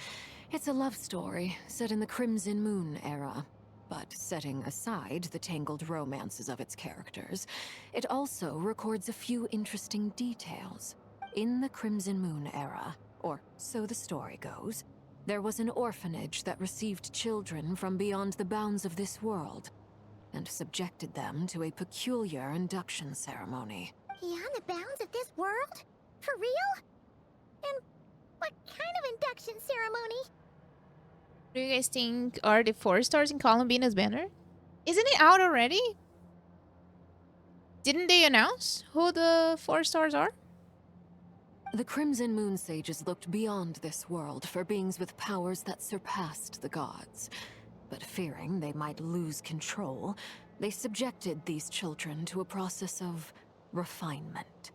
It's a love story set in the Crimson Moon era. But setting aside the tangled romances of its characters, it also records a few interesting details. In the Crimson Moon era, or so the story goes, there was an orphanage that received children from beyond the bounds of this world, and subjected them to a peculiar induction ceremony. Beyond the bounds of this world? For real? And what kind of induction ceremony? What do you guys think are the 4 stars in Columbina's banner? Isn't it out already? Didn't they announce who the 4 stars are? The Crimson Moon Sages looked beyond this world for beings with powers that surpassed the gods. But fearing they might lose control, they subjected these children to a process of refinement.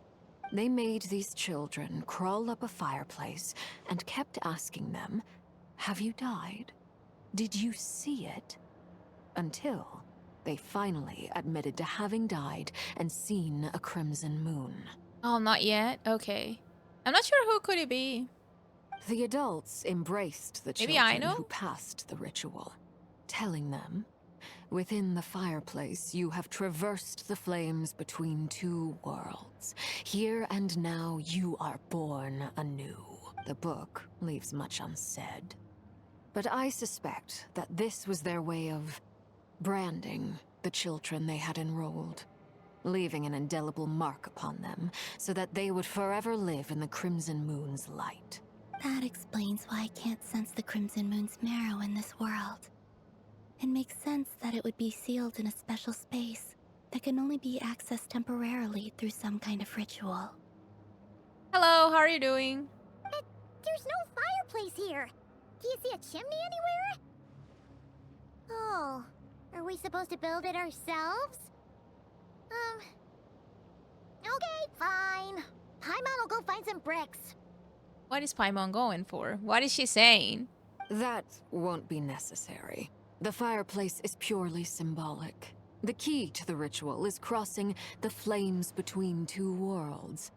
They made these children crawl up a fireplace and kept asking them, "Have you died? Did you see it?" Until they finally admitted to having died and seen a crimson moon. Oh, not yet? Okay. I'm not sure who could it be. The adults embraced the Maybe children I know? who passed the ritual, telling them, "Within the fireplace, you have traversed the flames between 2 worlds. Here and now, you are born anew." The book leaves much unsaid. But I suspect that this was their way of branding the children they had enrolled, leaving an indelible mark upon them so that they would forever live in the Crimson Moon's light. That explains why I can't sense the Crimson Moon's marrow in this world. It makes sense that it would be sealed in a special space that can only be accessed temporarily through some kind of ritual. Hello, how are you doing? There's no fireplace here. Do you see a chimney anywhere? Oh, are we supposed to build it ourselves? Okay, fine. Paimon will go find some bricks. What is Paimon going for? What is she saying? That won't be necessary. The fireplace is purely symbolic. The key to the ritual is crossing the flames between 2 worlds.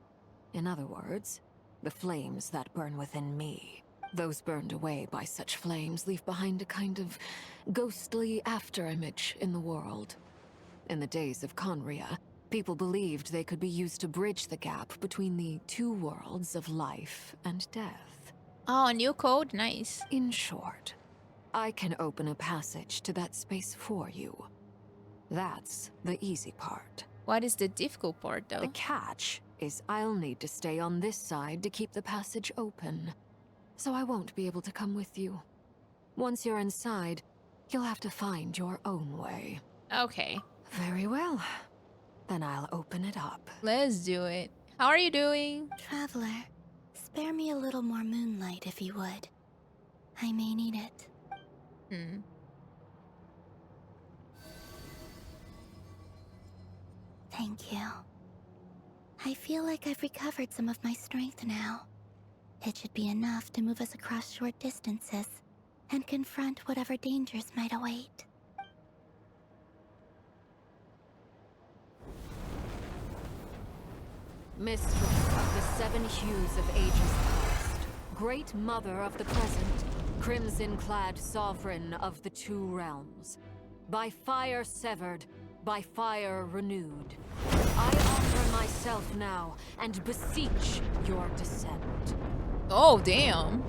In other words, the flames that burn within me. Those burned away by such flames leave behind a kind of ghostly afterimage in the world. In the days of Conria, people believed they could be used to bridge the gap between the 2 worlds of life and death. Oh, a new code? Nice. In short, I can open a passage to that space for you. That's the easy part. What is the difficult part, though? The catch is I'll need to stay on this side to keep the passage open. So I won't be able to come with you. Once you're inside, you'll have to find your own way. Okay. Very well. Then I'll open it up. Let's do it. How are you doing? Traveler, spare me a little more moonlight if you would. I may need it. Thank you. I feel like I've recovered some of my strength now. It should be enough to move us across short distances and confront whatever dangers might await. Mistress of the seven hues of ages past, great mother of the present, crimson-clad sovereign of the two realms, by fire severed, by fire renewed, I offer myself now and beseech your descent. Oh, damn.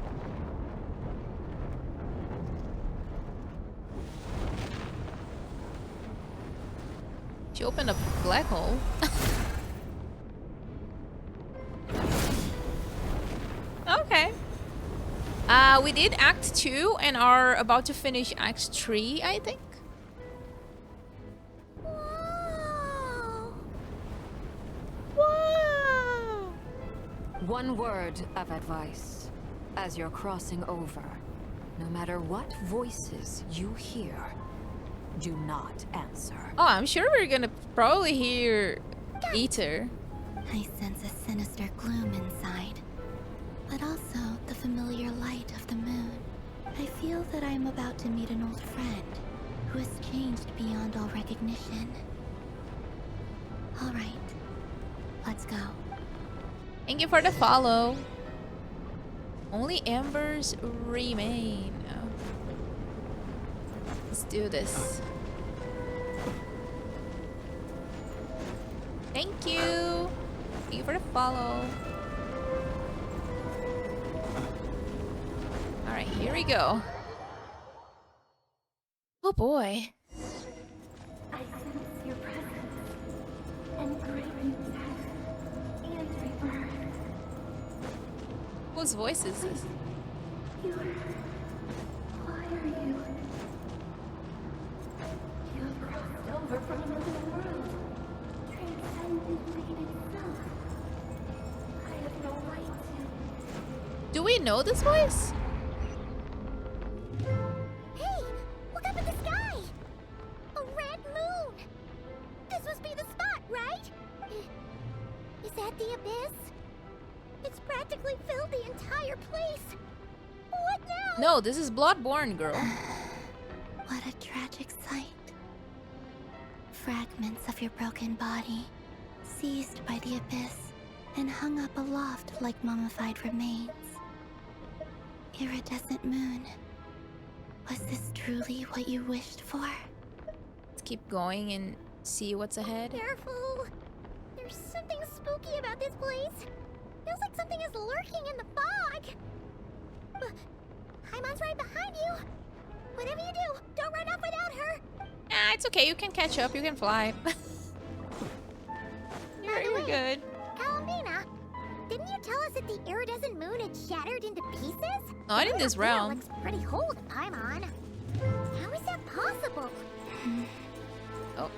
She opened a black hole. Okay. We did Act 2 and are about to finish Act 3, I think. Whoa! One word of advice. As you're crossing over, no matter what voices you hear, do not answer. Oh, I'm sure we're gonna probably hear Ether. I sense a sinister gloom inside, but also the familiar light of the moon. I feel that I am about to meet an old friend who has changed beyond all recognition. All right, let's go. Thank you for the follow. Only embers remain. Let's do this. Thank you. Thank you for the follow. Alright, here we go. Oh boy. I sense your presence and craving death and rebirth. Whose voice is this? Why are you? You have crossed over from another world, transcending fate itself. I have no right to. Do we know this voice? Hey, look up at the sky! A red moon! This must be the spot, right? Is that the abyss? It's practically filled the entire place. What now? No, this is Bloodborne, girl. What a tragic sight. Fragments of your broken body, seized by the abyss and hung up aloft like mummified remains. Iridescent moon. Was this truly what you wished for? Let's keep going and see what's ahead. Careful! There's something spooky about this place. Feels like something is lurking in the fog. Haimon's right behind you. Whatever you do, don't run off without her. Ah, it's okay. You can catch up. You can fly. You're good. Kalamina, didn't you tell us that the iridescent moon had shattered into pieces? Not in this realm. Looks pretty whole to Paimon. How is that possible? Oh.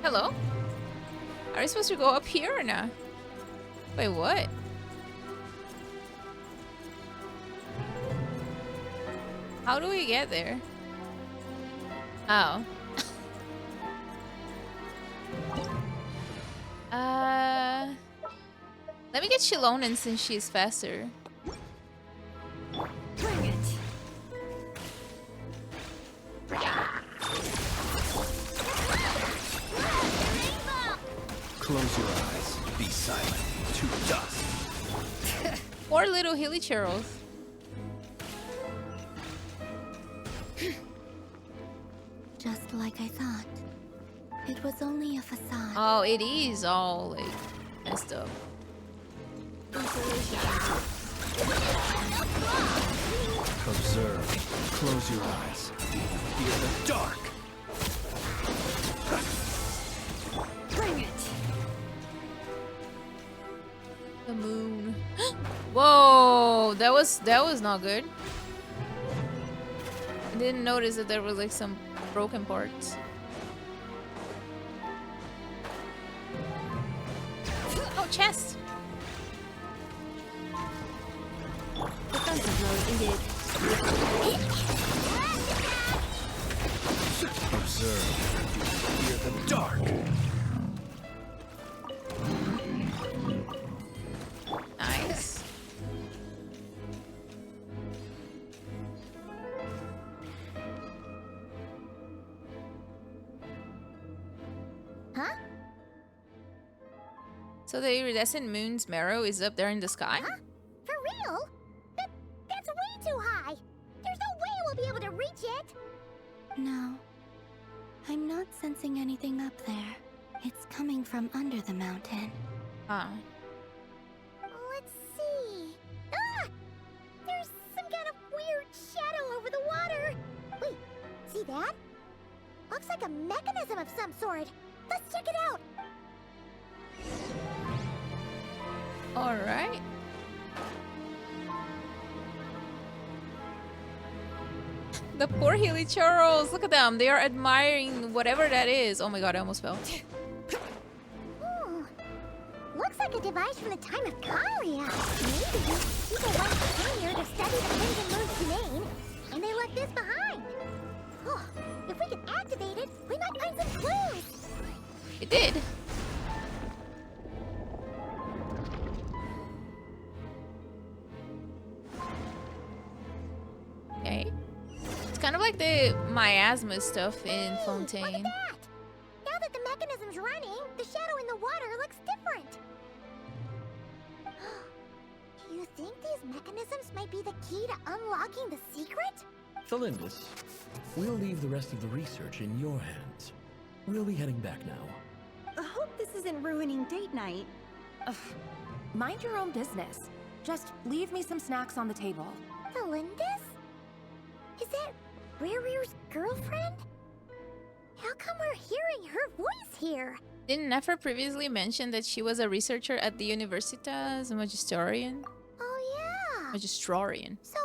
Hello? Are we supposed to go up here or not? Wait, what? How do we get there? Oh. Let me get Shilonen since she's faster. Bring it. Close your eyes. Be silent. To dust. Poor little hilly churros. Just like I thought. It was only a facade. Oh, it is all like messed up. Observe. Close your eyes. Fear the dark. Bring it. The moon. Whoa, that was not good. I didn't notice that there was like some broken parts. Oh, chest. Defensive mode engaged. Observe. Fear the dark. Nice. Huh? So the iridescent moon's marrow is up there in the sky? Huh? For real? That's way too high. There's no way we'll be able to reach it. No. I'm not sensing anything up there. It's coming from under the mountain. Ah. Let's see. Ah! There's some kind of weird shadow over the water. Wait, see that? Looks like a mechanism of some sort. Let's check it out. All right. The poor Hilly Churros. Look at them. They are admiring whatever that is. Oh my god, I almost fell. Looks like a device from the time of Kalia. Maybe people once came here to study the Crimson Moon's domain, and they left this behind. Oh, if we can activate it, we might find some clues. It did. Okay. It's kind of like the miasma stuff in Fontaine. Look at that! Now that the mechanism's running, the shadow in the water looks different. Do you think these mechanisms might be the key to unlocking the secret? Thalindus, we'll leave the rest of the research in your hands. We'll be heading back now. I hope this isn't ruining date night. Ugh. Mind your own business. Just leave me some snacks on the table. Thalindus? Is that Rere's girlfriend? How come we're hearing her voice here? Didn't Nefer previously mention that she was a researcher at the Universitas Magisterium? Oh yeah. Magistrarian. So,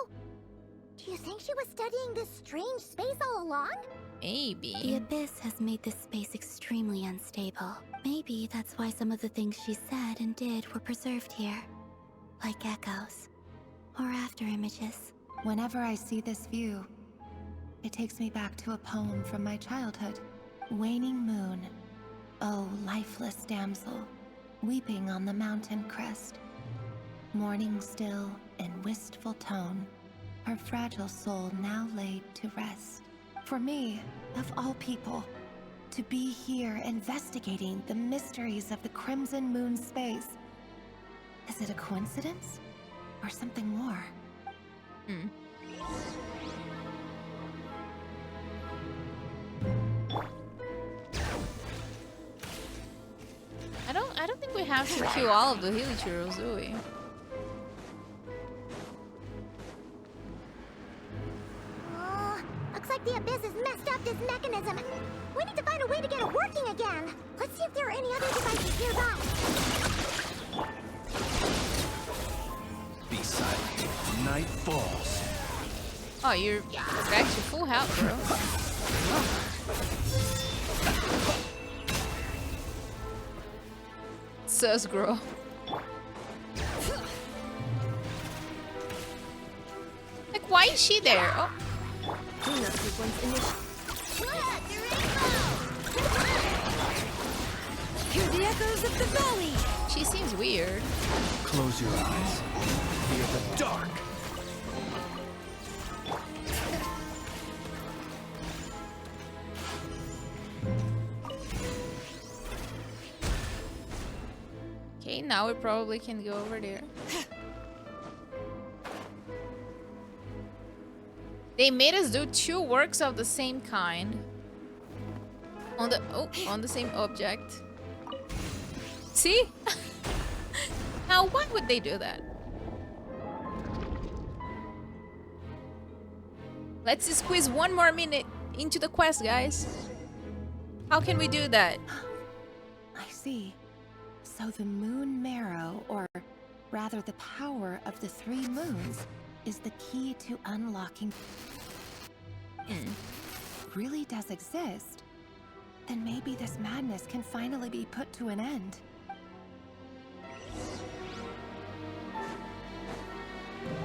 do you think she was studying this strange space all along? Maybe. The Abyss has made this space extremely unstable. Maybe that's why some of the things she said and did were preserved here. Like echoes. Or after images. Whenever I see this view, it takes me back to a poem from my childhood. Waning moon, oh lifeless damsel, weeping on the mountain crest. Mourning still in wistful tone, her fragile soul now laid to rest. For me, of all people, to be here investigating the mysteries of the Crimson Moon space. Is it a coincidence? Or something more? I don't think we have to kill all of the Hilly Churros, do we? Looks like the Abyss has messed up this mechanism. We need to find a way to get it working again. Let's see if there are any other devices nearby. Be silent. Night falls. Oh, you're back to full health, bro. Sus, girl. Like, why is she there? Oh. Hear the echoes of the valley. She seems weird. Close your eyes. Fear the dark. Okay, now we probably can go over there. They made us do 2 works of the same kind. On the same object. See? Now, why would they do that? Let's squeeze 1 more minute into the quest, guys. How can we do that? I see. So the moon marrow, or rather the power of the 3 moons, is the key to unlocking. If it really does exist, then maybe this madness can finally be put to an end.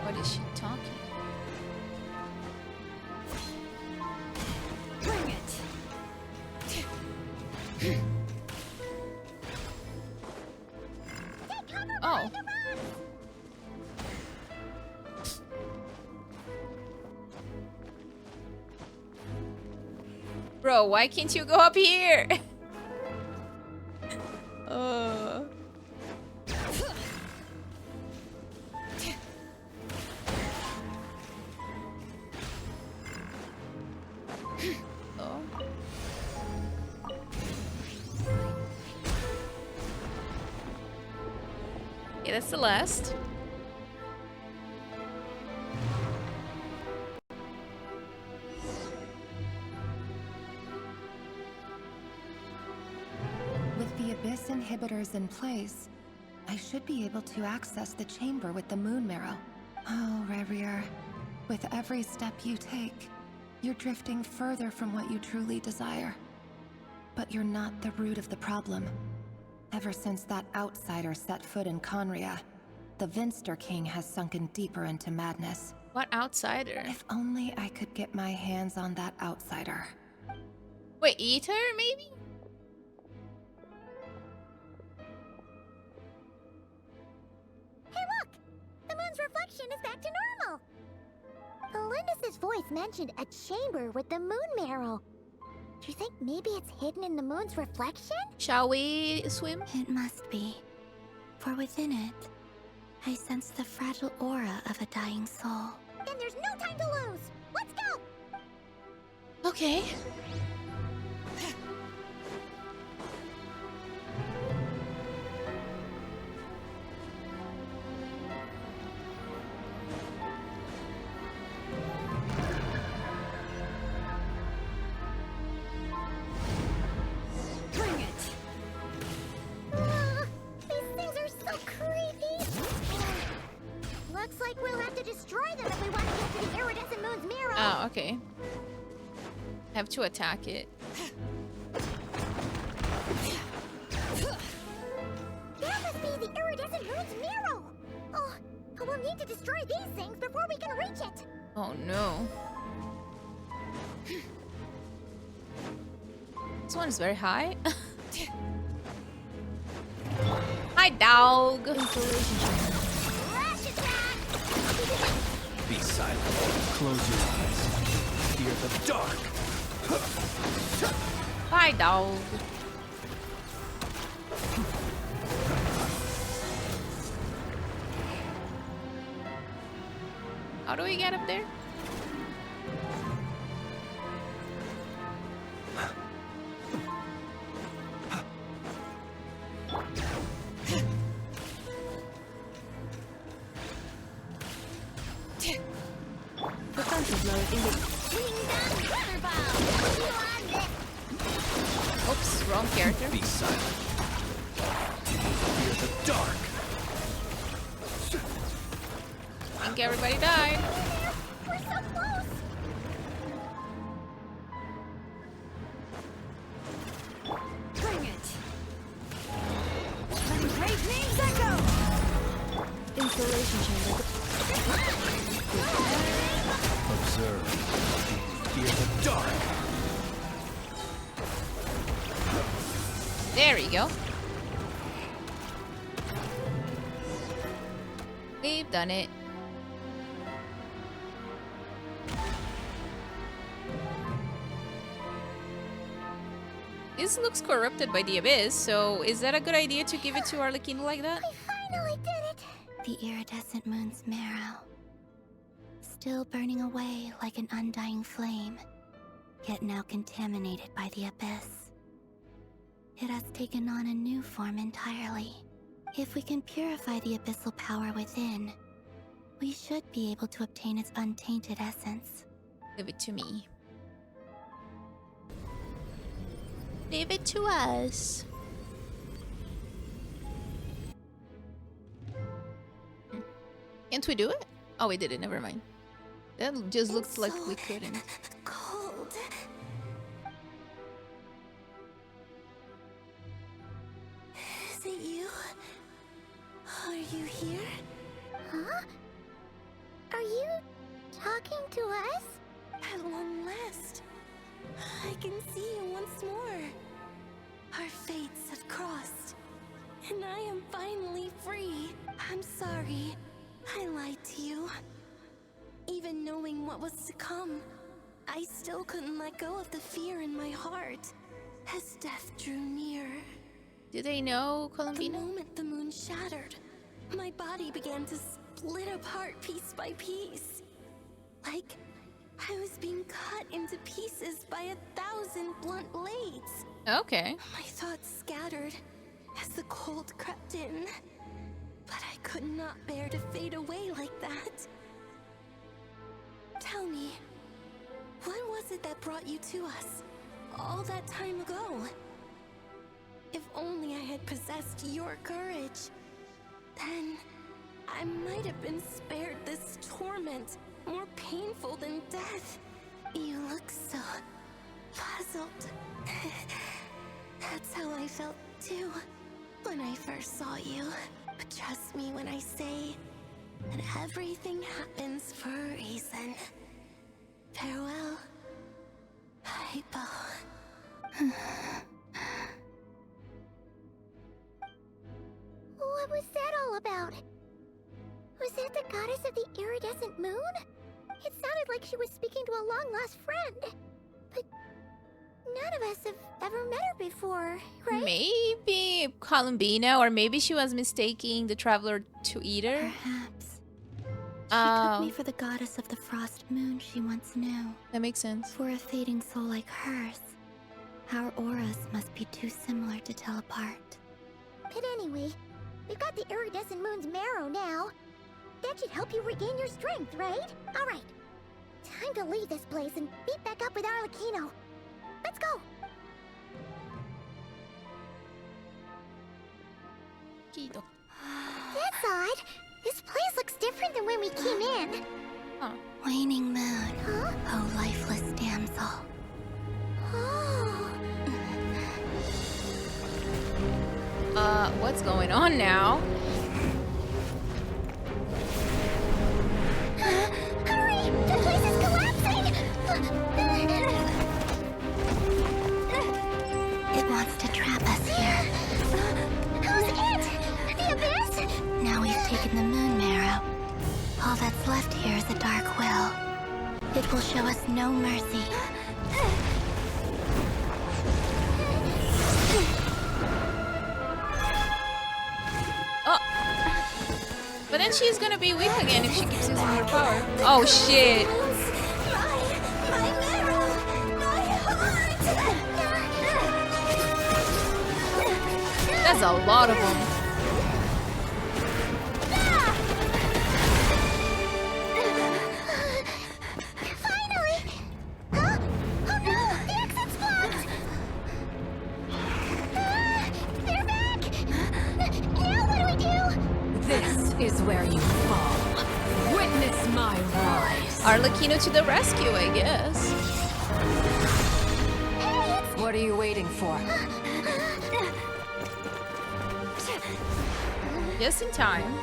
What is she talking? Bring it! Oh. Bro, why can't you go up here? uh. Oh. Okay, that's the last. With the Abyss inhibitors in place, I should be able to access the chamber with the moon marrow. Oh, Rerir, with every step you take, you're drifting further from what you truly desire. But you're not the root of the problem. Ever since that outsider set foot in Conria, the Vinster King has sunken deeper into madness. What outsider? If only I could get my hands on that outsider. Wait, Ether, maybe? Hey, look! The moon's reflection is back to normal! Elendis' voice mentioned a chamber with the moon marrow. Do you think maybe it's hidden in the moon's reflection? Shall we swim? It must be. For within it, I sense the fragile aura of a dying soul. Then there's no time to lose! Let's go! Okay. Bring it! These things are so creepy! Looks like we'll have to destroy them if we want to get to the iridescent moon's mirror! Oh, okay. Have to attack it. That must be the iridescent moon's mirror! Oh, we'll need to destroy these things before we can reach it! Oh no. This one is very high. Hi, dog. Be silent. Close your eyes. Fear the dark. Hi, dog. How do we get up there? Defensive mode engaged. Oops, wrong character. Be silent. Fear the dark. I think everybody died. We're so close! Bring it! Great names echo! Installation chamber. Observe. Fear the dark. There we go. We've done it. This looks corrupted by the Abyss, so is that a good idea to give it to Arlequin like that? We finally did it! The iridescent moon's marrow. Still burning away like an undying flame, yet now contaminated by the Abyss. It has taken on a new form entirely. If we can purify the abyssal power within, we should be able to obtain its untainted essence. Give it to me. Leave it to us. Can't we do it? Oh, we did it. Never mind. That just looked like we couldn't. Cold. Is it you? Are you here? Huh? Are you talking to us? At long last, I can see you once more. Our fates have crossed, and I am finally free. I'm sorry, I lied to you. Even knowing what was to come, I still couldn't let go of the fear in my heart as death drew near. Do they know The Columbina? moment the moon shattered, my body began to split apart piece by piece. Like I was being cut into pieces by 1,000 blunt blades. Okay. My thoughts scattered as the cold crept in. But I could not bear to fade away like that. Tell me, what was it that brought you to us all that time ago? If only I had possessed your courage, then I might have been spared this torment, more painful than death. You look so puzzled. That's how I felt too when I first saw you. But trust me when I say that everything happens for a reason. Farewell, Hypo. What was that all about? Was that the goddess of the iridescent moon? It sounded like she was speaking to a long-lost friend. But none of us have ever met her before, right? Maybe Columbina, or maybe she was mistaking the traveler to eat her. Perhaps. She took me for the goddess of the frost moon she once knew. That makes sense. For a fading soul like hers, our auras must be too similar to tell apart. But anyway, we've got the iridescent moon's marrow now. That should help you regain your strength, right? Alright. Time to leave this place and meet back up with Arlecchino. Let's go! That's odd. This place looks different than when we came in. Huh. Waning moon. Huh? Oh, lifeless damsel. Oh. What's going on now? Hurry! The place is collapsing! It wants to trap us here. Who's it? The abyss? Now we've taken the moon marrow. All that's left here is a dark will. It will show us no mercy. Oh. But then she's gonna be weak again if she keeps using her power. Oh shit. That's a lot of them. Finally! Huh? Oh no! The exit's blocked! They're back! Now what do we do? This is where you fall. Witness my rise. Arlecchino to the rescue, I guess. What are you waiting for? Just in time.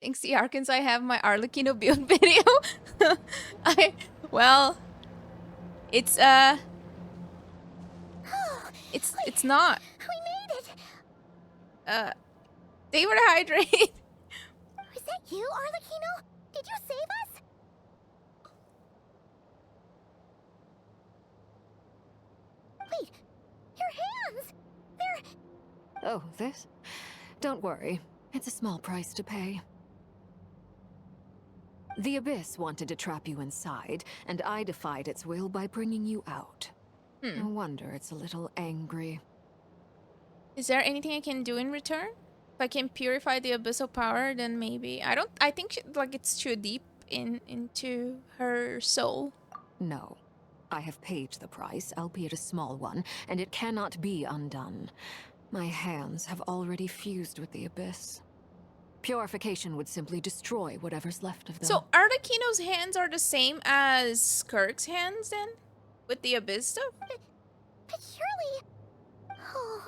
Thanks to Arkansas, I have my Arlecchino build video. Well, it's it's not. We made it! They were hydrated. Was that you, Arlecchino? Did you save us? Wait, your hands! They're... Oh, this? Don't worry. It's a small price to pay. The Abyss wanted to trap you inside, and I defied its will by bringing you out. No wonder it's a little angry. Is there anything I can do in return? If I can purify the abyssal power, then maybe. I think like it's too deep into her soul. No. I have paid the price, albeit a small one, and it cannot be undone. My hands have already fused with the Abyss. Purification would simply destroy whatever's left of them. So Arlecchino's hands are the same as Kirk's hands then? With the Abyss stuff? But surely... Oh,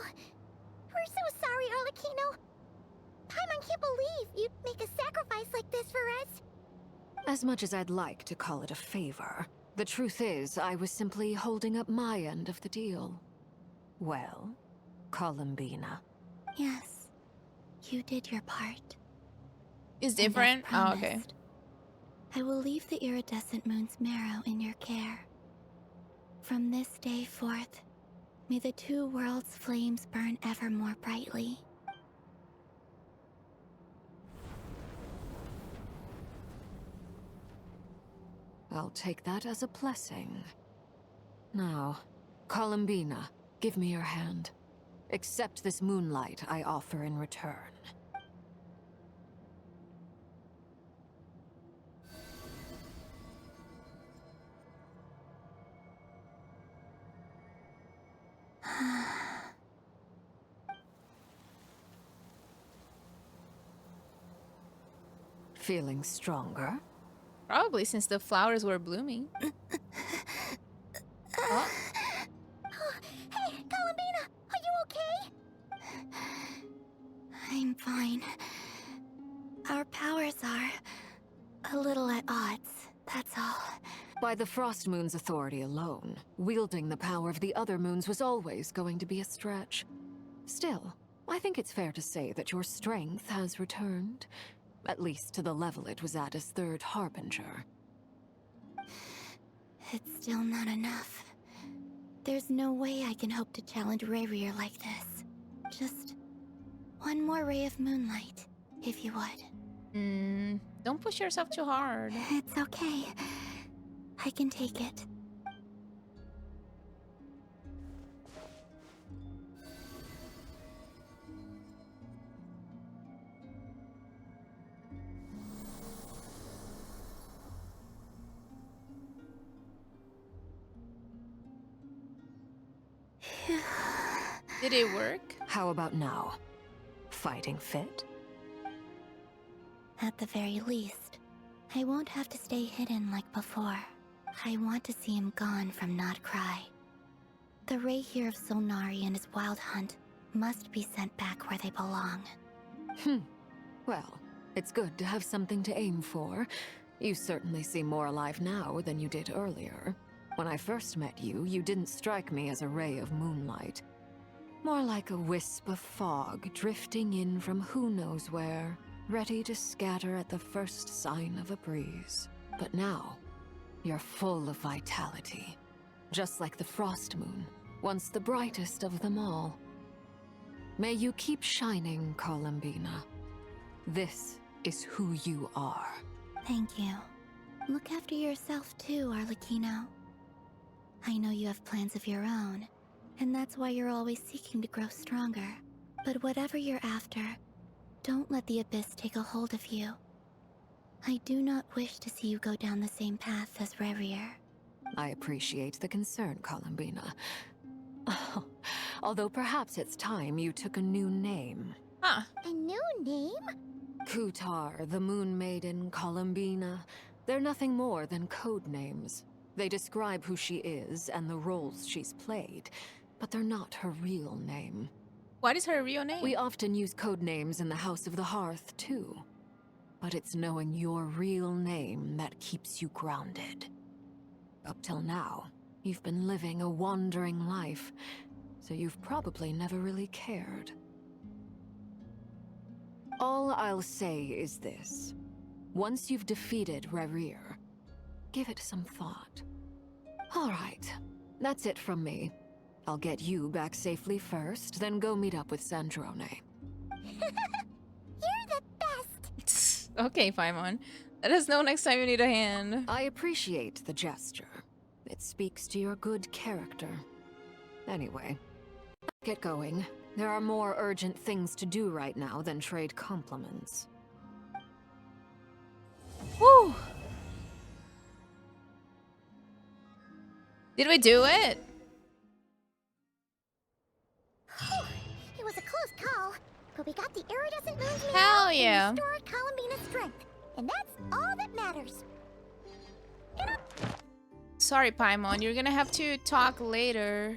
we're so sorry, Arlecchino. Paimon can't believe you'd make a sacrifice like this for us. As much as I'd like to call it a favor, the truth is I was simply holding up my end of the deal. Well, Columbina. Yes, you did your part. It's different? Oh, okay. I will leave the iridescent moon's marrow in your care. From this day forth, may the two worlds' flames burn ever more brightly. I'll take that as a blessing. Now, Columbina, give me your hand. Accept this moonlight I offer in return. Feeling stronger? Probably since the flowers were blooming. Oh, hey, Columbina, are you okay? I'm fine. Our powers are a little at odds, that's all. By the Frost Moon's authority alone, wielding the power of the other moons was always going to be a stretch. Still, I think it's fair to say that your strength has returned. At least to the level it was at as Third Harbinger. It's still not enough. There's no way I can hope to challenge Rayrir like this. Just one more ray of moonlight, if you would. Don't push yourself too hard. It's okay. I can take it. Did it work? How about now? Fighting fit? At the very least, I won't have to stay hidden like before. I want to see him gone from Nod-Krai. The Rayhir of Solnari and his wild hunt must be sent back where they belong. Well, it's good to have something to aim for. You certainly seem more alive now than you did earlier. When I first met you, you didn't strike me as a ray of moonlight. More like a wisp of fog drifting in from who knows where, ready to scatter at the first sign of a breeze. But now, you're full of vitality. Just like the Frost Moon, once the brightest of them all. May you keep shining, Columbina. This is who you are. Thank you. Look after yourself too, Arlecchino. I know you have plans of your own, and that's why you're always seeking to grow stronger. But whatever you're after, don't let the Abyss take a hold of you. I do not wish to see you go down the same path as Rayrir. I appreciate the concern, Columbina. Although perhaps it's time you took a new name. Huh. A new name? Kutar, the Moon Maiden, Columbina. They're nothing more than code names. They describe who she is and the roles she's played, but they're not her real name. What is her real name? We often use code names in the House of the Hearth, too. But it's knowing your real name that keeps you grounded. Up till now, you've been living a wandering life, so you've probably never really cared. All I'll say is this. Once you've defeated Rayrir, give it some thought. All right, that's it from me. I'll get you back safely first, then go meet up with Sandrone. You're the best! Okay, Paimon. Let us know next time you need a hand. I appreciate the gesture. It speaks to your good character. Anyway, get going. There are more urgent things to do right now than trade compliments. Whew. Did we do it? It was a close call, but we got the iridescent moon's Hell meow yeah. and restored Columbina's strength, and that's all that matters. Sorry, Paimon, you're gonna have to talk later.